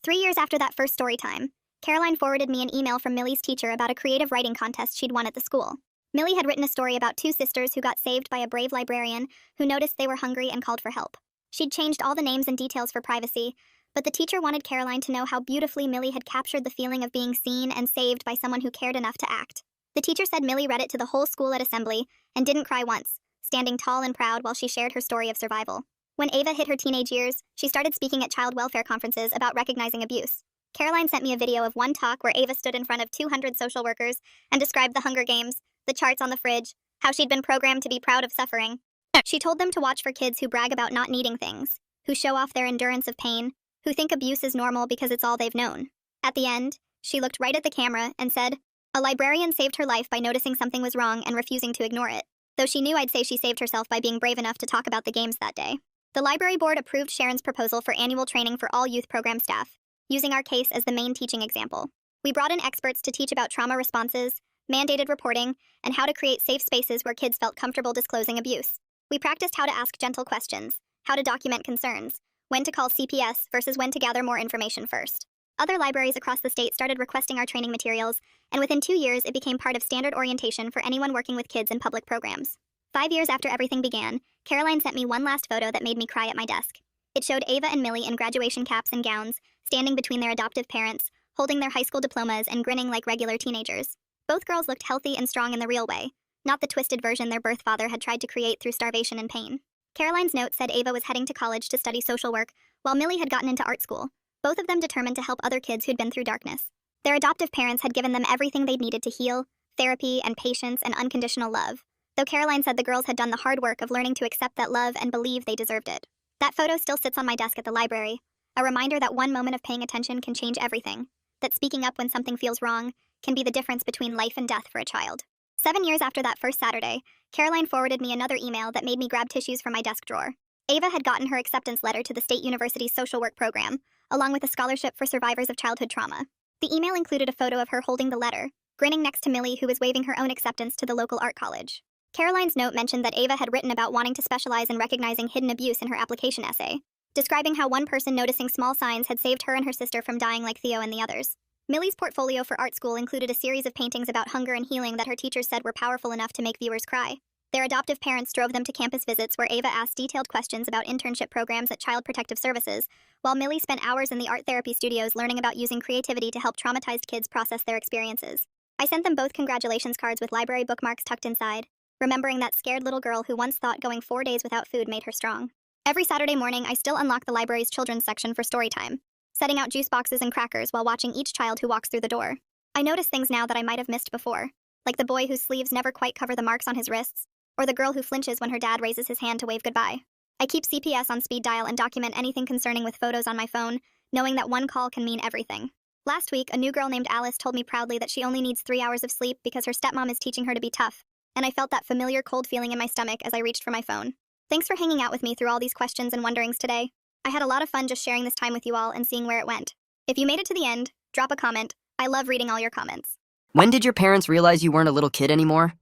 3 years after that first story time, Caroline forwarded me an email from Millie's teacher about a creative writing contest she'd won at the school. Millie had written a story about 2 sisters who got saved by a brave librarian who noticed they were hungry and called for help. She'd changed all the names and details for privacy, but the teacher wanted Caroline to know how beautifully Millie had captured the feeling of being seen and saved by someone who cared enough to act. The teacher said Millie read it to the whole school at assembly and didn't cry once, standing tall and proud while she shared her story of survival. When Ava hit her teenage years, she started speaking at child welfare conferences about recognizing abuse. Caroline sent me a video of one talk where Ava stood in front of 200 social workers and described the Hunger Games, the charts on the fridge, how she'd been programmed to be proud of suffering. She told them to watch for kids who brag about not needing things, who show off their endurance of pain, who think abuse is normal because it's all they've known. At the end, she looked right at the camera and said, "A librarian saved her life by noticing something was wrong and refusing to ignore it," though she knew I'd say she saved herself by being brave enough to talk about the games that day. The library board approved Sharon's proposal for annual training for all youth program staff, using our case as the main teaching example. We brought in experts to teach about trauma responses, mandated reporting, and how to create safe spaces where kids felt comfortable disclosing abuse. We practiced how to ask gentle questions, how to document concerns, when to call CPS versus when to gather more information first. Other libraries across the state started requesting our training materials, and within 2 years it became part of standard orientation for anyone working with kids in public programs. 5 years after everything began, Caroline sent me one last photo that made me cry at my desk. It showed Ava and Millie in graduation caps and gowns, standing between their adoptive parents, holding their high school diplomas and grinning like regular teenagers. Both girls looked healthy and strong in the real way, not the twisted version their birth father had tried to create through starvation and pain. Caroline's note said Ava was heading to college to study social work, while Millie had gotten into art school, both of them determined to help other kids who'd been through darkness. Their adoptive parents had given them everything they'd needed to heal, therapy and patience and unconditional love, though Caroline said the girls had done the hard work of learning to accept that love and believe they deserved it. That photo still sits on my desk at the library, a reminder that one moment of paying attention can change everything, that speaking up when something feels wrong can be the difference between life and death for a child. 7 years after that first Saturday, Caroline forwarded me another email that made me grab tissues from my desk drawer. Ava had gotten her acceptance letter to the State University's social work program, along with a scholarship for survivors of childhood trauma. The email included a photo of her holding the letter, grinning next to Millie, who was waving her own acceptance to the local art college. Caroline's note mentioned that Ava had written about wanting to specialize in recognizing hidden abuse in her application essay, describing how one person noticing small signs had saved her and her sister from dying like Theo and the others. Millie's portfolio for art school included a series of paintings about hunger and healing that her teachers said were powerful enough to make viewers cry. Their adoptive parents drove them to campus visits where Ava asked detailed questions about internship programs at Child Protective Services, while Millie spent hours in the art therapy studios learning about using creativity to help traumatized kids process their experiences. I sent them both congratulations cards with library bookmarks tucked inside, remembering that scared little girl who once thought going 4 days without food made her strong. Every Saturday morning, I still unlock the library's children's section for story time, setting out juice boxes and crackers while watching each child who walks through the door. I notice things now that I might have missed before, like the boy whose sleeves never quite cover the marks on his wrists, or the girl who flinches when her dad raises his hand to wave goodbye. I keep CPS on speed dial and document anything concerning with photos on my phone, knowing that one call can mean everything. Last week, a new girl named Alice told me proudly that she only needs 3 hours of sleep because her stepmom is teaching her to be tough, and I felt that familiar cold feeling in my stomach as I reached for my phone. Thanks for hanging out with me through all these questions and wonderings today. I had a lot of fun just sharing this time with you all and seeing where it went. If you made it to the end, drop a comment. I love reading all your comments. When did your parents realize you weren't a little kid anymore?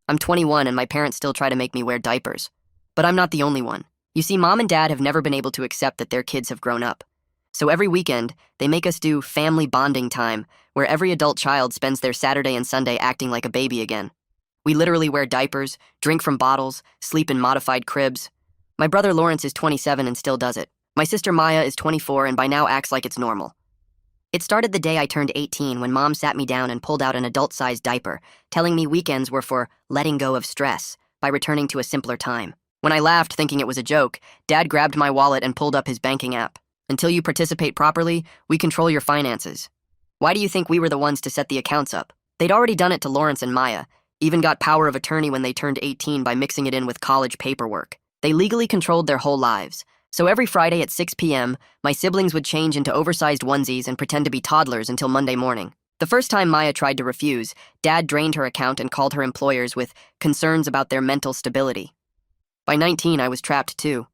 I'm 21 and my parents still try to make me wear diapers. But I'm not the only one. You see, Mom and Dad have never been able to accept that their kids have grown up. So every weekend, they make us do family bonding time, where every adult child spends their Saturday and Sunday acting like a baby again. We literally wear diapers, drink from bottles, sleep in modified cribs. My brother Lawrence is 27 and still does it. My sister Maya is 24 and by now acts like it's normal. It started the day I turned 18 when Mom sat me down and pulled out an adult-sized diaper, telling me weekends were for letting go of stress by returning to a simpler time. When I laughed thinking it was a joke, Dad grabbed my wallet and pulled up his banking app. Until you participate properly, we control your finances. Why do you think we were the ones to set the accounts up? They'd already done it to Lawrence and Maya, even got power of attorney when they turned 18 by mixing it in with college paperwork. They legally controlled their whole lives. So every Friday at 6 p.m., my siblings would change into oversized onesies and pretend to be toddlers until Monday morning. The first time Maya tried to refuse, Dad drained her account and called her employers with concerns about their mental stability. By 19, I was trapped too.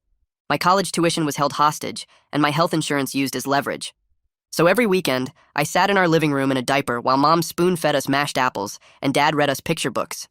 My college tuition was held hostage, and my health insurance used as leverage. So every weekend, I sat in our living room in a diaper while Mom spoon-fed us mashed apples and Dad read us picture books.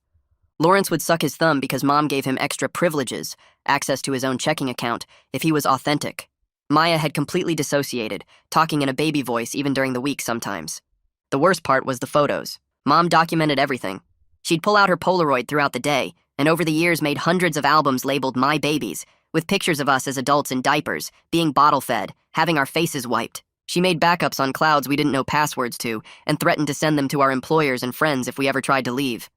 Lawrence would suck his thumb because Mom gave him extra privileges, access to his own checking account, if he was authentic. Maya had completely dissociated, talking in a baby voice even during the week sometimes. The worst part was the photos. Mom documented everything. She'd pull out her Polaroid throughout the day, and over the years made hundreds of albums labeled My Babies, with pictures of us as adults in diapers, being bottle-fed, having our faces wiped. She made backups on clouds we didn't know passwords to, and threatened to send them to our employers and friends if we ever tried to leave.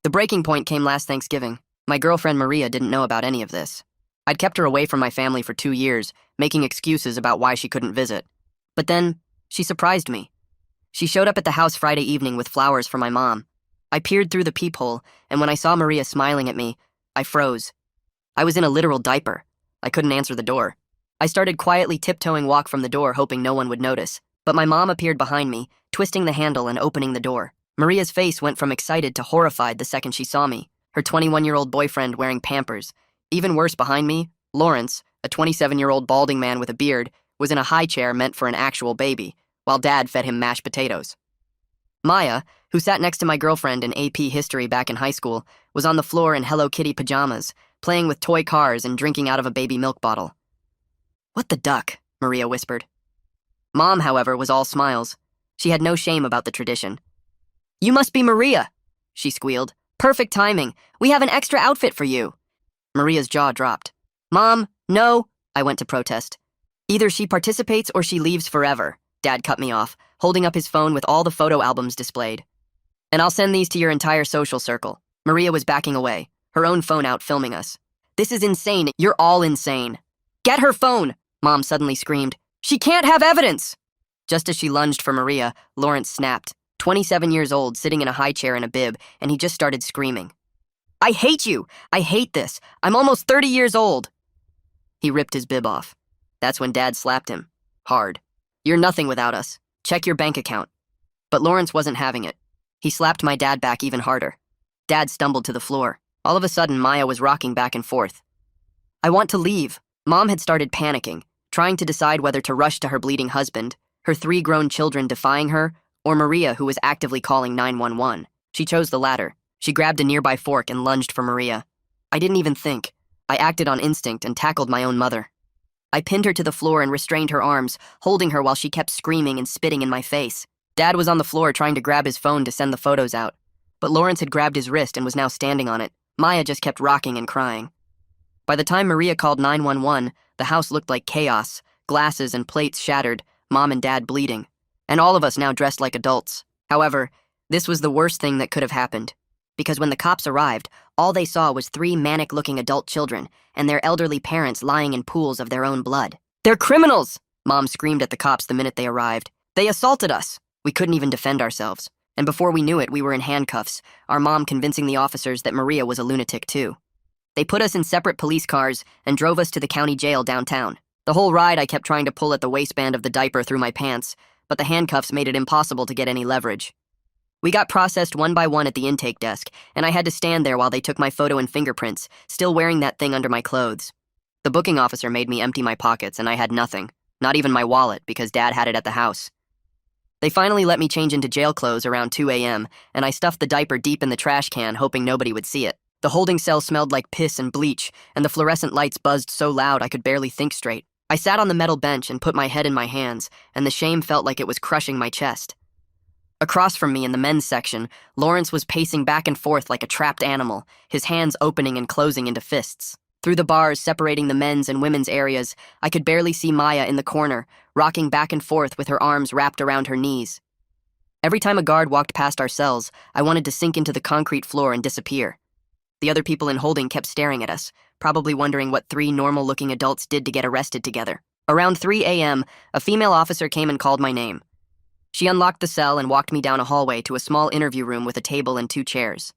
The breaking point came last Thanksgiving. My girlfriend Maria didn't know about any of this. I'd kept her away from my family for 2 years, making excuses about why she couldn't visit. But then, she surprised me. She showed up at the house Friday evening with flowers for my mom. I peered through the peephole, and when I saw Maria smiling at me, I froze. I was in a literal diaper. I couldn't answer the door. I started quietly tiptoeing walk from the door, hoping no one would notice. But my mom appeared behind me, twisting the handle and opening the door. Maria's face went from excited to horrified the second she saw me, her 21-year-old boyfriend wearing Pampers. Even worse behind me, Lawrence, a 27-year-old balding man with a beard, was in a high chair meant for an actual baby, while Dad fed him mashed potatoes. Maya, who sat next to my girlfriend in AP history back in high school, was on the floor in Hello Kitty pajamas, playing with toy cars and drinking out of a baby milk bottle. "What the duck?" Maria whispered. Mom, however, was all smiles. She had no shame about the tradition. "You must be Maria," she squealed. "Perfect timing. We have an extra outfit for you." Maria's jaw dropped. "Mom, no," I went to protest. "Either she participates or she leaves forever," Dad cut me off, holding up his phone with all the photo albums displayed. "And I'll send these to your entire social circle." Maria was backing away, her own phone out filming us. "This is insane. You're all insane." "Get her phone," Mom suddenly screamed. "She can't have evidence." Just as she lunged for Maria, Lawrence snapped. 27 years old, sitting in a high chair in a bib, and he just started screaming. "I hate you! I hate this! I'm almost 30 years old!" He ripped his bib off. That's when Dad slapped him. Hard. "You're nothing without us. Check your bank account." But Lawrence wasn't having it. He slapped my dad back even harder. Dad stumbled to the floor. All of a sudden, Maya was rocking back and forth. "I want to leave." Mom had started panicking, trying to decide whether to rush to her bleeding husband, her 3 grown children defying her, or Maria, who was actively calling 911. She chose the latter. She grabbed a nearby fork and lunged for Maria. I didn't even think. I acted on instinct and tackled my own mother. I pinned her to the floor and restrained her arms, holding her while she kept screaming and spitting in my face. Dad was on the floor trying to grab his phone to send the photos out. But Lawrence had grabbed his wrist and was now standing on it, Maya just kept rocking and crying. By the time Maria called 911, the house looked like chaos, glasses and plates shattered, Mom and Dad bleeding, and all of us now dressed like adults. However, this was the worst thing that could have happened, because when the cops arrived, all they saw was 3 manic-looking adult children and their elderly parents lying in pools of their own blood. "They're criminals!" Mom screamed at the cops the minute they arrived. "They assaulted us!" We couldn't even defend ourselves, and before we knew it, we were in handcuffs, our mom convincing the officers that Maria was a lunatic too. They put us in separate police cars and drove us to the county jail downtown. The whole ride I kept trying to pull at the waistband of the diaper through my pants, but the handcuffs made it impossible to get any leverage. We got processed one by one at the intake desk, and I had to stand there while they took my photo and fingerprints, still wearing that thing under my clothes. The booking officer made me empty my pockets, and I had nothing, not even my wallet, because Dad had it at the house. They finally let me change into jail clothes around 2 a.m., and I stuffed the diaper deep in the trash can, hoping nobody would see it. The holding cell smelled like piss and bleach, and the fluorescent lights buzzed so loud I could barely think straight. I sat on the metal bench and put my head in my hands, and the shame felt like it was crushing my chest. Across from me in the men's section, Lawrence was pacing back and forth like a trapped animal, his hands opening and closing into fists. Through the bars separating the men's and women's areas, I could barely see Maya in the corner, rocking back and forth with her arms wrapped around her knees. Every time a guard walked past our cells, I wanted to sink into the concrete floor and disappear. The other people in holding kept staring at us, probably wondering what 3 normal-looking adults did to get arrested together. Around 3 a.m., a female officer came and called my name. She unlocked the cell and walked me down a hallway to a small interview room with a table and 2 chairs.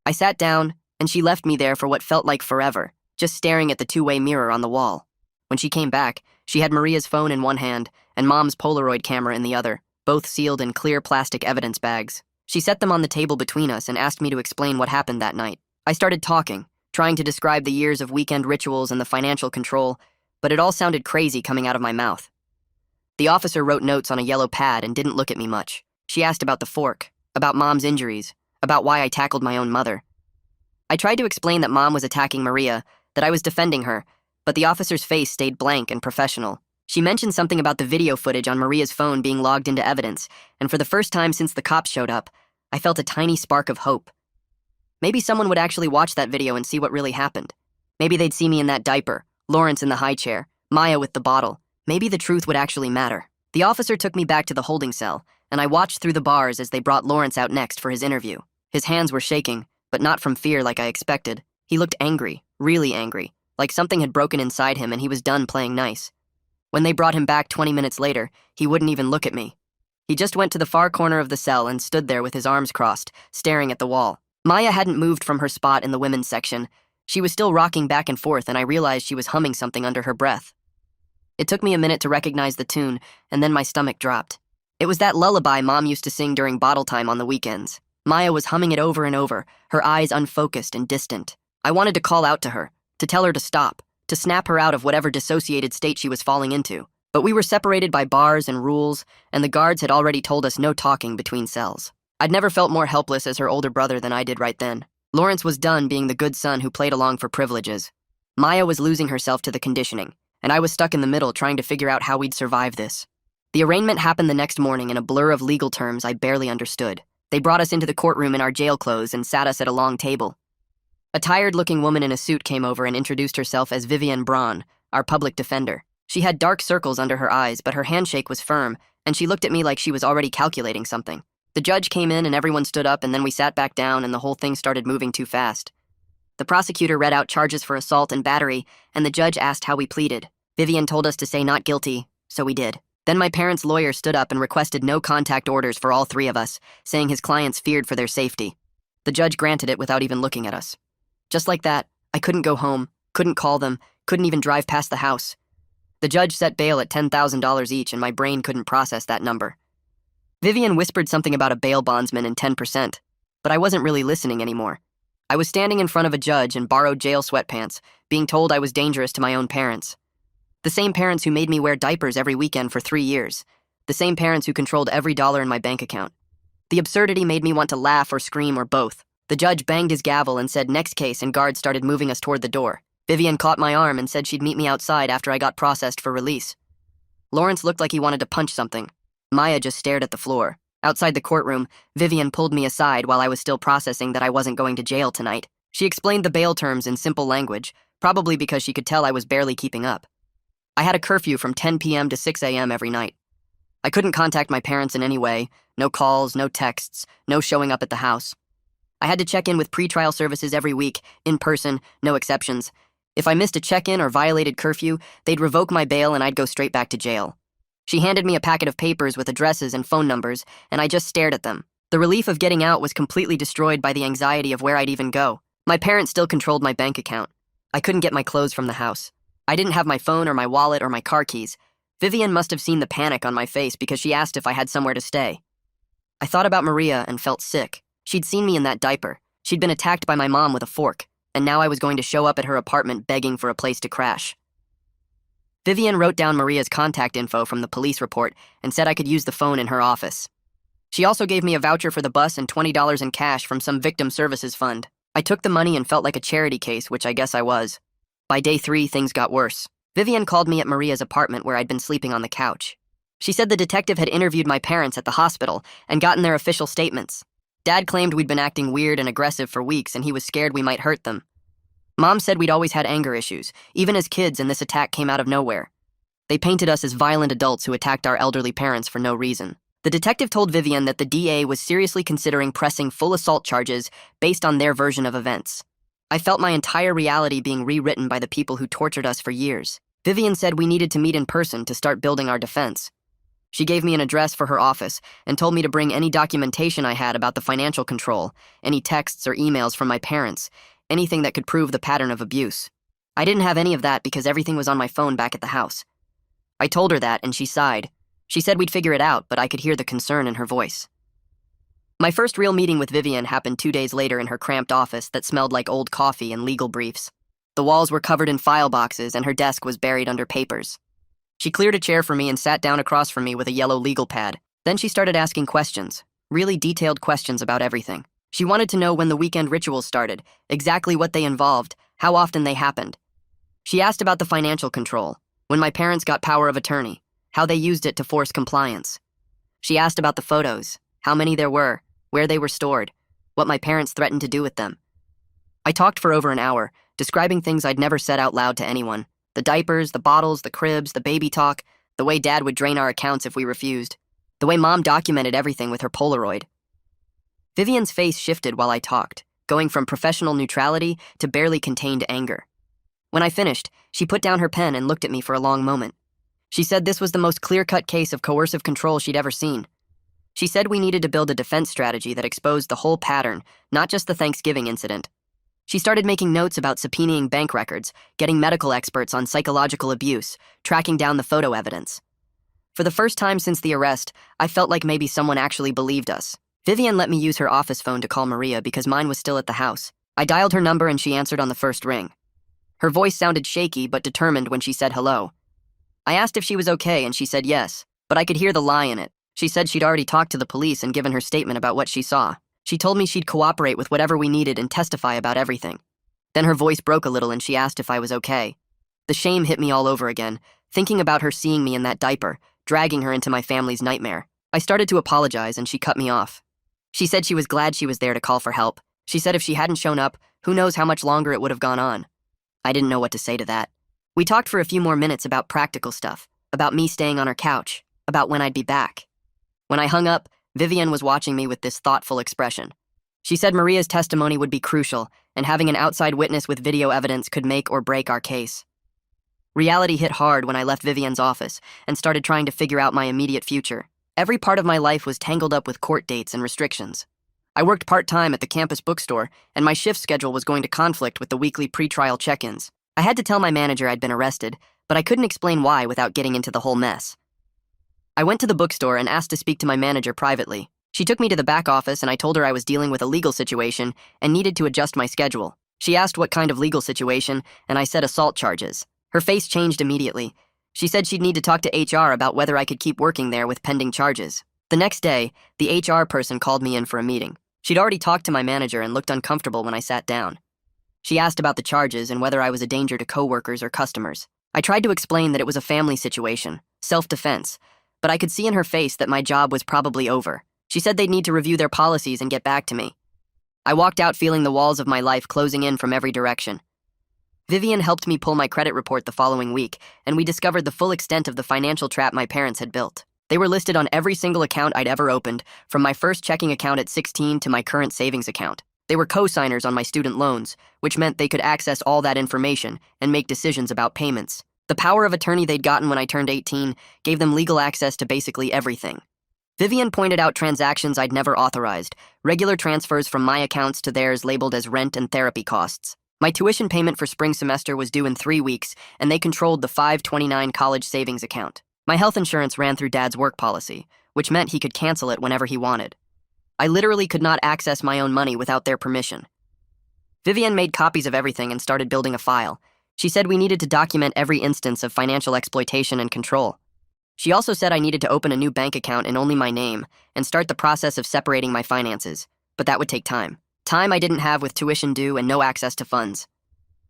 I sat down, and she left me there for what felt like forever, just staring at the 2-way mirror on the wall. When she came back, she had Maria's phone in one hand and Mom's Polaroid camera in the other, both sealed in clear plastic evidence bags. She set them on the table between us and asked me to explain what happened that night. I started talking, trying to describe the years of weekend rituals and the financial control, but it all sounded crazy coming out of my mouth. The officer wrote notes on a yellow pad and didn't look at me much. She asked about the fork, about Mom's injuries, about why I tackled my own mother. I tried to explain that Mom was attacking Maria, that I was defending her, but the officer's face stayed blank and professional. She mentioned something about the video footage on Maria's phone being logged into evidence, and for the first time since the cops showed up, I felt a tiny spark of hope. Maybe someone would actually watch that video and see what really happened. Maybe they'd see me in that diaper, Lawrence in the high chair, Maya with the bottle. Maybe the truth would actually matter. The officer took me back to the holding cell, and I watched through the bars as they brought Lawrence out next for his interview. His hands were shaking, but not from fear like I expected. He looked angry, really angry, like something had broken inside him and he was done playing nice. When they brought him back 20 minutes later, he wouldn't even look at me. He just went to the far corner of the cell and stood there with his arms crossed, staring at the wall. Maya hadn't moved from her spot in the women's section. She was still rocking back and forth, and I realized she was humming something under her breath. It took me a minute to recognize the tune, and then my stomach dropped. It was that lullaby Mom used to sing during bottle time on the weekends. Maya was humming it over and over, her eyes unfocused and distant. I wanted to call out to her, to tell her to stop, to snap her out of whatever dissociated state she was falling into. But we were separated by bars and rules, and the guards had already told us no talking between cells. I'd never felt more helpless as her older brother than I did right then. Lawrence was done being the good son who played along for privileges. Maya was losing herself to the conditioning, and I was stuck in the middle trying to figure out how we'd survive this. The arraignment happened the next morning in a blur of legal terms I barely understood. They brought us into the courtroom in our jail clothes and sat us at a long table. A tired-looking woman in a suit came over and introduced herself as Vivian Braun, our public defender. She had dark circles under her eyes, but her handshake was firm, and she looked at me like she was already calculating something. The judge came in and everyone stood up, and then we sat back down and the whole thing started moving too fast. The prosecutor read out charges for assault and battery, and the judge asked how we pleaded. Vivian told us to say not guilty, so we did. Then my parents' lawyer stood up and requested no contact orders for all 3 of us, saying his clients feared for their safety. The judge granted it without even looking at us. Just like that, I couldn't go home, couldn't call them, couldn't even drive past the house. The judge set bail at $10,000 each, and my brain couldn't process that number. Vivian whispered something about a bail bondsman and 10%, but I wasn't really listening anymore. I was standing in front of a judge in borrowed jail sweatpants, being told I was dangerous to my own parents. The same parents who made me wear diapers every weekend for 3 years. The same parents who controlled every dollar in my bank account. The absurdity made me want to laugh or scream or both. The judge banged his gavel and said next case, and guards started moving us toward the door. Vivian caught my arm and said she'd meet me outside after I got processed for release. Lawrence looked like he wanted to punch something. Maya just stared at the floor. Outside the courtroom, Vivian pulled me aside while I was still processing that I wasn't going to jail tonight. She explained the bail terms in simple language, probably because she could tell I was barely keeping up. I had a curfew from 10 p.m. to 6 a.m. every night. I couldn't contact my parents in any way, no calls, no texts, no showing up at the house. I had to check in with pretrial services every week, in person, no exceptions. If I missed a check-in or violated curfew, they'd revoke my bail and I'd go straight back to jail. She handed me a packet of papers with addresses and phone numbers, and I just stared at them. The relief of getting out was completely destroyed by the anxiety of where I'd even go. My parents still controlled my bank account. I couldn't get my clothes from the house. I didn't have my phone or my wallet or my car keys. Vivian must have seen the panic on my face because she asked if I had somewhere to stay. I thought about Maria and felt sick. She'd seen me in that diaper. She'd been attacked by my mom with a fork, and now I was going to show up at her apartment begging for a place to crash. Vivian wrote down Maria's contact info from the police report and said I could use the phone in her office. She also gave me a voucher for the bus and $20 in cash from some victim services fund. I took the money and felt like a charity case, which I guess I was. By day 3, things got worse. Vivian called me at Maria's apartment where I'd been sleeping on the couch. She said the detective had interviewed my parents at the hospital and gotten their official statements. Dad claimed we'd been acting weird and aggressive for weeks and he was scared we might hurt them. Mom said we'd always had anger issues, even as kids, and this attack came out of nowhere. They painted us as violent adults who attacked our elderly parents for no reason. The detective told Vivian that the DA was seriously considering pressing full assault charges based on their version of events. I felt my entire reality being rewritten by the people who tortured us for years. Vivian said we needed to meet in person to start building our defense. She gave me an address for her office and told me to bring any documentation I had about the financial control, any texts or emails from my parents, anything that could prove the pattern of abuse. I didn't have any of that because everything was on my phone back at the house. I told her that and she sighed. She said we'd figure it out, but I could hear the concern in her voice. My first real meeting with Vivian happened 2 days later in her cramped office that smelled like old coffee and legal briefs. The walls were covered in file boxes and her desk was buried under papers. She cleared a chair for me and sat down across from me with a yellow legal pad. Then she started asking questions, really detailed questions about everything. She wanted to know when the weekend rituals started, exactly what they involved, how often they happened. She asked about the financial control, when my parents got power of attorney, how they used it to force compliance. She asked about the photos, how many there were, where they were stored, what my parents threatened to do with them. I talked for over an hour, describing things I'd never said out loud to anyone. The diapers, the bottles, the cribs, the baby talk, the way Dad would drain our accounts if we refused, the way Mom documented everything with her Polaroid. Vivian's face shifted while I talked, going from professional neutrality to barely contained anger. When I finished, she put down her pen and looked at me for a long moment. She said this was the most clear-cut case of coercive control she'd ever seen. She said we needed to build a defense strategy that exposed the whole pattern, not just the Thanksgiving incident. She started making notes about subpoenaing bank records, getting medical experts on psychological abuse, tracking down the photo evidence. For the first time since the arrest, I felt like maybe someone actually believed us. Vivian let me use her office phone to call Maria because mine was still at the house. I dialed her number and she answered on the first ring. Her voice sounded shaky but determined when she said hello. I asked if she was okay and she said yes, but I could hear the lie in it. She said she'd already talked to the police and given her statement about what she saw. She told me she'd cooperate with whatever we needed and testify about everything. Then her voice broke a little and she asked if I was okay. The shame hit me all over again, thinking about her seeing me in that diaper, dragging her into my family's nightmare. I started to apologize and she cut me off. She said she was glad she was there to call for help. She said if she hadn't shown up, who knows how much longer it would have gone on. I didn't know what to say to that. We talked for a few more minutes about practical stuff, about me staying on her couch, about when I'd be back. When I hung up, Vivian was watching me with this thoughtful expression. She said Maria's testimony would be crucial, and having an outside witness with video evidence could make or break our case. Reality hit hard when I left Vivian's office and started trying to figure out my immediate future. Every part of my life was tangled up with court dates and restrictions. I worked part-time at the campus bookstore, and my shift schedule was going to conflict with the weekly pretrial check-ins. I had to tell my manager I'd been arrested, but I couldn't explain why without getting into the whole mess. I went to the bookstore and asked to speak to my manager privately. She took me to the back office and I told her I was dealing with a legal situation and needed to adjust my schedule. She asked what kind of legal situation, and I said assault charges. Her face changed immediately. She said she'd need to talk to HR about whether I could keep working there with pending charges. The next day, the HR person called me in for a meeting. She'd already talked to my manager and looked uncomfortable when I sat down. She asked about the charges and whether I was a danger to coworkers or customers. I tried to explain that it was a family situation, self-defense, but I could see in her face that my job was probably over. She said they'd need to review their policies and get back to me. I walked out feeling the walls of my life closing in from every direction. Vivian helped me pull my credit report the following week, and we discovered the full extent of the financial trap my parents had built. They were listed on every single account I'd ever opened, from my first checking account at 16 to my current savings account. They were co-signers on my student loans, which meant they could access all that information and make decisions about payments. The power of attorney they'd gotten when I turned 18 gave them legal access to basically everything. Vivian pointed out transactions I'd never authorized, regular transfers from my accounts to theirs labeled as rent and therapy costs. My tuition payment for spring semester was due in 3 weeks, and they controlled the 529 college savings account. My health insurance ran through Dad's work policy, which meant he could cancel it whenever he wanted. I literally could not access my own money without their permission. Vivian made copies of everything and started building a file. She said we needed to document every instance of financial exploitation and control. She also said I needed to open a new bank account in only my name and start the process of separating my finances, but that would take time. Time I didn't have with tuition due and no access to funds.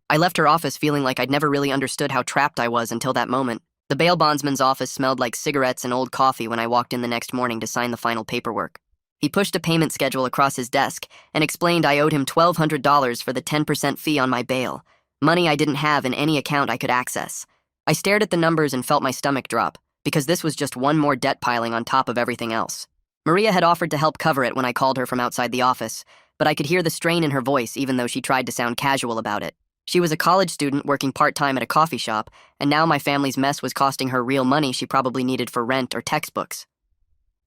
I left her office feeling like I'd never really understood how trapped I was until that moment. The bail bondsman's office smelled like cigarettes and old coffee when I walked in the next morning to sign the final paperwork. He pushed a payment schedule across his desk and explained I owed him $1,200 for the 10% fee on my bail, money I didn't have in any account I could access. I stared at the numbers and felt my stomach drop, because this was just one more debt piling on top of everything else. Maria had offered to help cover it when I called her from outside the office, but I could hear the strain in her voice even though she tried to sound casual about it. She was a college student working part-time at a coffee shop, and now my family's mess was costing her real money she probably needed for rent or textbooks.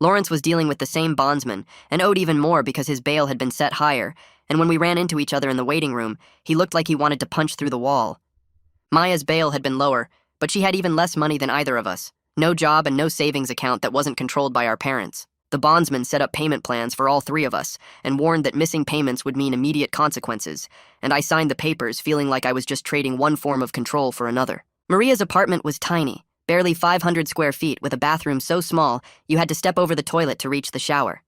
Lawrence was dealing with the same bondsman and owed even more because his bail had been set higher, and when we ran into each other in the waiting room, he looked like he wanted to punch through the wall. Maya's bail had been lower, but she had even less money than either of us. No job and no savings account that wasn't controlled by our parents. The bondsman set up payment plans for all three of us and warned that missing payments would mean immediate consequences, and I signed the papers feeling like I was just trading one form of control for another. Maria's apartment was tiny, barely 500 square feet with a bathroom so small you had to step over the toilet to reach the shower.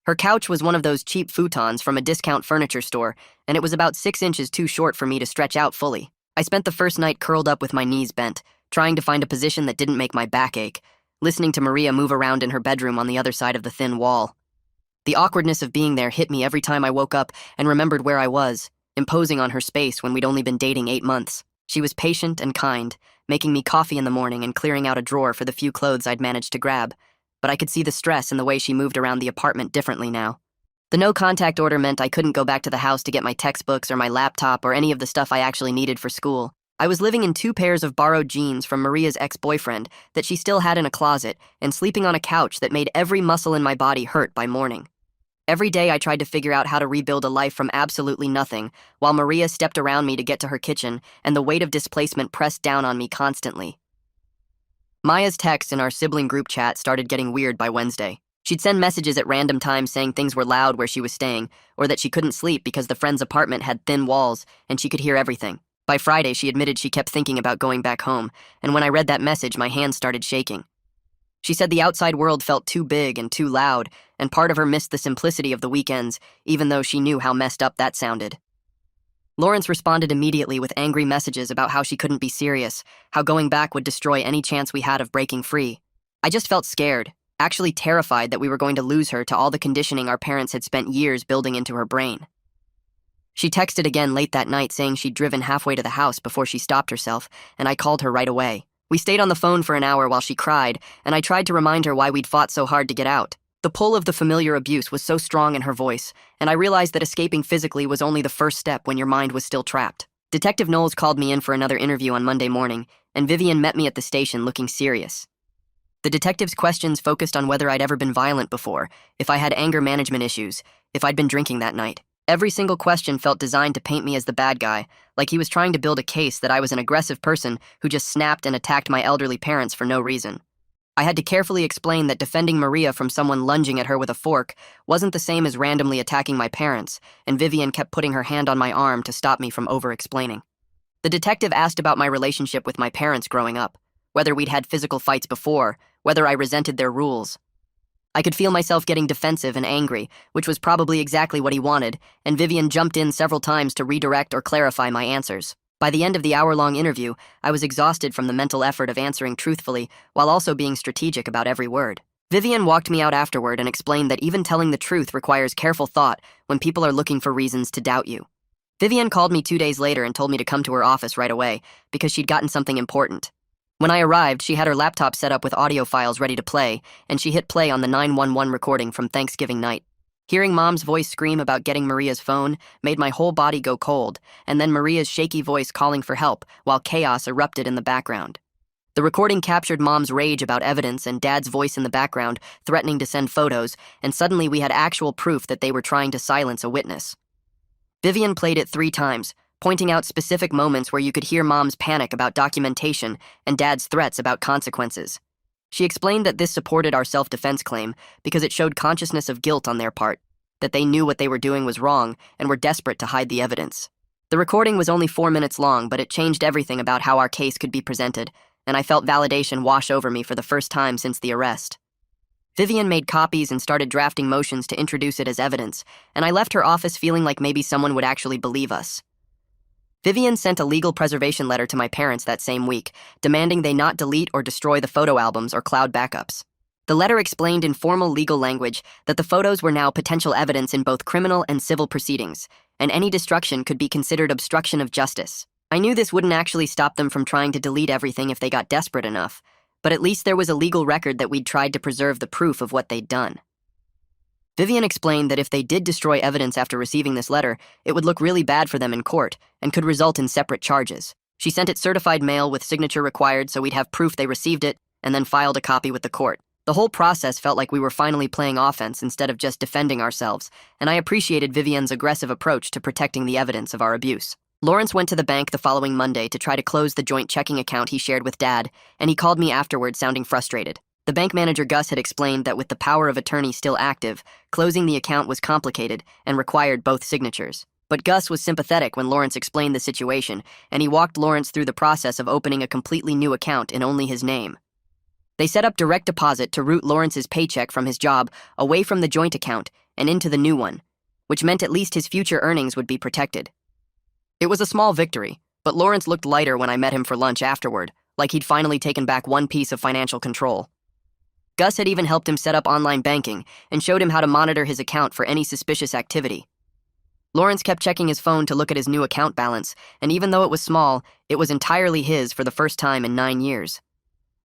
Her couch was one of those cheap futons from a discount furniture store, and it was about 6 inches too short for me to stretch out fully. I spent the first night curled up with my knees bent, trying to find a position that didn't make my back ache, listening to Maria move around in her bedroom on the other side of the thin wall. The awkwardness of being there hit me every time I woke up and remembered where I was, imposing on her space when we'd only been dating 8 months. She was patient and kind, making me coffee in the morning and clearing out a drawer for the few clothes I'd managed to grab, but I could see the stress in the way she moved around the apartment differently now. The no-contact order meant I couldn't go back to the house to get my textbooks or my laptop or any of the stuff I actually needed for school. I was living in 2 pairs of borrowed jeans from Maria's ex-boyfriend that she still had in a closet and sleeping on a couch that made every muscle in my body hurt by morning. Every day I tried to figure out how to rebuild a life from absolutely nothing, while Maria stepped around me to get to her kitchen and the weight of displacement pressed down on me constantly. Maya's texts in our sibling group chat started getting weird by Wednesday. She'd send messages at random times saying things were loud where she was staying, or that she couldn't sleep because the friend's apartment had thin walls and she could hear everything. By Friday, she admitted she kept thinking about going back home, and when I read that message, my hands started shaking. She said the outside world felt too big and too loud, and part of her missed the simplicity of the weekends, even though she knew how messed up that sounded. Lawrence responded immediately with angry messages about how she couldn't be serious, how going back would destroy any chance we had of breaking free. I just felt scared, actually terrified that we were going to lose her to all the conditioning our parents had spent years building into her brain. She texted again late that night saying she'd driven halfway to the house before she stopped herself, and I called her right away. We stayed on the phone for an hour while she cried, and I tried to remind her why we'd fought so hard to get out. The pull of the familiar abuse was so strong in her voice, and I realized that escaping physically was only the first step when your mind was still trapped. Detective Knowles called me in for another interview on Monday morning, and Vivian met me at the station looking serious. The detective's questions focused on whether I'd ever been violent before, if I had anger management issues, if I'd been drinking that night. Every single question felt designed to paint me as the bad guy, like he was trying to build a case that I was an aggressive person who just snapped and attacked my elderly parents for no reason. I had to carefully explain that defending Maria from someone lunging at her with a fork wasn't the same as randomly attacking my parents, and Vivian kept putting her hand on my arm to stop me from over-explaining. The detective asked about my relationship with my parents growing up, whether we'd had physical fights before, whether I resented their rules. I could feel myself getting defensive and angry, which was probably exactly what he wanted, and Vivian jumped in several times to redirect or clarify my answers. By the end of the hour-long interview, I was exhausted from the mental effort of answering truthfully while also being strategic about every word. Vivian walked me out afterward and explained that even telling the truth requires careful thought when people are looking for reasons to doubt you. Vivian called me 2 days later and told me to come to her office right away because she'd gotten something important. When I arrived, she had her laptop set up with audio files ready to play, and she hit play on the 911 recording from Thanksgiving night. Hearing Mom's voice scream about getting Maria's phone made my whole body go cold, and then Maria's shaky voice calling for help while chaos erupted in the background. The recording captured Mom's rage about evidence and Dad's voice in the background threatening to send photos, and suddenly we had actual proof that they were trying to silence a witness. Vivian played it 3 times, pointing out specific moments where you could hear Mom's panic about documentation and Dad's threats about consequences. She explained that this supported our self-defense claim because it showed consciousness of guilt on their part, that they knew what they were doing was wrong and were desperate to hide the evidence. The recording was only 4 minutes long, but it changed everything about how our case could be presented, and I felt validation wash over me for the first time since the arrest. Vivian made copies and started drafting motions to introduce it as evidence, and I left her office feeling like maybe someone would actually believe us. Vivian sent a legal preservation letter to my parents that same week, demanding they not delete or destroy the photo albums or cloud backups. The letter explained in formal legal language that the photos were now potential evidence in both criminal and civil proceedings, and any destruction could be considered obstruction of justice. I knew this wouldn't actually stop them from trying to delete everything if they got desperate enough, but at least there was a legal record that we'd tried to preserve the proof of what they'd done. Vivian explained that if they did destroy evidence after receiving this letter, it would look really bad for them in court and could result in separate charges. She sent it certified mail with signature required so we'd have proof they received it, and then filed a copy with the court. The whole process felt like we were finally playing offense instead of just defending ourselves, and I appreciated Vivian's aggressive approach to protecting the evidence of our abuse. Lawrence went to the bank the following Monday to try to close the joint checking account he shared with Dad, and he called me afterward sounding frustrated. The bank manager Gus had explained that with the power of attorney still active, closing the account was complicated and required both signatures. But Gus was sympathetic when Lawrence explained the situation, and he walked Lawrence through the process of opening a completely new account in only his name. They set up direct deposit to route Lawrence's paycheck from his job away from the joint account and into the new one, which meant at least his future earnings would be protected. It was a small victory, but Lawrence looked lighter when I met him for lunch afterward, like he'd finally taken back one piece of financial control. Gus had even helped him set up online banking and showed him how to monitor his account for any suspicious activity. Lawrence kept checking his phone to look at his new account balance, and even though it was small, it was entirely his for the first time in 9 years.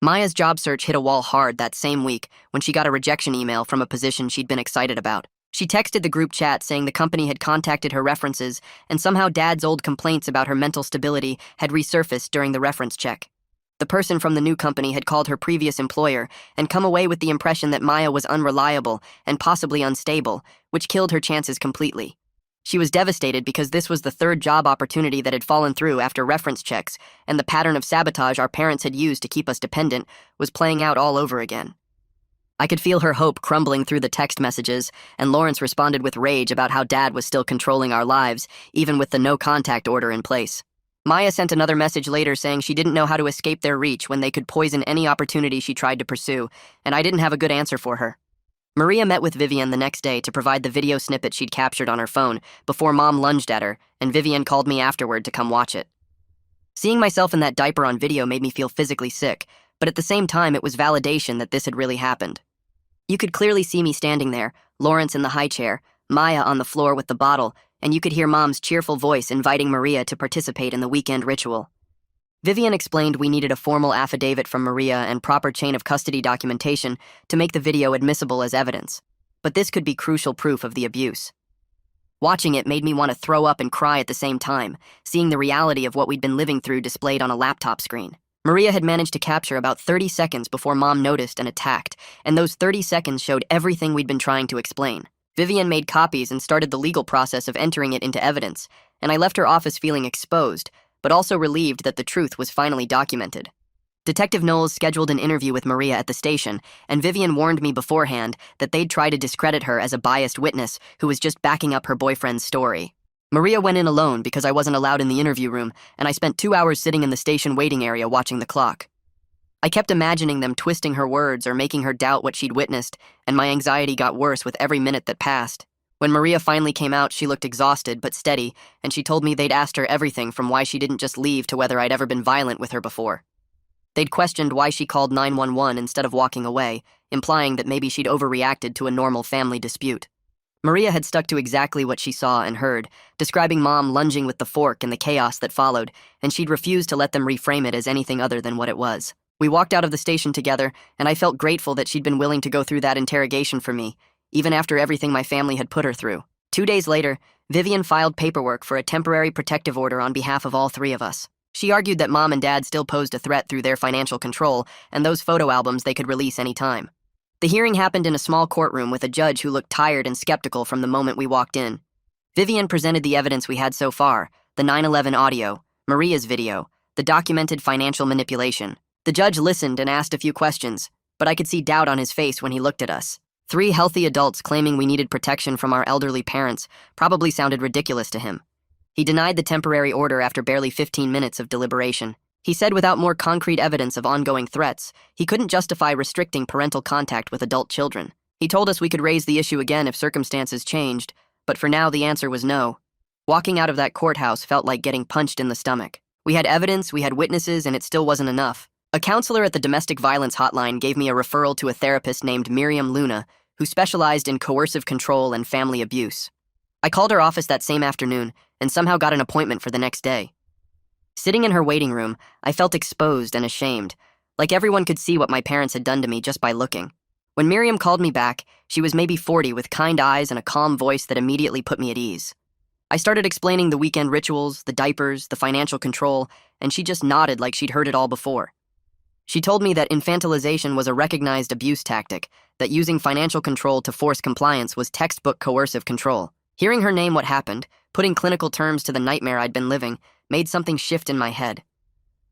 Maya's job search hit a wall hard that same week when she got a rejection email from a position she'd been excited about. She texted the group chat saying the company had contacted her references, and somehow Dad's old complaints about her mental stability had resurfaced during the reference check. The person from the new company had called her previous employer and come away with the impression that Maya was unreliable and possibly unstable, which killed her chances completely. She was devastated because this was the 3rd job opportunity that had fallen through after reference checks, and the pattern of sabotage our parents had used to keep us dependent was playing out all over again. I could feel her hope crumbling through the text messages, and Lawrence responded with rage about how Dad was still controlling our lives, even with the no-contact order in place. Maya sent another message later saying she didn't know how to escape their reach when they could poison any opportunity she tried to pursue, and I didn't have a good answer for her. Maria met with Vivian the next day to provide the video snippet she'd captured on her phone before Mom lunged at her, and Vivian called me afterward to come watch it. Seeing myself in that diaper on video made me feel physically sick, but at the same time it was validation that this had really happened. You could clearly see me standing there, Lawrence in the high chair, Maya on the floor with the bottle, and you could hear Mom's cheerful voice inviting Maria to participate in the weekend ritual. Vivian explained we needed a formal affidavit from Maria and proper chain of custody documentation to make the video admissible as evidence, but this could be crucial proof of the abuse. Watching it made me want to throw up and cry at the same time, seeing the reality of what we'd been living through displayed on a laptop screen. Maria had managed to capture about 30 seconds before Mom noticed and attacked, and those 30 seconds showed everything we'd been trying to explain. Vivian made copies and started the legal process of entering it into evidence, and I left her office feeling exposed, but also relieved that the truth was finally documented. Detective Knowles scheduled an interview with Maria at the station, and Vivian warned me beforehand that they'd try to discredit her as a biased witness who was just backing up her boyfriend's story. Maria went in alone because I wasn't allowed in the interview room, and I spent 2 hours sitting in the station waiting area watching the clock. I kept imagining them twisting her words or making her doubt what she'd witnessed, and my anxiety got worse with every minute that passed. When Maria finally came out, she looked exhausted but steady, and she told me they'd asked her everything from why she didn't just leave to whether I'd ever been violent with her before. They'd questioned why she called 911 instead of walking away, implying that maybe she'd overreacted to a normal family dispute. Maria had stuck to exactly what she saw and heard, describing Mom lunging with the fork and the chaos that followed, and she'd refused to let them reframe it as anything other than what it was. We walked out of the station together, and I felt grateful that she'd been willing to go through that interrogation for me, even after everything my family had put her through. 2 days later, Vivian filed paperwork for a temporary protective order on behalf of all three of us. She argued that Mom and Dad still posed a threat through their financial control, and those photo albums they could release any time. The hearing happened in a small courtroom with a judge who looked tired and skeptical from the moment we walked in. Vivian presented the evidence we had so far, the 9/11 audio, Maria's video, the documented financial manipulation. The judge listened and asked a few questions, but I could see doubt on his face when he looked at us. 3 healthy adults claiming we needed protection from our elderly parents probably sounded ridiculous to him. He denied the temporary order after barely 15 minutes of deliberation. He said without more concrete evidence of ongoing threats, he couldn't justify restricting parental contact with adult children. He told us we could raise the issue again if circumstances changed, but for now the answer was no. Walking out of that courthouse felt like getting punched in the stomach. We had evidence, we had witnesses, and it still wasn't enough. A counselor at the domestic violence hotline gave me a referral to a therapist named Miriam Luna, who specialized in coercive control and family abuse. I called her office that same afternoon and somehow got an appointment for the next day. Sitting in her waiting room, I felt exposed and ashamed, like everyone could see what my parents had done to me just by looking. When Miriam called me back, she was maybe 40 with kind eyes and a calm voice that immediately put me at ease. I started explaining the weekend rituals, the diapers, the financial control, and she just nodded like she'd heard it all before. She told me that infantilization was a recognized abuse tactic, that using financial control to force compliance was textbook coercive control. Hearing her name what happened, putting clinical terms to the nightmare I'd been living, made something shift in my head.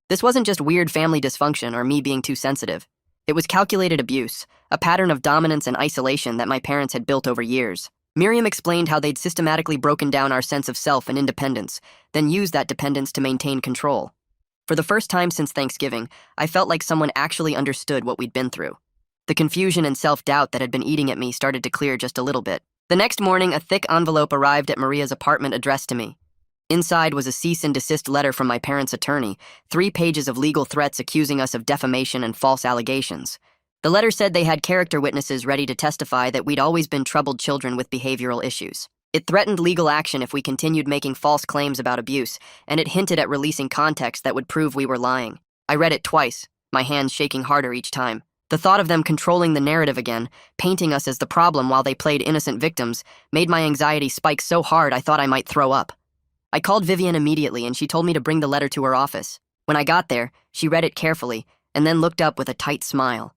This wasn't just weird family dysfunction or me being too sensitive. It was calculated abuse, a pattern of dominance and isolation that my parents had built over years. Miriam explained how they'd systematically broken down our sense of self and independence, then used that dependence to maintain control. For the first time since Thanksgiving, I felt like someone actually understood what we'd been through. The confusion and self-doubt that had been eating at me started to clear just a little bit. The next morning, a thick envelope arrived at Maria's apartment addressed to me. Inside was a cease and desist letter from my parents' attorney, 3 pages of legal threats accusing us of defamation and false allegations. The letter said they had character witnesses ready to testify that we'd always been troubled children with behavioral issues. It threatened legal action if we continued making false claims about abuse, and it hinted at releasing context that would prove we were lying. I read it twice, my hands shaking harder each time. The thought of them controlling the narrative again, painting us as the problem while they played innocent victims, made my anxiety spike so hard I thought I might throw up. I called Vivian immediately and she told me to bring the letter to her office. When I got there, she read it carefully and then looked up with a tight smile.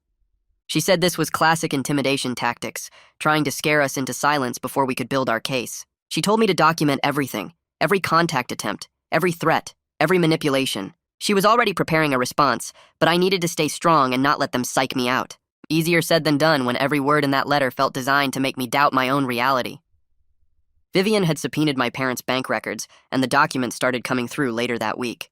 She said this was classic intimidation tactics, trying to scare us into silence before we could build our case. She told me to document everything, every contact attempt, every threat, every manipulation. She was already preparing a response, but I needed to stay strong and not let them psych me out. Easier said than done when every word in that letter felt designed to make me doubt my own reality. Vivian had subpoenaed my parents' bank records, and the documents started coming through later that week.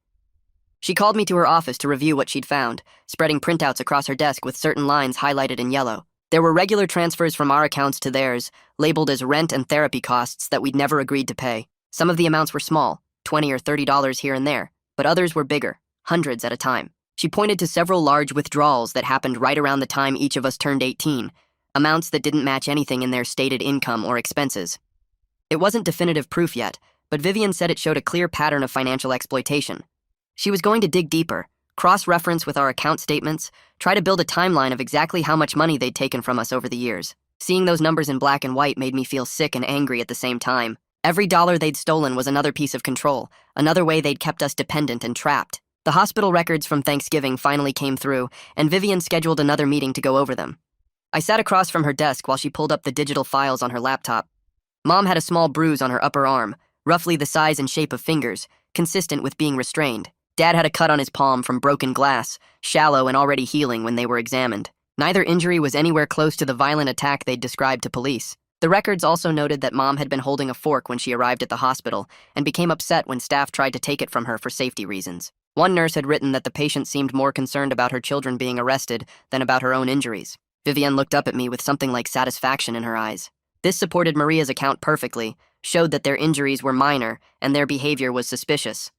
She called me to her office to review what she'd found, spreading printouts across her desk with certain lines highlighted in yellow. There were regular transfers from our accounts to theirs, labeled as rent and therapy costs that we'd never agreed to pay. Some of the amounts were small, $20 or $30 here and there, but others were bigger, hundreds at a time. She pointed to several large withdrawals that happened right around the time each of us turned 18, amounts that didn't match anything in their stated income or expenses. It wasn't definitive proof yet, but Vivian said it showed a clear pattern of financial exploitation. She was going to dig deeper, cross-reference with our account statements, try to build a timeline of exactly how much money they'd taken from us over the years. Seeing those numbers in black and white made me feel sick and angry at the same time. Every dollar they'd stolen was another piece of control, another way they'd kept us dependent and trapped. The hospital records from Thanksgiving finally came through, and Vivian scheduled another meeting to go over them. I sat across from her desk while she pulled up the digital files on her laptop. Mom had a small bruise on her upper arm, roughly the size and shape of fingers, consistent with being restrained. Dad had a cut on his palm from broken glass, shallow and already healing when they were examined. Neither injury was anywhere close to the violent attack they'd described to police. The records also noted that Mom had been holding a fork when she arrived at the hospital and became upset when staff tried to take it from her for safety reasons. One nurse had written that the patient seemed more concerned about her children being arrested than about her own injuries. Vivian looked up at me with something like satisfaction in her eyes. This supported Maria's account perfectly, showed that their injuries were minor and their behavior was suspicious.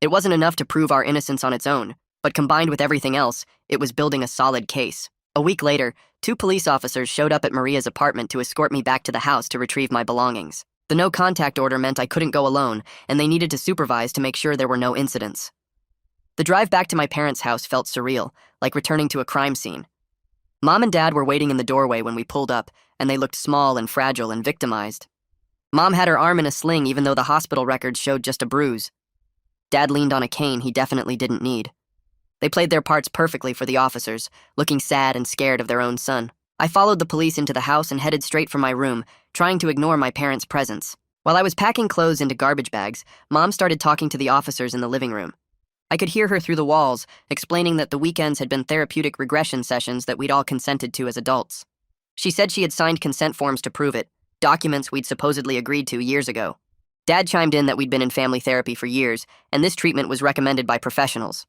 It wasn't enough to prove our innocence on its own. But combined with everything else, it was building a solid case. A week later, 2 police officers showed up at Maria's apartment to escort me back to the house to retrieve my belongings. The no-contact order meant I couldn't go alone, and they needed to supervise to make sure there were no incidents. The drive back to my parents' house felt surreal, like returning to a crime scene. Mom and Dad were waiting in the doorway when we pulled up, and they looked small and fragile and victimized. Mom had her arm in a sling even though the hospital records showed just a bruise. Dad leaned on a cane he definitely didn't need. They played their parts perfectly for the officers, looking sad and scared of their own son. I followed the police into the house and headed straight for my room, trying to ignore my parents' presence. While I was packing clothes into garbage bags, Mom started talking to the officers in the living room. I could hear her through the walls, explaining that the weekends had been therapeutic regression sessions that we'd all consented to as adults. She said she had signed consent forms to prove it, documents we'd supposedly agreed to years ago. Dad chimed in that we'd been in family therapy for years, and this treatment was recommended by professionals.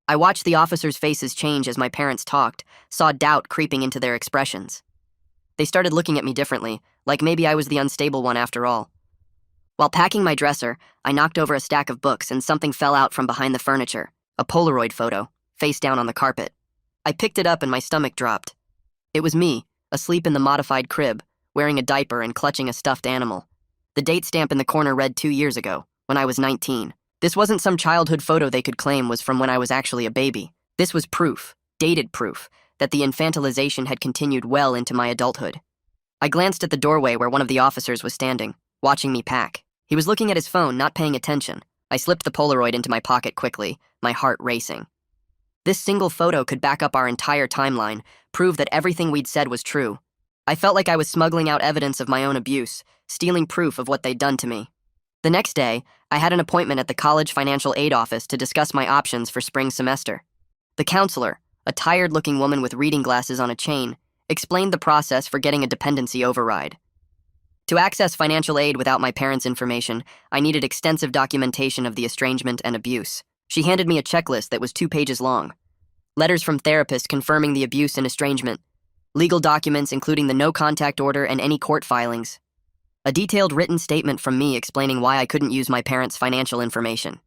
I watched the officers' faces change as my parents talked, saw doubt creeping into their expressions. They started looking at me differently, like maybe I was the unstable one after all. While packing my dresser, I knocked over a stack of books and something fell out from behind the furniture, a Polaroid photo, face down on the carpet. I picked it up and my stomach dropped. It was me, asleep in the modified crib, wearing a diaper and clutching a stuffed animal. The date stamp in the corner read 2 years ago, when I was 19. This wasn't some childhood photo they could claim was from when I was actually a baby. This was proof, dated proof, that the infantilization had continued well into my adulthood. I glanced at the doorway where one of the officers was standing, watching me pack. He was looking at his phone, not paying attention. I slipped the Polaroid into my pocket quickly, my heart racing. This single photo could back up our entire timeline, prove that everything we'd said was true. I felt like I was smuggling out evidence of my own abuse, stealing proof of what they'd done to me. The next day, I had an appointment at the college financial aid office to discuss my options for spring semester. The counselor, a tired-looking woman with reading glasses on a chain, explained the process for getting a dependency override. To access financial aid without my parents' information, I needed extensive documentation of the estrangement and abuse. She handed me a checklist that was 2 pages long. Letters from therapists confirming the abuse and estrangement, legal documents including the no-contact order and any court filings, a detailed written statement from me explaining why I couldn't use my parents' financial information,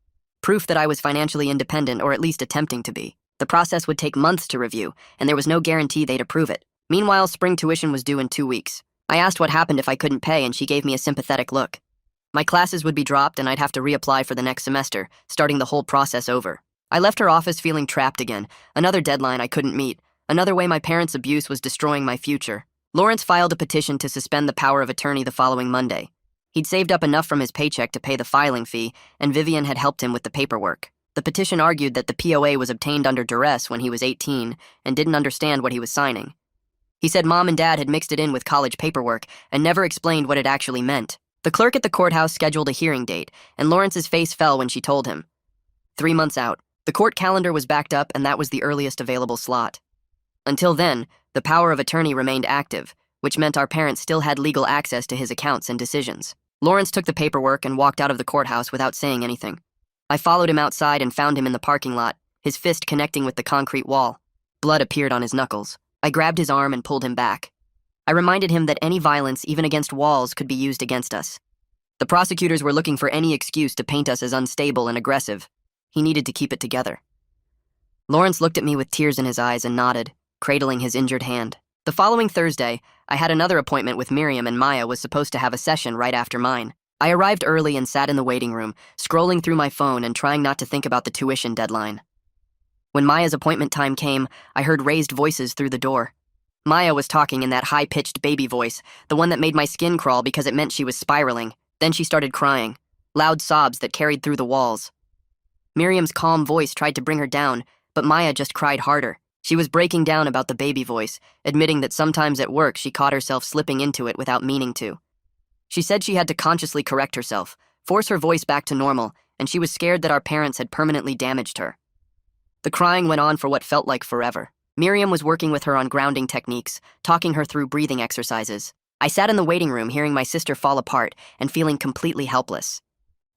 proof that I was financially independent or at least attempting to be. The process would take months to review, and there was no guarantee they'd approve it. Meanwhile, spring tuition was due in 2 weeks. I asked what happened if I couldn't pay, and she gave me a sympathetic look. My classes would be dropped, and I'd have to reapply for the next semester, starting the whole process over. I left her office feeling trapped again, another deadline I couldn't meet, another way my parents' abuse was destroying my future. Lawrence filed a petition to suspend the power of attorney the following Monday. He'd saved up enough from his paycheck to pay the filing fee, and Vivian had helped him with the paperwork. The petition argued that the POA was obtained under duress when he was 18 and didn't understand what he was signing. He said Mom and Dad had mixed it in with college paperwork and never explained what it actually meant. The clerk at the courthouse scheduled a hearing date, and Lawrence's face fell when she told him. 3 months out, the court calendar was backed up, and that was the earliest available slot. Until then, the power of attorney remained active, which meant our parents still had legal access to his accounts and decisions. Lawrence took the paperwork and walked out of the courthouse without saying anything. I followed him outside and found him in the parking lot, his fist connecting with the concrete wall. Blood appeared on his knuckles. I grabbed his arm and pulled him back. I reminded him that any violence, even against walls, could be used against us. The prosecutors were looking for any excuse to paint us as unstable and aggressive. He needed to keep it together. Lawrence looked at me with tears in his eyes and nodded, cradling his injured hand. The following Thursday, I had another appointment with Miriam, and Maya was supposed to have a session right after mine. I arrived early and sat in the waiting room, scrolling through my phone and trying not to think about the tuition deadline. When Maya's appointment time came, I heard raised voices through the door. Maya was talking in that high-pitched baby voice, the one that made my skin crawl because it meant she was spiraling. Then she started crying, loud sobs that carried through the walls. Miriam's calm voice tried to bring her down, but Maya just cried harder. She was breaking down about the baby voice, admitting that sometimes at work she caught herself slipping into it without meaning to. She said she had to consciously correct herself, force her voice back to normal, and she was scared that our parents had permanently damaged her. The crying went on for what felt like forever. Miriam was working with her on grounding techniques, talking her through breathing exercises. I sat in the waiting room hearing my sister fall apart and feeling completely helpless.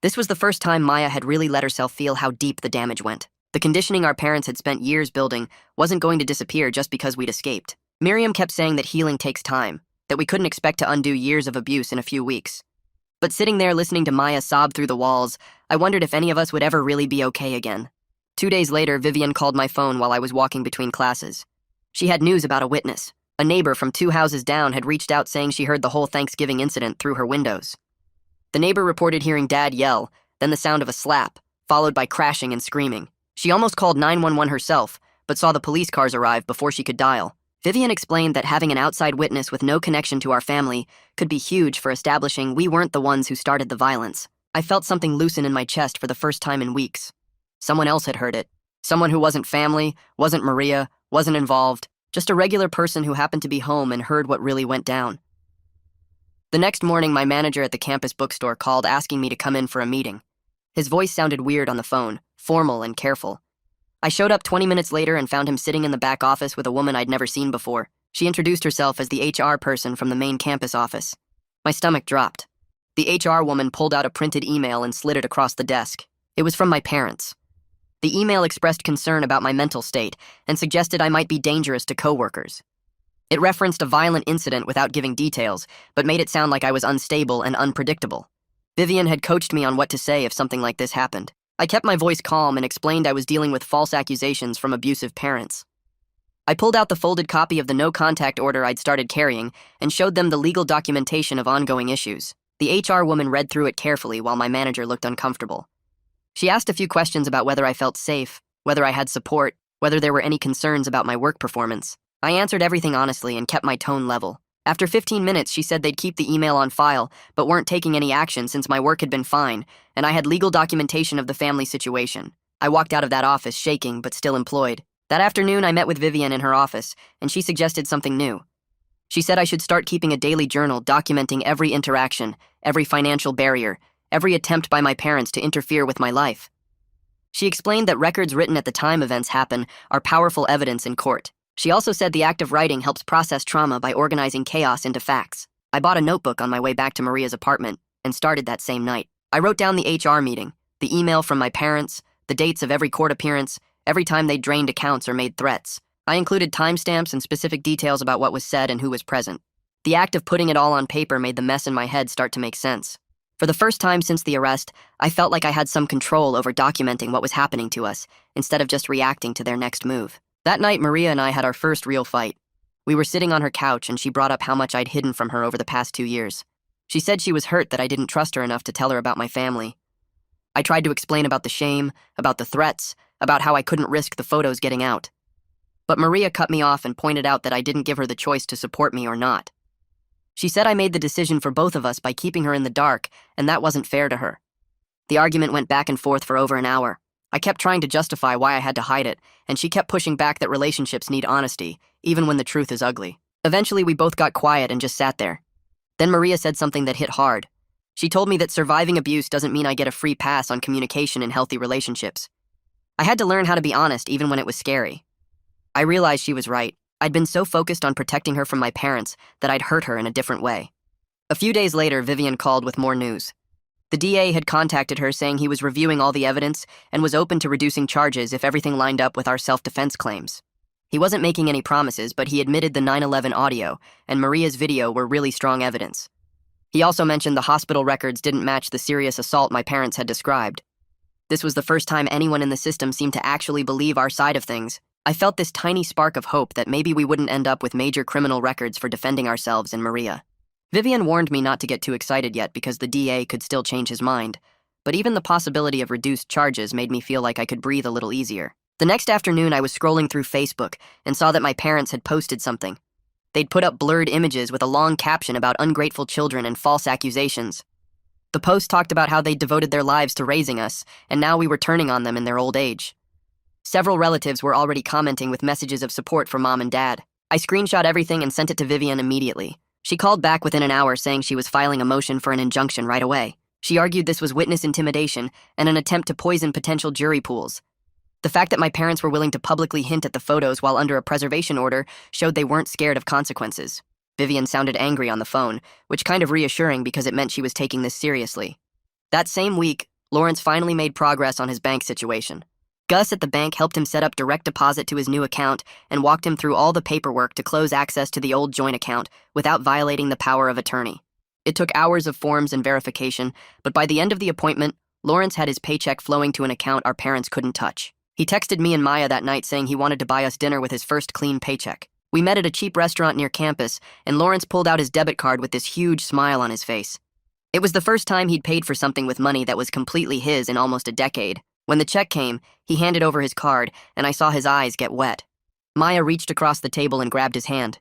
This was the first time Maya had really let herself feel how deep the damage went. The conditioning our parents had spent years building wasn't going to disappear just because we'd escaped. Miriam kept saying that healing takes time, that we couldn't expect to undo years of abuse in a few weeks. But sitting there listening to Maya sob through the walls, I wondered if any of us would ever really be okay again. 2 days later, Vivian called my phone while I was walking between classes. She had news about a witness. A neighbor from 2 houses down had reached out saying she heard the whole Thanksgiving incident through her windows. The neighbor reported hearing Dad yell, then the sound of a slap, followed by crashing and screaming. She almost called 911 herself, but saw the police cars arrive before she could dial. Vivian explained that having an outside witness with no connection to our family could be huge for establishing we weren't the ones who started the violence. I felt something loosen in my chest for the first time in weeks. Someone else had heard it. Someone who wasn't family, wasn't Maria, wasn't involved, just a regular person who happened to be home and heard what really went down. The next morning, my manager at the campus bookstore called asking me to come in for a meeting. His voice sounded weird on the phone, formal and careful. I showed up 20 minutes later and found him sitting in the back office with a woman I'd never seen before. She introduced herself as the HR person from the main campus office. My stomach dropped. The HR woman pulled out a printed email and slid it across the desk. It was from my parents. The email expressed concern about my mental state and suggested I might be dangerous to coworkers. It referenced a violent incident without giving details, but made it sound like I was unstable and unpredictable. Vivian had coached me on what to say if something like this happened. I kept my voice calm and explained I was dealing with false accusations from abusive parents. I pulled out the folded copy of the no-contact order I'd started carrying and showed them the legal documentation of ongoing issues. The HR woman read through it carefully while my manager looked uncomfortable. She asked a few questions about whether I felt safe, whether I had support, whether there were any concerns about my work performance. I answered everything honestly and kept my tone level. After 15 minutes, she said they'd keep the email on file, but weren't taking any action since my work had been fine, and I had legal documentation of the family situation. I walked out of that office shaking, but still employed. That afternoon, I met with Vivian in her office, and she suggested something new. She said I should start keeping a daily journal documenting every interaction, every financial barrier, every attempt by my parents to interfere with my life. She explained that records written at the time events happen are powerful evidence in court. She also said the act of writing helps process trauma by organizing chaos into facts. I bought a notebook on my way back to Maria's apartment and started that same night. I wrote down the HR meeting, the email from my parents, the dates of every court appearance, every time they drained accounts or made threats. I included timestamps and specific details about what was said and who was present. The act of putting it all on paper made the mess in my head start to make sense. For the first time since the arrest, I felt like I had some control over documenting what was happening to us, instead of just reacting to their next move. That night, Maria and I had our first real fight. We were sitting on her couch and she brought up how much I'd hidden from her over the past 2 years. She said she was hurt that I didn't trust her enough to tell her about my family. I tried to explain about the shame, about the threats, about how I couldn't risk the photos getting out. But Maria cut me off and pointed out that I didn't give her the choice to support me or not. She said I made the decision for both of us by keeping her in the dark, and that wasn't fair to her. The argument went back and forth for over an hour. I kept trying to justify why I had to hide it, and she kept pushing back that relationships need honesty, even when the truth is ugly. Eventually, we both got quiet and just sat there. Then Maria said something that hit hard. She told me that surviving abuse doesn't mean I get a free pass on communication in healthy relationships. I had to learn how to be honest even when it was scary. I realized she was right. I'd been so focused on protecting her from my parents that I'd hurt her in a different way. A few days later, Vivian called with more news. The DA had contacted her saying he was reviewing all the evidence and was open to reducing charges if everything lined up with our self-defense claims. He wasn't making any promises, but he admitted the 9/11 audio and Maria's video were really strong evidence. He also mentioned the hospital records didn't match the serious assault my parents had described. This was the first time anyone in the system seemed to actually believe our side of things. I felt this tiny spark of hope that maybe we wouldn't end up with major criminal records for defending ourselves and Maria. Vivian warned me not to get too excited yet because the DA could still change his mind, but even the possibility of reduced charges made me feel like I could breathe a little easier. The next afternoon, I was scrolling through Facebook and saw that my parents had posted something. They'd put up blurred images with a long caption about ungrateful children and false accusations. The post talked about how they'd devoted their lives to raising us, and now we were turning on them in their old age. Several relatives were already commenting with messages of support for Mom and Dad. I screenshot everything and sent it to Vivian immediately. She called back within an hour saying she was filing a motion for an injunction right away. She argued this was witness intimidation and an attempt to poison potential jury pools. The fact that my parents were willing to publicly hint at the photos while under a preservation order showed they weren't scared of consequences. Vivian sounded angry on the phone, which kind of reassuring because it meant she was taking this seriously. That same week, Lawrence finally made progress on his bank situation. Gus at the bank helped him set up direct deposit to his new account and walked him through all the paperwork to close access to the old joint account without violating the power of attorney. It took hours of forms and verification, but by the end of the appointment, Lawrence had his paycheck flowing to an account our parents couldn't touch. He texted me and Maya that night saying he wanted to buy us dinner with his first clean paycheck. We met at a cheap restaurant near campus, and Lawrence pulled out his debit card with this huge smile on his face. It was the first time he'd paid for something with money that was completely his in almost a decade. When the check came, he handed over his card, and I saw his eyes get wet. Maya reached across the table and grabbed his hand.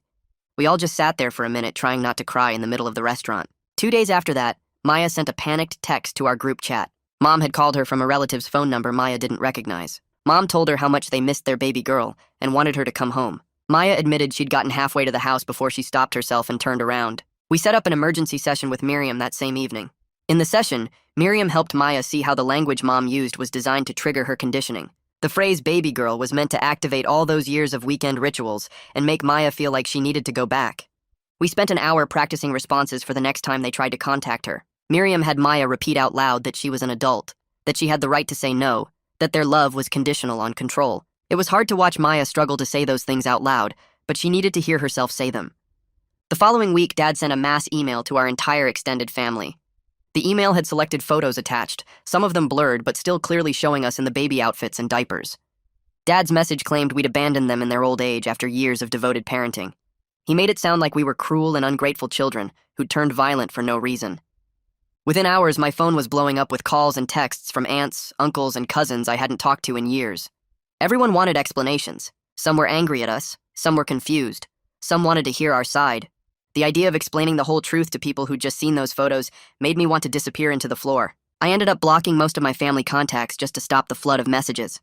We all just sat there for a minute, trying not to cry in the middle of the restaurant. 2 days after that, Maya sent a panicked text to our group chat. Mom had called her from a relative's phone number Maya didn't recognize. Mom told her how much they missed their baby girl and wanted her to come home. Maya admitted she'd gotten halfway to the house before she stopped herself and turned around. We set up an emergency session with Miriam that same evening. In the session, Miriam helped Maya see how the language Mom used was designed to trigger her conditioning. The phrase baby girl was meant to activate all those years of weekend rituals and make Maya feel like she needed to go back. We spent an hour practicing responses for the next time they tried to contact her. Miriam had Maya repeat out loud that she was an adult, that she had the right to say no, that their love was conditional on control. It was hard to watch Maya struggle to say those things out loud, but she needed to hear herself say them. The following week, Dad sent a mass email to our entire extended family. The email had selected photos attached, some of them blurred but still clearly showing us in the baby outfits and diapers. Dad's message claimed we'd abandoned them in their old age after years of devoted parenting. He made it sound like we were cruel and ungrateful children who'd turned violent for no reason. Within hours, my phone was blowing up with calls and texts from aunts, uncles, and cousins I hadn't talked to in years. Everyone wanted explanations. Some were angry at us, some were confused, some wanted to hear our side. The idea of explaining the whole truth to people who'd just seen those photos made me want to disappear into the floor. I ended up blocking most of my family contacts just to stop the flood of messages.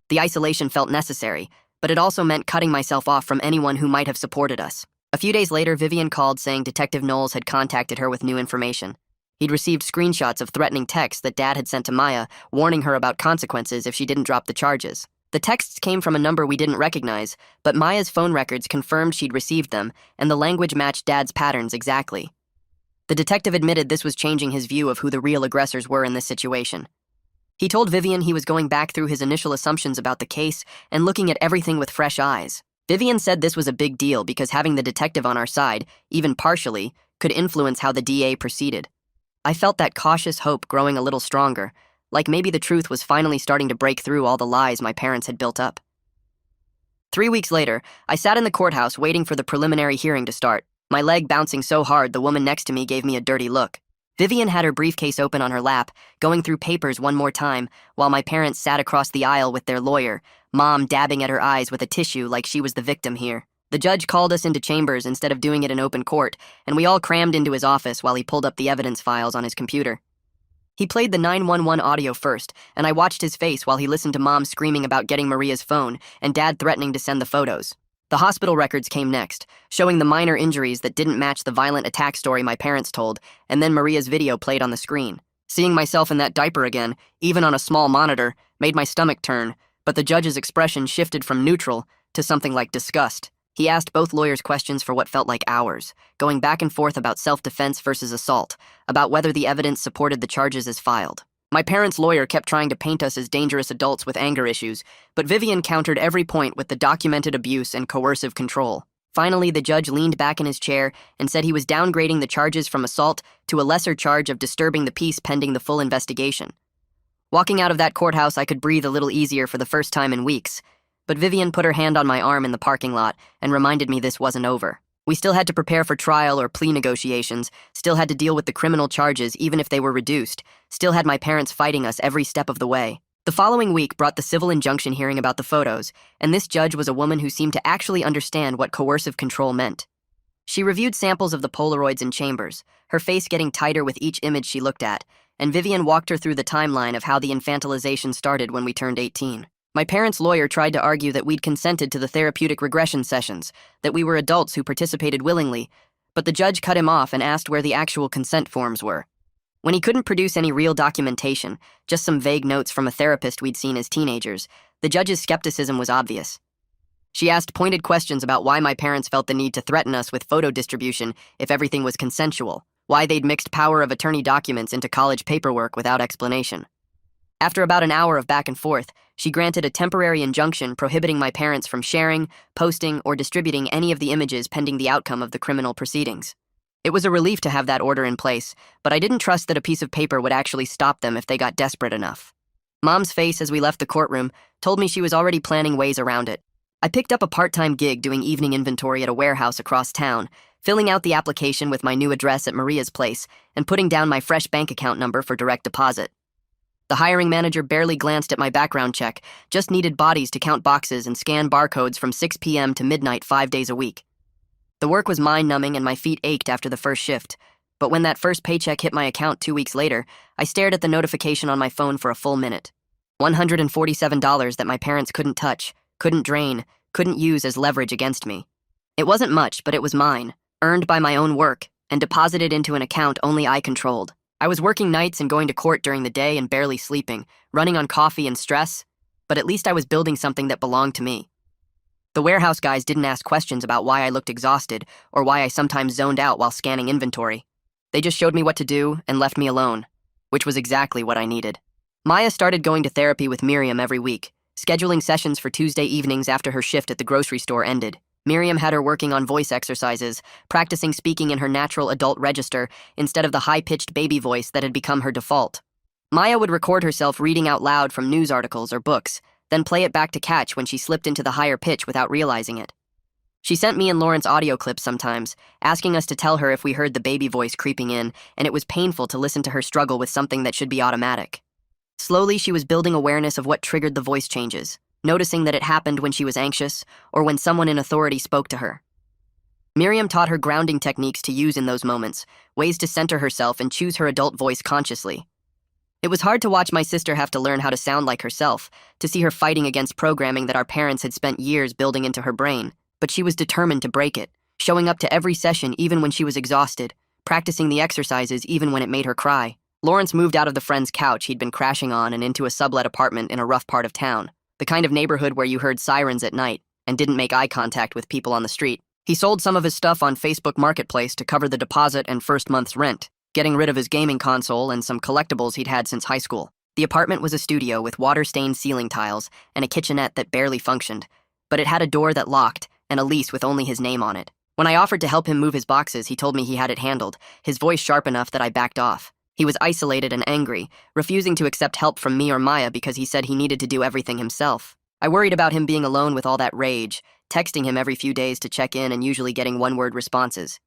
The isolation felt necessary, but it also meant cutting myself off from anyone who might have supported us. A few days later, Vivian called saying Detective Knowles had contacted her with new information. He'd received screenshots of threatening texts that Dad had sent to Maya, warning her about consequences if she didn't drop the charges. The texts came from a number we didn't recognize, but Maya's phone records confirmed she'd received them, and the language matched Dad's patterns exactly. The detective admitted this was changing his view of who the real aggressors were in this situation. He told Vivian he was going back through his initial assumptions about the case and looking at everything with fresh eyes. Vivian said this was a big deal because having the detective on our side, even partially, could influence how the DA proceeded. I felt that cautious hope growing a little stronger, like maybe the truth was finally starting to break through all the lies my parents had built up. 3 weeks later, I sat in the courthouse waiting for the preliminary hearing to start, my leg bouncing so hard the woman next to me gave me a dirty look. Vivian had her briefcase open on her lap, going through papers one more time, while my parents sat across the aisle with their lawyer, Mom dabbing at her eyes with a tissue like she was the victim here. The judge called us into chambers instead of doing it in open court, and we all crammed into his office while he pulled up the evidence files on his computer. He played the 911 audio first, and I watched his face while he listened to Mom screaming about getting Maria's phone and Dad threatening to send the photos. The hospital records came next, showing the minor injuries that didn't match the violent attack story my parents told, and then Maria's video played on the screen. Seeing myself in that diaper again, even on a small monitor, made my stomach turn, but the judge's expression shifted from neutral to something like disgust. He asked both lawyers questions for what felt like hours, going back and forth about self-defense versus assault, about whether the evidence supported the charges as filed. My parents' lawyer kept trying to paint us as dangerous adults with anger issues, but Vivian countered every point with the documented abuse and coercive control. Finally, the judge leaned back in his chair and said he was downgrading the charges from assault to a lesser charge of disturbing the peace pending the full investigation. Walking out of that courthouse, I could breathe a little easier for the first time in weeks, but Vivian put her hand on my arm in the parking lot and reminded me this wasn't over. We still had to prepare for trial or plea negotiations, still had to deal with the criminal charges even if they were reduced, still had my parents fighting us every step of the way. The following week brought the civil injunction hearing about the photos, and this judge was a woman who seemed to actually understand what coercive control meant. She reviewed samples of the Polaroids in chambers, her face getting tighter with each image she looked at, and Vivian walked her through the timeline of how the infantilization started when we turned 18. My parents' lawyer tried to argue that we'd consented to the therapeutic regression sessions, that we were adults who participated willingly, but the judge cut him off and asked where the actual consent forms were. When he couldn't produce any real documentation, just some vague notes from a therapist we'd seen as teenagers, the judge's skepticism was obvious. She asked pointed questions about why my parents felt the need to threaten us with photo distribution if everything was consensual, why they'd mixed power of attorney documents into college paperwork without explanation. After about an hour of back and forth, she granted a temporary injunction prohibiting my parents from sharing, posting, or distributing any of the images pending the outcome of the criminal proceedings. It was a relief to have that order in place, but I didn't trust that a piece of paper would actually stop them if they got desperate enough. Mom's face as we left the courtroom told me she was already planning ways around it. I picked up a part-time gig doing evening inventory at a warehouse across town, filling out the application with my new address at Maria's place and putting down my fresh bank account number for direct deposit. The hiring manager barely glanced at my background check, just needed bodies to count boxes and scan barcodes from 6 p.m. to midnight 5 days a week. The work was mind-numbing and my feet ached after the first shift, but when that first paycheck hit my account 2 weeks later, I stared at the notification on my phone for a full minute. $147 that my parents couldn't touch, couldn't drain, couldn't use as leverage against me. It wasn't much, but it was mine, earned by my own work, and deposited into an account only I controlled. I was working nights and going to court during the day and barely sleeping, running on coffee and stress, but at least I was building something that belonged to me. The warehouse guys didn't ask questions about why I looked exhausted or why I sometimes zoned out while scanning inventory. They just showed me what to do and left me alone, which was exactly what I needed. Maya started going to therapy with Miriam every week, scheduling sessions for Tuesday evenings after her shift at the grocery store ended. Miriam had her working on voice exercises, practicing speaking in her natural adult register instead of the high-pitched baby voice that had become her default. Maya would record herself reading out loud from news articles or books, then play it back to catch when she slipped into the higher pitch without realizing it. She sent me and Lawrence audio clips sometimes, asking us to tell her if we heard the baby voice creeping in, and it was painful to listen to her struggle with something that should be automatic. Slowly, she was building awareness of what triggered the voice changes, noticing that it happened when she was anxious or when someone in authority spoke to her. Miriam taught her grounding techniques to use in those moments, ways to center herself and choose her adult voice consciously. It was hard to watch my sister have to learn how to sound like herself, to see her fighting against programming that our parents had spent years building into her brain, but she was determined to break it, showing up to every session even when she was exhausted, practicing the exercises even when it made her cry. Lawrence moved out of the friend's couch he'd been crashing on and into a sublet apartment in a rough part of town, the kind of neighborhood where you heard sirens at night and didn't make eye contact with people on the street. He sold some of his stuff on Facebook Marketplace to cover the deposit and first month's rent, getting rid of his gaming console and some collectibles he'd had since high school. The apartment was a studio with water-stained ceiling tiles and a kitchenette that barely functioned, but it had a door that locked and a lease with only his name on it. When I offered to help him move his boxes, he told me he had it handled, his voice sharp enough that I backed off. He was isolated and angry, refusing to accept help from me or Maya because he said he needed to do everything himself. I worried about him being alone with all that rage, texting him every few days to check in and usually getting one-word responses.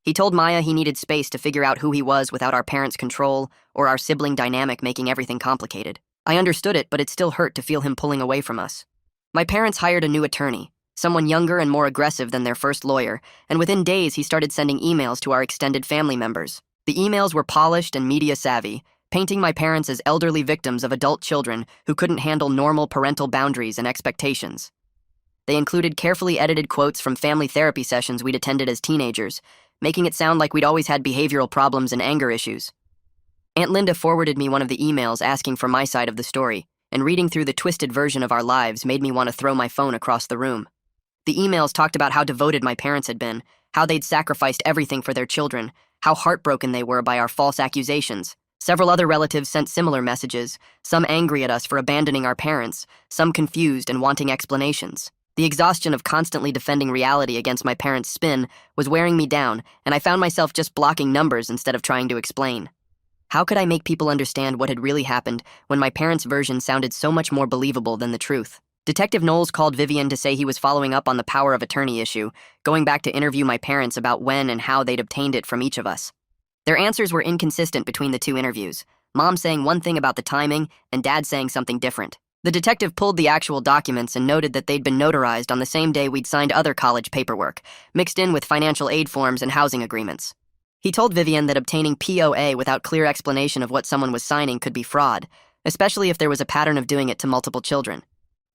He told Maya he needed space to figure out who he was without our parents' control or our sibling dynamic making everything complicated. I understood it, but it still hurt to feel him pulling away from us. My parents hired a new attorney, someone younger and more aggressive than their first lawyer, and within days he started sending emails to our extended family members. The emails were polished and media-savvy, painting my parents as elderly victims of adult children who couldn't handle normal parental boundaries and expectations. They included carefully edited quotes from family therapy sessions we'd attended as teenagers, making it sound like we'd always had behavioral problems and anger issues. Aunt Linda forwarded me one of the emails asking for my side of the story, and reading through the twisted version of our lives made me want to throw my phone across the room. The emails talked about how devoted my parents had been, how they'd sacrificed everything for their children, how heartbroken they were by our false accusations. Several other relatives sent similar messages, some angry at us for abandoning our parents, some confused and wanting explanations. The exhaustion of constantly defending reality against my parents' spin was wearing me down, and I found myself just blocking numbers instead of trying to explain. How could I make people understand what had really happened when my parents' version sounded so much more believable than the truth? Detective Knowles called Vivian to say he was following up on the power of attorney issue, going back to interview my parents about when and how they'd obtained it from each of us. Their answers were inconsistent between the two interviews, Mom saying one thing about the timing and Dad saying something different. The detective pulled the actual documents and noted that they'd been notarized on the same day we'd signed other college paperwork, mixed in with financial aid forms and housing agreements. He told Vivian that obtaining POA without clear explanation of what someone was signing could be fraud, especially if there was a pattern of doing it to multiple children.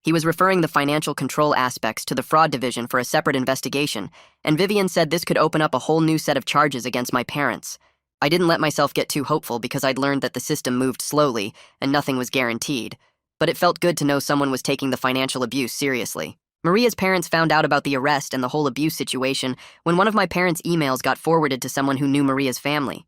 He was referring the financial control aspects to the fraud division for a separate investigation, and Vivian said this could open up a whole new set of charges against my parents. I didn't let myself get too hopeful because I'd learned that the system moved slowly and nothing was guaranteed, but it felt good to know someone was taking the financial abuse seriously. Maria's parents found out about the arrest and the whole abuse situation when one of my parents' emails got forwarded to someone who knew Maria's family.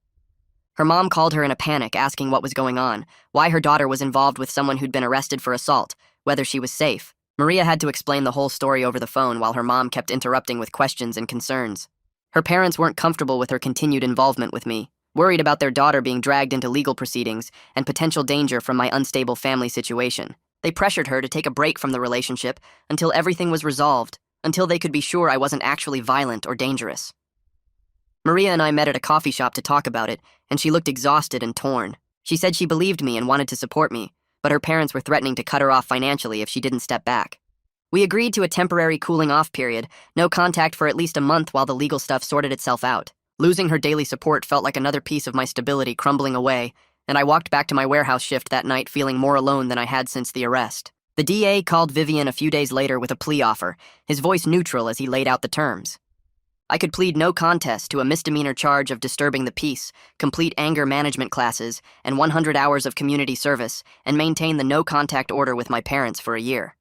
Her mom called her in a panic asking what was going on, why her daughter was involved with someone who'd been arrested for assault, whether she was safe. Maria had to explain the whole story over the phone while her mom kept interrupting with questions and concerns. Her parents weren't comfortable with her continued involvement with me, worried about their daughter being dragged into legal proceedings and potential danger from my unstable family situation. They pressured her to take a break from the relationship until everything was resolved, until they could be sure I wasn't actually violent or dangerous. Maria and I met at a coffee shop to talk about it, and she looked exhausted and torn. She said she believed me and wanted to support me, but her parents were threatening to cut her off financially if she didn't step back. We agreed to a temporary cooling-off period, no contact for at least a month while the legal stuff sorted itself out. Losing her daily support felt like another piece of my stability crumbling away, and I walked back to my warehouse shift that night feeling more alone than I had since the arrest. The DA called Vivian a few days later with a plea offer, his voice neutral as he laid out the terms. I could plead no contest to a misdemeanor charge of disturbing the peace, complete anger management classes, and 100 hours of community service, and maintain the no-contact order with my parents for a year.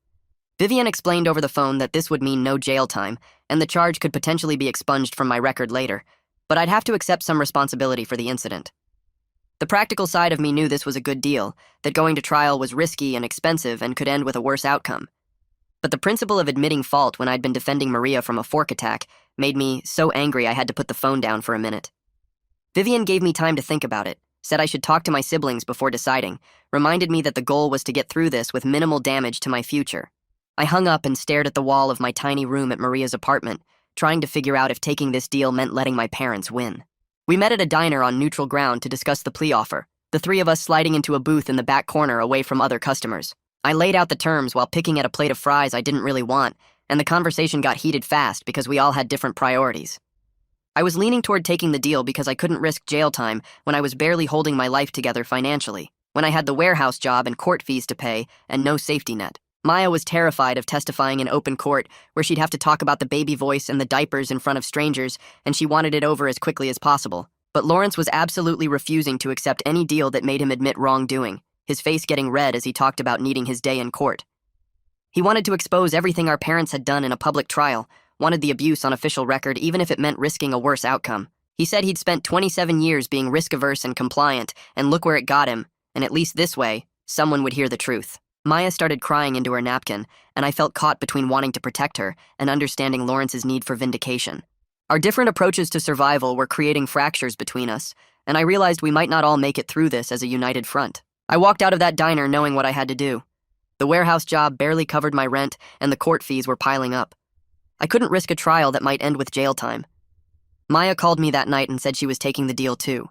Vivian explained over the phone that this would mean no jail time, and the charge could potentially be expunged from my record later, but I'd have to accept some responsibility for the incident. The practical side of me knew this was a good deal, that going to trial was risky and expensive and could end with a worse outcome. But the principle of admitting fault when I'd been defending Maria from a fork attack made me so angry I had to put the phone down for a minute. Vivian gave me time to think about it, said I should talk to my siblings before deciding, reminded me that the goal was to get through this with minimal damage to my future. I hung up and stared at the wall of my tiny room at Maria's apartment, trying to figure out if taking this deal meant letting my parents win. We met at a diner on neutral ground to discuss the plea offer, the three of us sliding into a booth in the back corner away from other customers. I laid out the terms while picking at a plate of fries I didn't really want, and the conversation got heated fast because we all had different priorities. I was leaning toward taking the deal because I couldn't risk jail time when I was barely holding my life together financially, when I had the warehouse job and court fees to pay and no safety net. Maya was terrified of testifying in open court, where she'd have to talk about the baby voice and the diapers in front of strangers, and she wanted it over as quickly as possible. But Lawrence was absolutely refusing to accept any deal that made him admit wrongdoing, his face getting red as he talked about needing his day in court. He wanted to expose everything our parents had done in a public trial, wanted the abuse on official record even if it meant risking a worse outcome. He said he'd spent 27 years being risk-averse and compliant, and look where it got him, and at least this way, someone would hear the truth. Maya started crying into her napkin, and I felt caught between wanting to protect her and understanding Lawrence's need for vindication. Our different approaches to survival were creating fractures between us, and I realized we might not all make it through this as a united front. I walked out of that diner knowing what I had to do. The warehouse job barely covered my rent, and the court fees were piling up. I couldn't risk a trial that might end with jail time. Maya called me that night and said she was taking the deal too.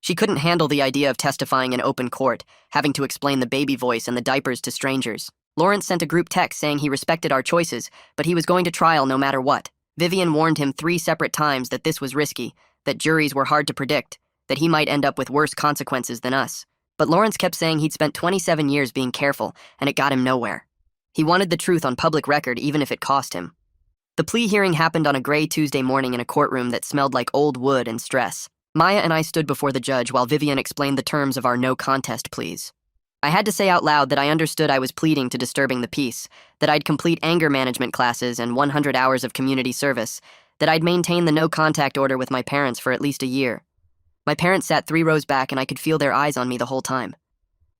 She couldn't handle the idea of testifying in open court, having to explain the baby voice and the diapers to strangers. Lawrence sent a group text saying he respected our choices, but he was going to trial no matter what. Vivian warned him 3 separate times that this was risky, that juries were hard to predict, that he might end up with worse consequences than us. But Lawrence kept saying he'd spent 27 years being careful, and it got him nowhere. He wanted the truth on public record even if it cost him. The plea hearing happened on a gray Tuesday morning in a courtroom that smelled like old wood and stress. Maya and I stood before the judge while Vivian explained the terms of our no-contest pleas. I had to say out loud that I understood I was pleading to disturbing the peace, that I'd complete anger management classes and 100 hours of community service, that I'd maintain the no-contact order with my parents for at least a year. My parents sat 3 rows back and I could feel their eyes on me the whole time.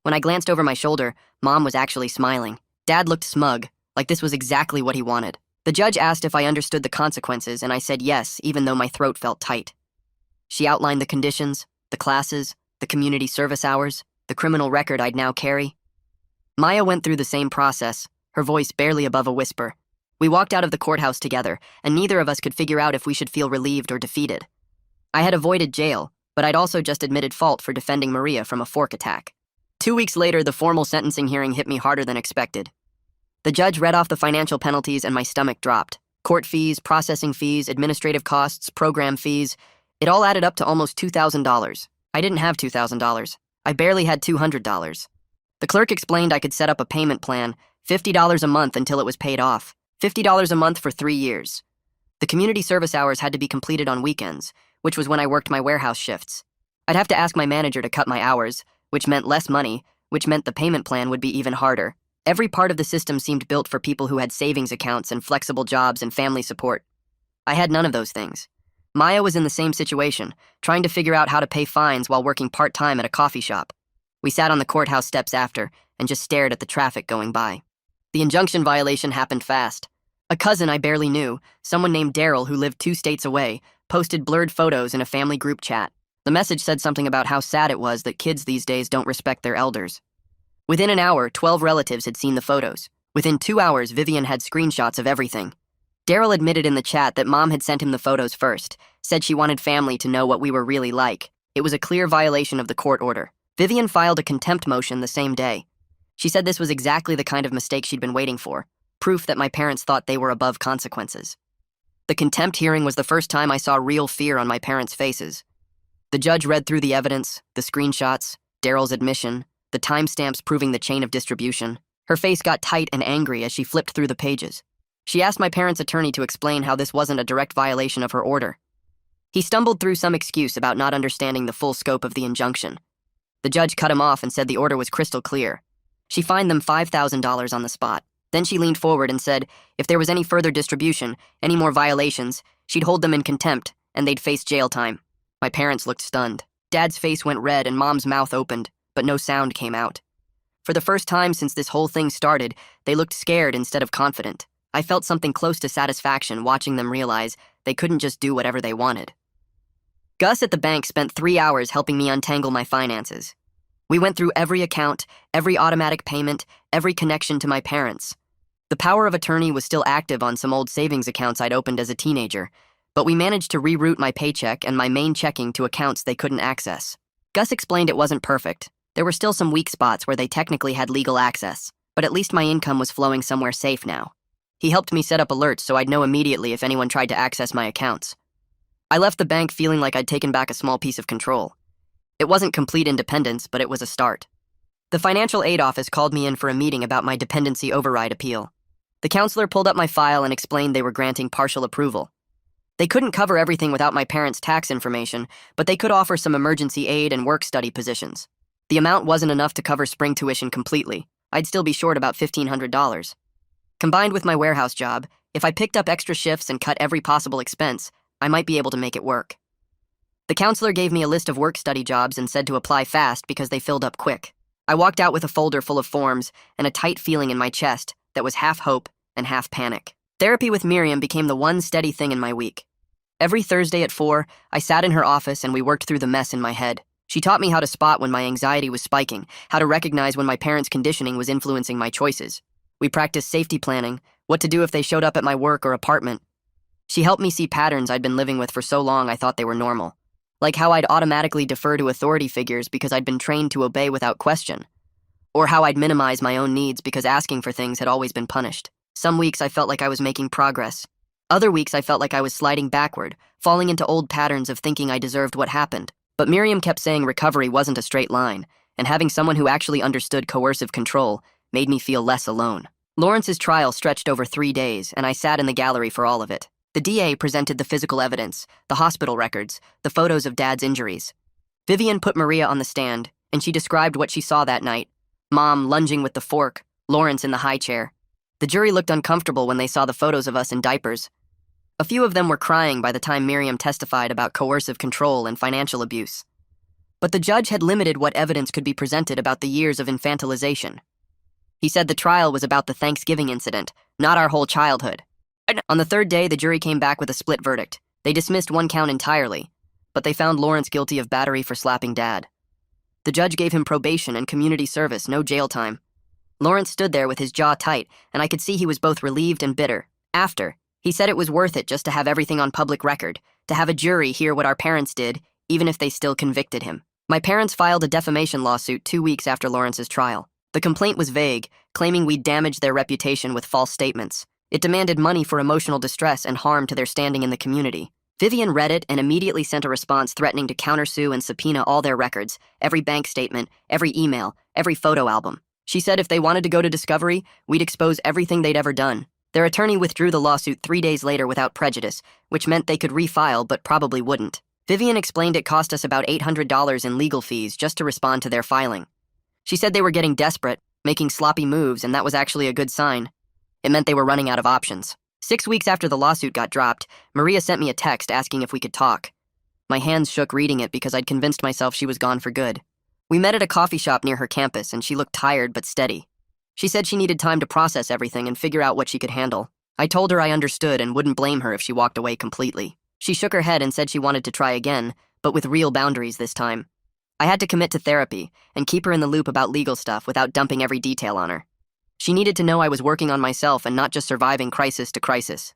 When I glanced over my shoulder, Mom was actually smiling. Dad looked smug, like this was exactly what he wanted. The judge asked if I understood the consequences, and I said yes, even though my throat felt tight. She outlined the conditions, the classes, the community service hours, the criminal record I'd now carry. Maya went through the same process, her voice barely above a whisper. We walked out of the courthouse together, and neither of us could figure out if we should feel relieved or defeated. I had avoided jail, but I'd also just admitted fault for defending Maria from a fork attack. 2 weeks later, the formal sentencing hearing hit me harder than expected. The judge read off the financial penalties and my stomach dropped. Court fees, processing fees, administrative costs, program fees. It all added up to almost $2,000. I didn't have $2,000. I barely had $200. The clerk explained I could set up a payment plan, $50 a month until it was paid off, $50 a month for 3 years. The community service hours had to be completed on weekends, which was when I worked my warehouse shifts. I'd have to ask my manager to cut my hours, which meant less money, which meant the payment plan would be even harder. Every part of the system seemed built for people who had savings accounts and flexible jobs and family support. I had none of those things. Maya was in the same situation, trying to figure out how to pay fines while working part-time at a coffee shop. We sat on the courthouse steps after and just stared at the traffic going by. The injunction violation happened fast. A cousin I barely knew, someone named Daryl who lived 2 states away, posted blurred photos in a family group chat. The message said something about how sad it was that kids these days don't respect their elders. Within an hour, 12 relatives had seen the photos. Within 2 hours, Vivian had screenshots of everything. Daryl admitted in the chat that Mom had sent him the photos first, said she wanted family to know what we were really like. It was a clear violation of the court order. Vivian filed a contempt motion the same day. She said this was exactly the kind of mistake she'd been waiting for, proof that my parents thought they were above consequences. The contempt hearing was the first time I saw real fear on my parents' faces. The judge read through the evidence, the screenshots, Daryl's admission, the timestamps proving the chain of distribution. Her face got tight and angry as she flipped through the pages. She asked my parents' attorney to explain how this wasn't a direct violation of her order. He stumbled through some excuse about not understanding the full scope of the injunction. The judge cut him off and said the order was crystal clear. She fined them $5,000 on the spot. Then she leaned forward and said if there was any further distribution, any more violations, she'd hold them in contempt and they'd face jail time. My parents looked stunned. Dad's face went red and Mom's mouth opened, but no sound came out. For the first time since this whole thing started, they looked scared instead of confident. I felt something close to satisfaction watching them realize they couldn't just do whatever they wanted. Gus at the bank spent 3 hours helping me untangle my finances. We went through every account, every automatic payment, every connection to my parents. The power of attorney was still active on some old savings accounts I'd opened as a teenager, but we managed to reroute my paycheck and my main checking to accounts they couldn't access. Gus explained it wasn't perfect. There were still some weak spots where they technically had legal access, but at least my income was flowing somewhere safe now. He helped me set up alerts so I'd know immediately if anyone tried to access my accounts. I left the bank feeling like I'd taken back a small piece of control. It wasn't complete independence, but it was a start. The financial aid office called me in for a meeting about my dependency override appeal. The counselor pulled up my file and explained they were granting partial approval. They couldn't cover everything without my parents' tax information, but they could offer some emergency aid and work-study positions. The amount wasn't enough to cover spring tuition completely. I'd still be short about $1,500. Combined with my warehouse job, if I picked up extra shifts and cut every possible expense, I might be able to make it work. The counselor gave me a list of work-study jobs and said to apply fast because they filled up quick. I walked out with a folder full of forms and a tight feeling in my chest that was half hope and half panic. Therapy with Miriam became the one steady thing in my week. Every Thursday at 4, I sat in her office and we worked through the mess in my head. She taught me how to spot when my anxiety was spiking, how to recognize when my parents' conditioning was influencing my choices. We practiced safety planning, what to do if they showed up at my work or apartment. She helped me see patterns I'd been living with for so long I thought they were normal. Like how I'd automatically defer to authority figures because I'd been trained to obey without question. Or how I'd minimize my own needs because asking for things had always been punished. Some weeks I felt like I was making progress. Other weeks I felt like I was sliding backward, falling into old patterns of thinking I deserved what happened. But Miriam kept saying recovery wasn't a straight line, and having someone who actually understood coercive control made me feel less alone. Lawrence's trial stretched over 3 days, and I sat in the gallery for all of it. The DA presented the physical evidence, the hospital records, the photos of Dad's injuries. Vivian put Maria on the stand, and she described what she saw that night. Mom lunging with the fork, Lawrence in the high chair. The jury looked uncomfortable when they saw the photos of us in diapers. A few of them were crying by the time Miriam testified about coercive control and financial abuse. But the judge had limited what evidence could be presented about the years of infantilization. He said the trial was about the Thanksgiving incident, not our whole childhood. On the third day, the jury came back with a split verdict. They dismissed one count entirely, but they found Lawrence guilty of battery for slapping Dad. The judge gave him probation and community service, no jail time. Lawrence stood there with his jaw tight, and I could see he was both relieved and bitter. After, he said it was worth it just to have everything on public record, to have a jury hear what our parents did, even if they still convicted him. My parents filed a defamation lawsuit 2 weeks after Lawrence's trial. The complaint was vague, claiming we'd damaged their reputation with false statements. It demanded money for emotional distress and harm to their standing in the community. Vivian read it and immediately sent a response threatening to countersue and subpoena all their records, every bank statement, every email, every photo album. She said if they wanted to go to discovery, we'd expose everything they'd ever done. Their attorney withdrew the lawsuit 3 days later without prejudice, which meant they could refile but probably wouldn't. Vivian explained it cost us about $800 in legal fees just to respond to their filing. She said they were getting desperate, making sloppy moves, and that was actually a good sign. It meant they were running out of options. 6 weeks after the lawsuit got dropped, Maria sent me a text asking if we could talk. My hands shook reading it because I'd convinced myself she was gone for good. We met at a coffee shop near her campus, and she looked tired but steady. She said she needed time to process everything and figure out what she could handle. I told her I understood and wouldn't blame her if she walked away completely. She shook her head and said she wanted to try again, but with real boundaries this time. I had to commit to therapy and keep her in the loop about legal stuff without dumping every detail on her. She needed to know I was working on myself and not just surviving crisis to crisis.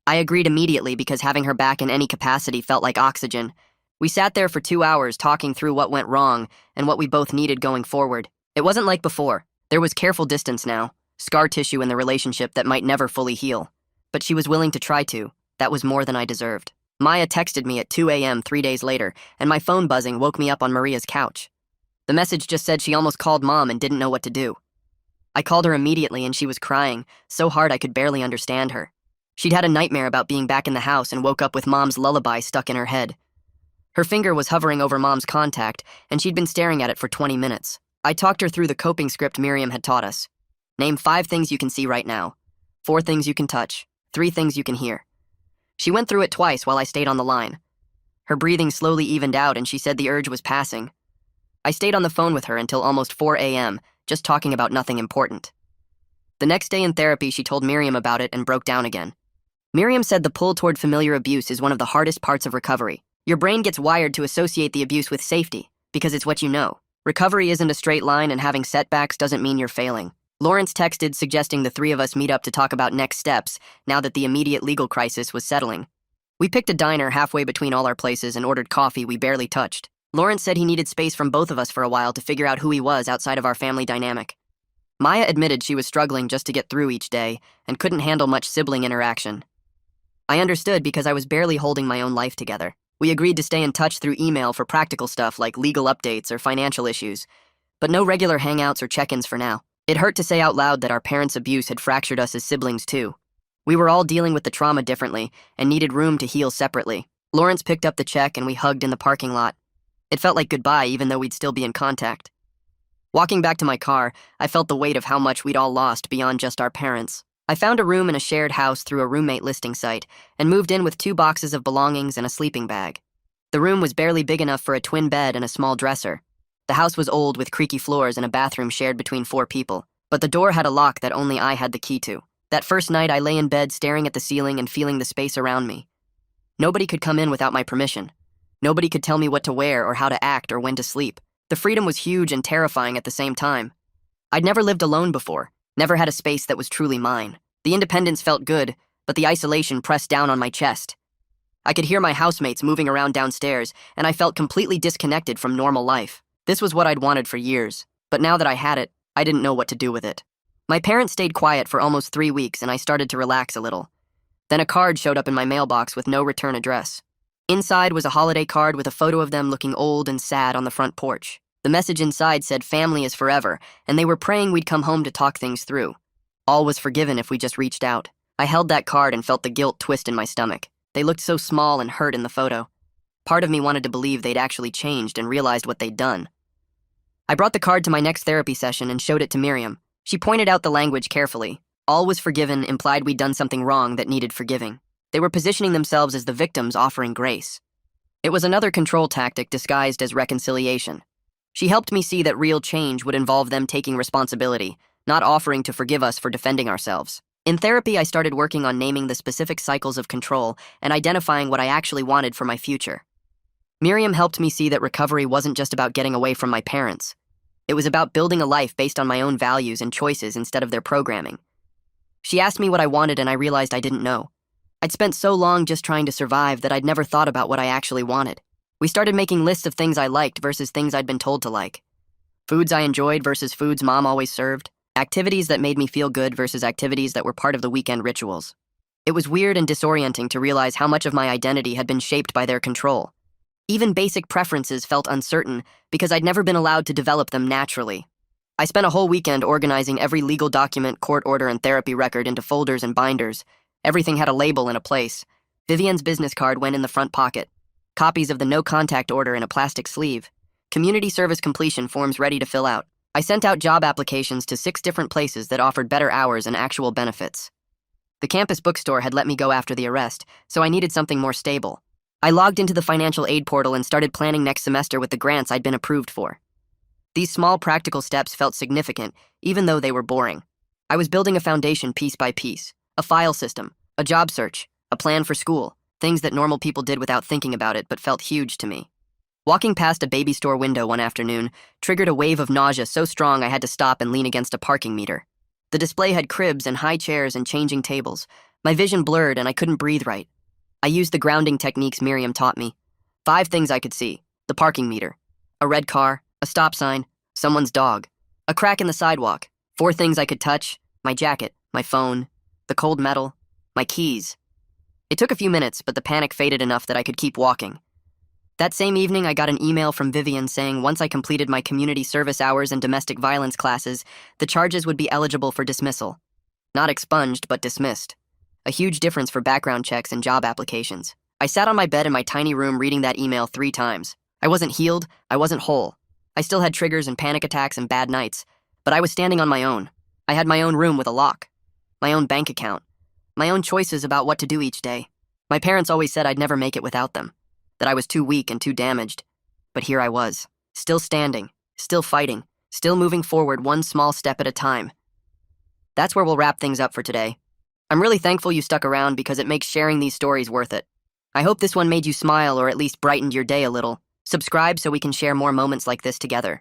I agreed immediately because having her back in any capacity felt like oxygen. We sat there for 2 hours talking through what went wrong and what we both needed going forward. It wasn't like before. There was careful distance now, scar tissue in the relationship that might never fully heal. But she was willing to try to. That was more than I deserved. Maya texted me at 2 a.m. 3 days later, and my phone buzzing woke me up on Maria's couch. The message just said she almost called Mom and didn't know what to do. I called her immediately and she was crying, so hard I could barely understand her. She'd had a nightmare about being back in the house and woke up with Mom's lullaby stuck in her head. Her finger was hovering over Mom's contact, and she'd been staring at it for 20 minutes. I talked her through the coping script Miriam had taught us. Name 5 things you can see right now, 4 things you can touch, 3 things you can hear. She went through it twice while I stayed on the line. Her breathing slowly evened out and she said the urge was passing. I stayed on the phone with her until almost 4 a.m., just talking about nothing important. The next day in therapy, she told Miriam about it and broke down again. Miriam said the pull toward familiar abuse is one of the hardest parts of recovery. Your brain gets wired to associate the abuse with safety, because it's what you know. Recovery isn't a straight line, and having setbacks doesn't mean you're failing. Lawrence texted suggesting the 3 of us meet up to talk about next steps now that the immediate legal crisis was settling. We picked a diner halfway between all our places and ordered coffee we barely touched. Lawrence said he needed space from both of us for a while to figure out who he was outside of our family dynamic. Maya admitted she was struggling just to get through each day and couldn't handle much sibling interaction. I understood because I was barely holding my own life together. We agreed to stay in touch through email for practical stuff like legal updates or financial issues, but no regular hangouts or check-ins for now. It hurt to say out loud that our parents' abuse had fractured us as siblings too. We were all dealing with the trauma differently and needed room to heal separately. Lawrence picked up the check and we hugged in the parking lot. It felt like goodbye even though we'd still be in contact. Walking back to my car, I felt the weight of how much we'd all lost beyond just our parents. I found a room in a shared house through a roommate listing site and moved in with 2 boxes of belongings and a sleeping bag. The room was barely big enough for a twin bed and a small dresser. The house was old with creaky floors and a bathroom shared between 4 people, but the door had a lock that only I had the key to. That first night, I lay in bed staring at the ceiling and feeling the space around me. Nobody could come in without my permission. Nobody could tell me what to wear or how to act or when to sleep. The freedom was huge and terrifying at the same time. I'd never lived alone before, never had a space that was truly mine. The independence felt good, but the isolation pressed down on my chest. I could hear my housemates moving around downstairs, and I felt completely disconnected from normal life. This was what I'd wanted for years, but now that I had it, I didn't know what to do with it. My parents stayed quiet for almost 3 weeks, and I started to relax a little. Then a card showed up in my mailbox with no return address. Inside was a holiday card with a photo of them looking old and sad on the front porch. The message inside said family is forever, and they were praying we'd come home to talk things through. All was forgiven if we just reached out. I held that card and felt the guilt twist in my stomach. They looked so small and hurt in the photo. Part of me wanted to believe they'd actually changed and realized what they'd done. I brought the card to my next therapy session and showed it to Miriam. She pointed out the language carefully. All was forgiven implied we'd done something wrong that needed forgiving. They were positioning themselves as the victims offering grace. It was another control tactic disguised as reconciliation. She helped me see that real change would involve them taking responsibility, not offering to forgive us for defending ourselves. In therapy, I started working on naming the specific cycles of control and identifying what I actually wanted for my future. Miriam helped me see that recovery wasn't just about getting away from my parents. It was about building a life based on my own values and choices instead of their programming. She asked me what I wanted and I realized I didn't know. I'd spent so long just trying to survive that I'd never thought about what I actually wanted. We started making lists of things I liked versus things I'd been told to like. Foods I enjoyed versus foods Mom always served. Activities that made me feel good versus activities that were part of the weekend rituals. It was weird and disorienting to realize how much of my identity had been shaped by their control. Even basic preferences felt uncertain because I'd never been allowed to develop them naturally. I spent a whole weekend organizing every legal document, court order, and therapy record into folders and binders. Everything had a label and a place. Vivian's business card went in the front pocket. Copies of the no-contact order in a plastic sleeve. Community service completion forms ready to fill out. I sent out job applications to 6 different places that offered better hours and actual benefits. The campus bookstore had let me go after the arrest, so I needed something more stable. I logged into the financial aid portal and started planning next semester with the grants I'd been approved for. These small practical steps felt significant, even though they were boring. I was building a foundation piece by piece, a file system, a job search, a plan for school. things that normal people did without thinking about it but felt huge to me. Walking past a baby store window one afternoon triggered a wave of nausea so strong I had to stop and lean against a parking meter. The display had cribs and high chairs and changing tables. My vision blurred and I couldn't breathe right. I used the grounding techniques Miriam taught me. 5 things I could see: the parking meter, a red car, a stop sign, someone's dog, a crack in the sidewalk. 4 things I could touch: my jacket, my phone, the cold metal, my keys. It took a few minutes, but the panic faded enough that I could keep walking. That same evening, I got an email from Vivian saying once I completed my community service hours and domestic violence classes, the charges would be eligible for dismissal. Not expunged, but dismissed. A huge difference for background checks and job applications. I sat on my bed in my tiny room reading that email 3 times. I wasn't healed, I wasn't whole. I still had triggers and panic attacks and bad nights, but I was standing on my own. I had my own room with a lock, my own bank account, my own choices about what to do each day. My parents always said I'd never make it without them, that I was too weak and too damaged. But here I was, still standing, still fighting, still moving forward one small step at a time. That's where we'll wrap things up for today. I'm really thankful you stuck around because it makes sharing these stories worth it. I hope this one made you smile or at least brightened your day a little. Subscribe so we can share more moments like this together.